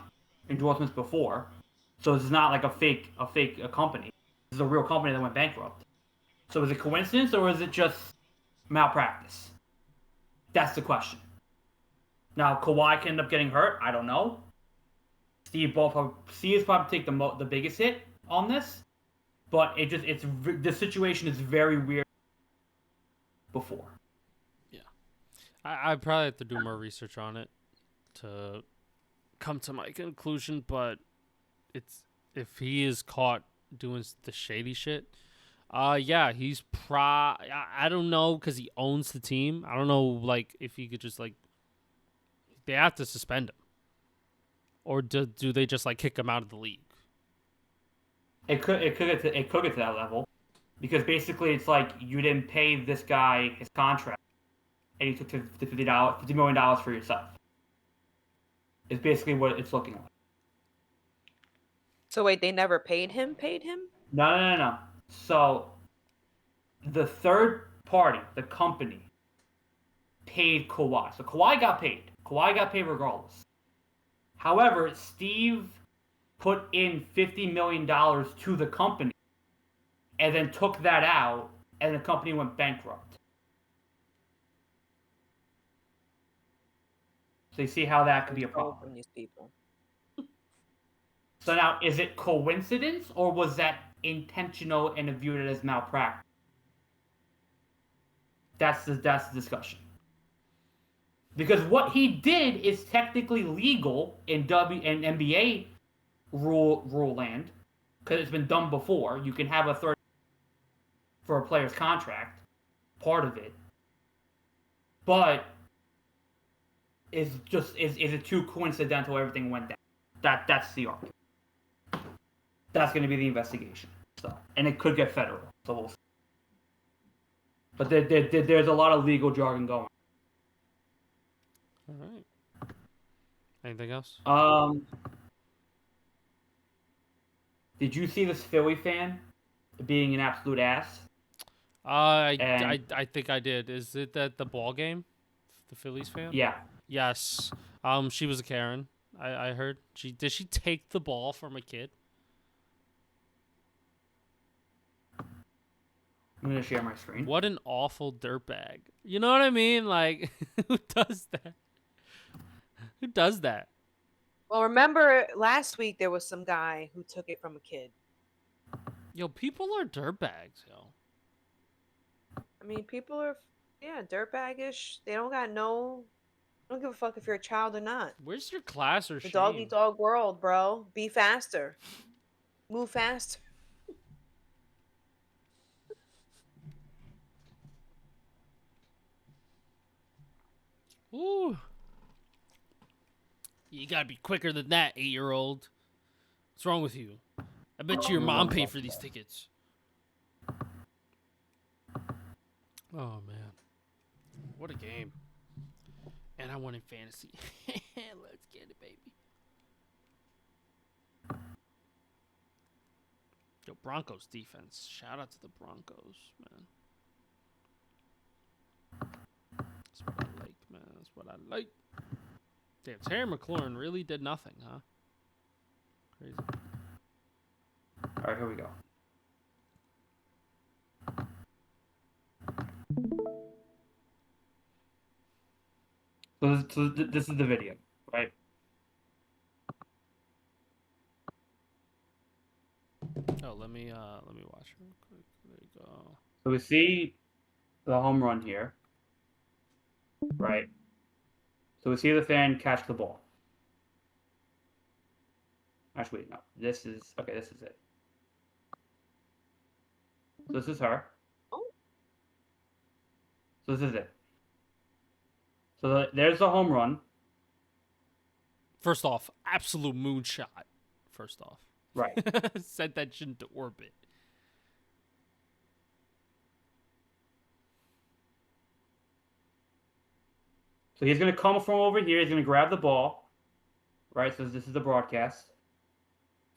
endorsements before, so this is not like a fake company. This is a real company that went bankrupt. So is it coincidence or is it just malpractice? That's the question. Now Kawhi can end up getting hurt. I don't know. Steve is probably take the biggest hit on this, but the situation is very weird. Before, Yeah, I probably have to do more research on it to come to my conclusion. But it's if he is caught doing the shady shit, yeah, he's I don't know because he owns the team. I don't know like if he could just like they have to suspend him, or do they just like kick him out of the league? it could get to that level, because basically it's like you didn't pay this guy his contract, and you took $50 million for yourself. It's basically what it's looking like. So wait, they never paid him? Paid him? No. So the third party, the company, paid Kawhi. So Kawhi got paid. Kawhi got paid regardless. However, Steve put in $50 million to the company and then took that out, and the company went bankrupt. So you see how that could be a problem. From these people. So now, is it coincidence or was that intentional and viewed as malpractice? That's the discussion. Because what he did is technically legal in NBA rule land, because it's been done before. You can have a third for a player's contract, part of it. But is it too coincidental everything went down? That's the argument. That's going to be the investigation. So, and it could get federal. So we'll see. But there's a lot of legal jargon going. All right. Anything else? Did you see this Philly fan being an absolute ass? I think I did. Is it at the ball game? The Phillies fan? Yeah. Yes. She was a Karen. I heard. Did she take the ball from a kid? I'm gonna share my screen. What an awful dirtbag. You know what I mean? Like, who does that? Who does that? Well, remember last week there was some guy who took it from a kid. Yo, people are dirtbags, yo. I mean, people are, dirtbaggish. They don't give a fuck if you're a child or not. Where's your class or The shame? dog eat dog world, bro. Be faster. Move faster. Ooh. You gotta be quicker than that, 8-year-old. What's wrong with you? I bet you your mom paid for these tickets. Oh, man. What a game. And I won in fantasy. Let's get it, baby. Yo, Broncos defense. Shout out to the Broncos, man. That's what I like, man. That's what I like. Damn, Terry McLaurin really did nothing, huh? Crazy. All right, here we go. So this is the video, right? Oh, let me watch real quick. There you go. So we see the home run here, right? So we see the fan catch the ball. Actually, no. This is it. So this is her. Oh. So this is it. So there's the home run. First off, absolute moonshot. First off. Right. Sent that shit into orbit. So he's going to come from over here. He's going to grab the ball. Right? So this is the broadcast.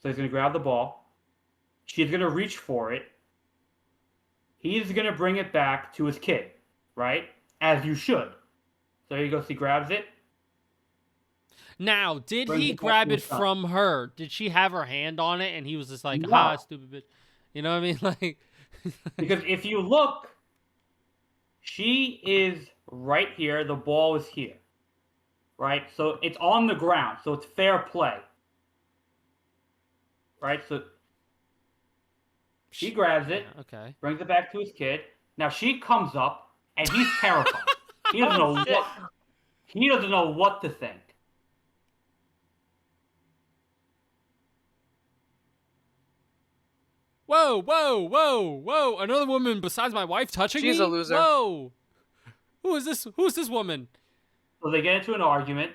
So he's going to grab the ball. She's going to reach for it. He's going to bring it back to his kid. Right? As you should. So there he goes. He grabs it. Now, did Brings he it back grab to it his son. from her? Did she have her hand on it and he was just like, No. ha, stupid bitch? You know what I mean? Like, Because if you look, she is right here. The ball is here. Right? So it's on the ground. So it's fair play. Right? So he grabs it, yeah, okay. brings it back to his kid. Now she comes up, and he's terrified. He doesn't know shit. what. He doesn't know what to think. Whoa, whoa, whoa, whoa. Another woman besides my wife touching me? She's a loser. Whoa. Who is this? Who is this woman? So they get into an argument,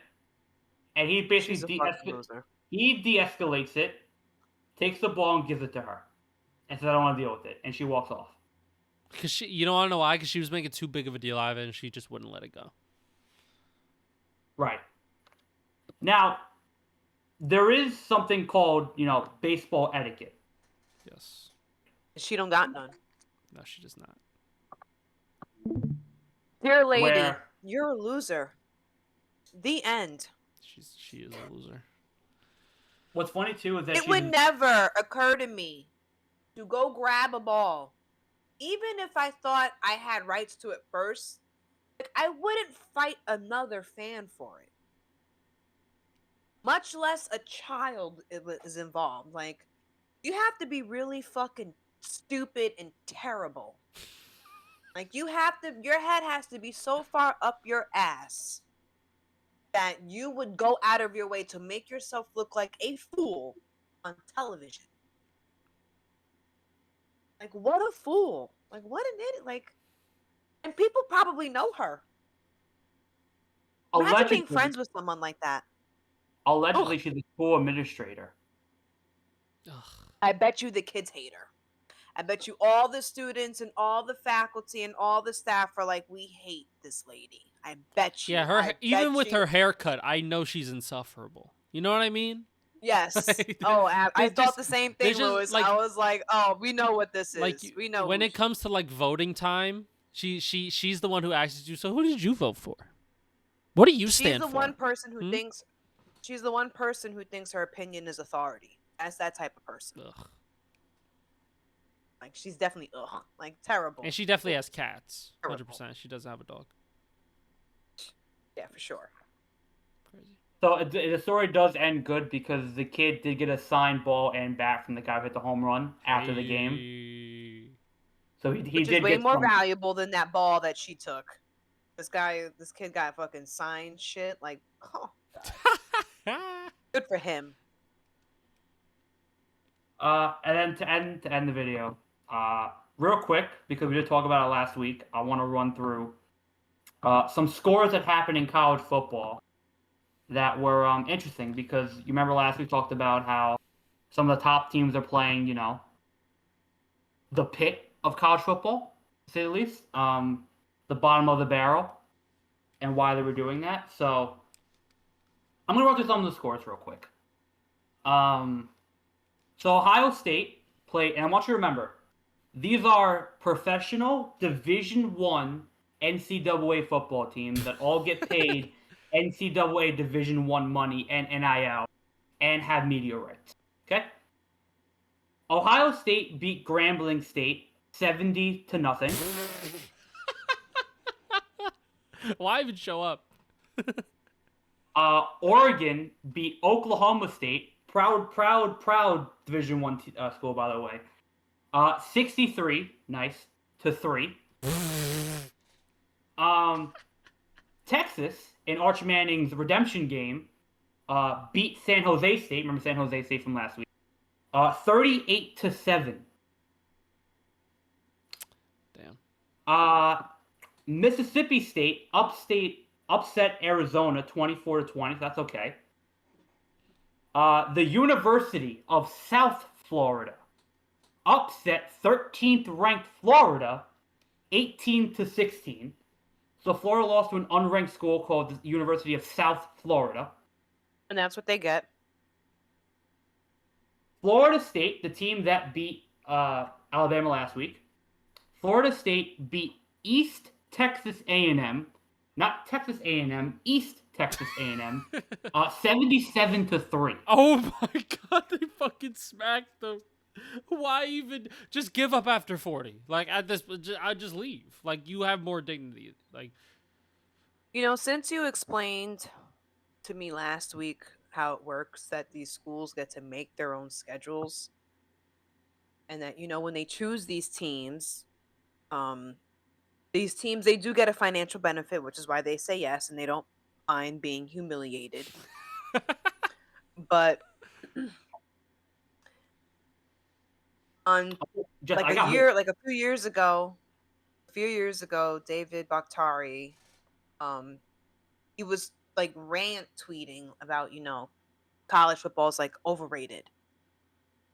and he basically She's a fucking loser. he de-escalates it, takes the ball and gives it to her, and says, "I don't want to deal with it," and she walks off. Because she, you don't want to know why? Because she was making too big of a deal out of it and she just wouldn't let it go. Right. Now, there is something called, baseball etiquette. Yes. She don't got none. No, she does not. Dear lady, Where- you're a loser. The end. She is a loser. What's funny too is that It would never occur to me to go grab a ball. Even if I thought I had rights to it first, I wouldn't fight another fan for it. Much less a child is involved. Like, you have to be really fucking stupid and terrible. Like, your head has to be so far up your ass that you would go out of your way to make yourself look like a fool on television. Like, what a fool. Like, what an idiot. Like, and people probably know her. Imagine being friends with someone like that. Allegedly, she's a school administrator. Ugh. I bet you the kids hate her. I bet you all the students and all the faculty and all the staff are like, we hate this lady. I bet you. Yeah, even with her haircut, I know she's insufferable. You know what I mean? Yes. Like, Oh, I just- thought the same thing, just, Louis. like- I was like, oh, we know what this is. Like, we know. when it comes to like voting time, she's the one who asks you. So who did you vote for? What do you stand for? She's the one person who Hmm? thinks. She's the one person who thinks her opinion is authority. That's that type of person. Ugh. Like, she's definitely like terrible. And she definitely has cats. Terrible. 100%. She doesn't have a dog. Yeah, for sure. Crazy. So the story does end good because the kid did get a signed ball and bat from the guy who hit the home run after the game. Hey. So he Which did is way get more some- valuable than that ball that she took. This kid got fucking signed shit. Like, oh, good for him. And then to end the video, real quick, because we did talk about it last week, I want to run through some scores that happened in college football that were interesting, because you remember last week we talked about how some of the top teams are playing, the pit of college football, to say the least, the bottom of the barrel, and why they were doing that. So I'm going to run through some of the scores real quick. So Ohio State played, and I want you to remember, these are professional Division I NCAA football teams that all get paid NCAA Division I money and NIL and have media rights. Okay? Ohio State beat Grambling State 70-0. Why even show up? Oregon beat Oklahoma State. Proud Division I school, by the way. 63, nice, to 3. Texas, in Arch Manning's redemption game, beat San Jose State. Remember San Jose State from last week? 38-7. Damn. Mississippi State upset Arizona 24-20. That's okay. The University of South Florida upset 13th ranked Florida 18-16. So Florida lost to an unranked school called the University of South Florida. And that's what they get. Florida State, the team that beat Alabama last week, Florida State beat East Texas A&M, not Texas A&M, East Texas A&M, 77-3. Oh my god, they fucking smacked them. Why even just give up after 40? Like at this, I just leave. Like you have more dignity. Like Since you explained to me last week how it works, that these schools get to make their own schedules, and that when they choose these teams, they do get a financial benefit, which is why they say yes, and they don't mind being humiliated. But on Just, like a few years ago, David Bakhtari, he was like rant tweeting about college football is like overrated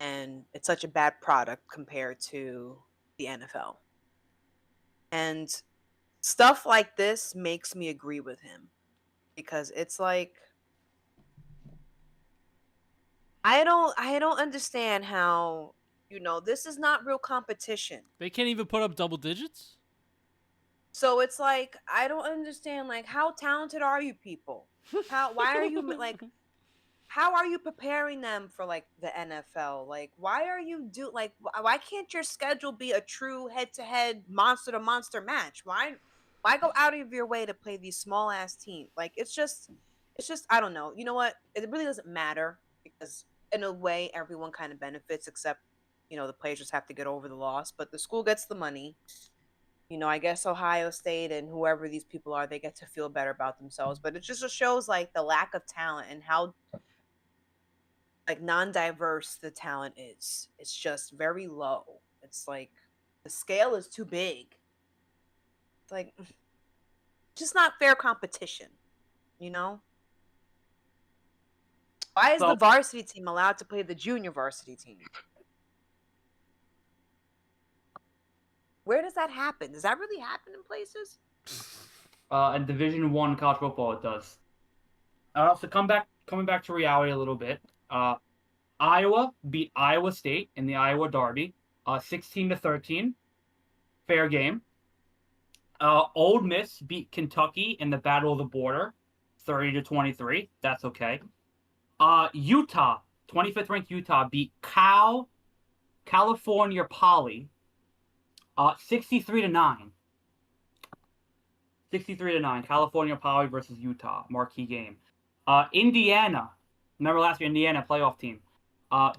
and it's such a bad product compared to the NFL. And stuff like this makes me agree with him, because it's like I don't understand how this is not real competition. they can't even put up double digits. So it's like I don't understand, like, how talented are you people? Why are you like how are you preparing them for like the NFL? Like why can't your schedule be a true head-to-head monster to monster match? Why go out of your way to play these small ass teams? Like it's just I don't know. You know what? It really doesn't matter, because in a way everyone kind of benefits, except the players just have to get over the loss, but the school gets the money. I guess Ohio State and whoever these people are, they get to feel better about themselves. But it just shows like the lack of talent and how like non-diverse the talent is. It's just very low. It's like the scale is too big. It's like just not fair competition, you know? Why is the varsity team allowed to play the junior varsity team? Where does that happen? Does that really happen in places? In Division I college football, it does. So coming back to reality a little bit. Iowa beat Iowa State in the Iowa Derby, 16-13. Fair game. Ole Miss beat Kentucky in the Battle of the Border, 30-23. That's okay. Utah, 25th ranked Utah beat California Poly, 63-9. 63-9. California Poly versus Utah, marquee game. Indiana, remember last year, Indiana playoff team,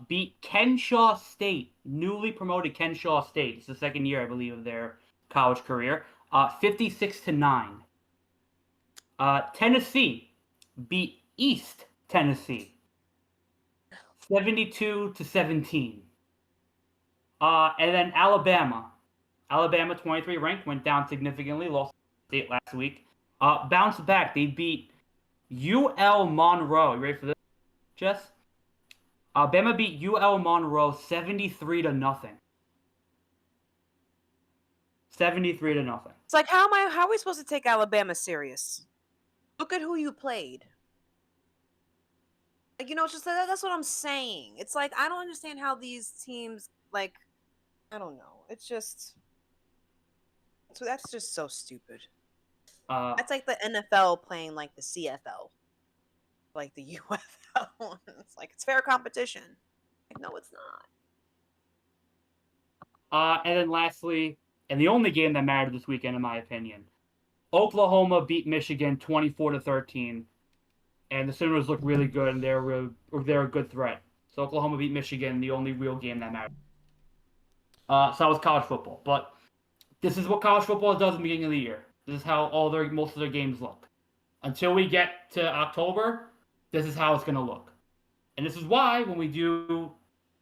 beat Kenshaw State, newly promoted Kenshaw State. It's the second year, I believe, of their college career. 56-9. Tennessee beat East Tennessee, 72-17. And then Alabama, 23 ranked, went down significantly, lost State last week. Bounced back. They beat UL Monroe. You ready for this, Jess? Alabama beat UL Monroe 73-0. 73-0. It's like how are we supposed to take Alabama serious? Look at who you played. Like, it's just that's what I'm saying. It's like I don't understand how these teams, like, I don't know. It's just that's just so stupid. That's like the NFL playing like the CFL, like the UFL. It's like it's fair competition. Like, no, it's not. And then lastly, and the only game that mattered this weekend, in my opinion, Oklahoma beat Michigan 24-13, and the Sooners look really good, and they're a good threat. So Oklahoma beat Michigan, the only real game that mattered. So that was college football, but this is what college football does at the beginning of the year. This is how most of their games look. Until we get to October, this is how it's going to look. And this is why when we do,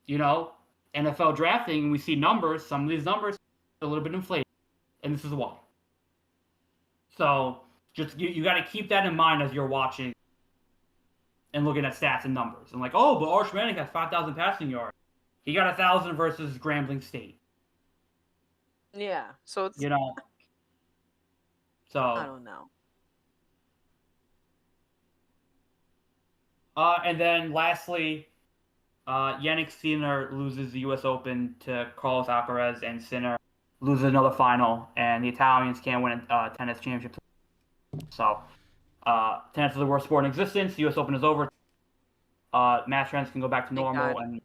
NFL drafting and we see numbers, some of these numbers are a little bit inflated. And this is why. So just you got to keep that in mind as you're watching and looking at stats and numbers. And like, oh, but Arch Manning has 5,000 passing yards. He got 1,000 versus Grambling State. Yeah. So it's You know. I So don't know. and then lastly, Yannick Sinner loses the U.S. Open to Carlos Alcaraz, and Sinner loses another final, and the Italians can't win a tennis championship. So, tennis is the worst sport in existence. The U.S. Open is over. Match trends can go back to Thank normal, God. and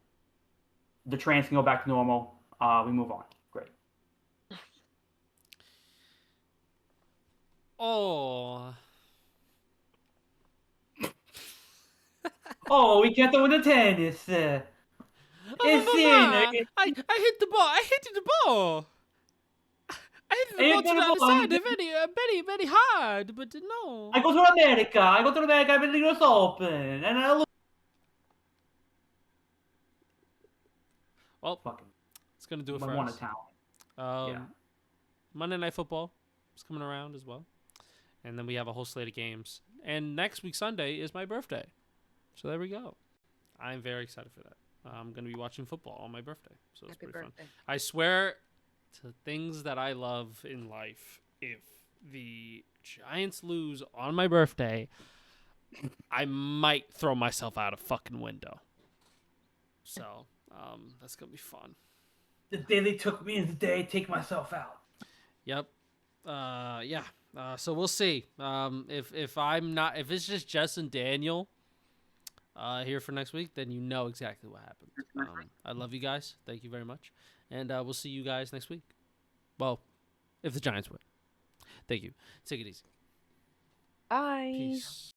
the trains can go back to normal. We move on. Great. Oh. Oh, we can't win the tennis. It's Sinner. I hit the ball. I hit the ball. I hit the ball to the other side very hard, but no. I go to America. I go to America. I win the U.S. Open, and I lose. Well, Fucking it's gonna do it I for won a us. town. Yeah. Monday Night Football is coming around as well, and then we have a whole slate of games. And next week Sunday is my birthday, so there we go. I'm very excited for that. I'm gonna be watching football on my birthday, so it's Happy pretty birthday. fun. I swear to things that I love in life, if the Giants lose on my birthday, I might throw myself out a fucking window. So that's gonna be fun. The day they took me is the day I take myself out. Yep. Yeah. So we'll see. If I'm not, if it's just Jess and Daniel here for next week, then you know exactly what happened. I love you guys. Thank you very much. And we'll see you guys next week. Well, if the Giants win. Thank you. Take it easy. Bye. Peace.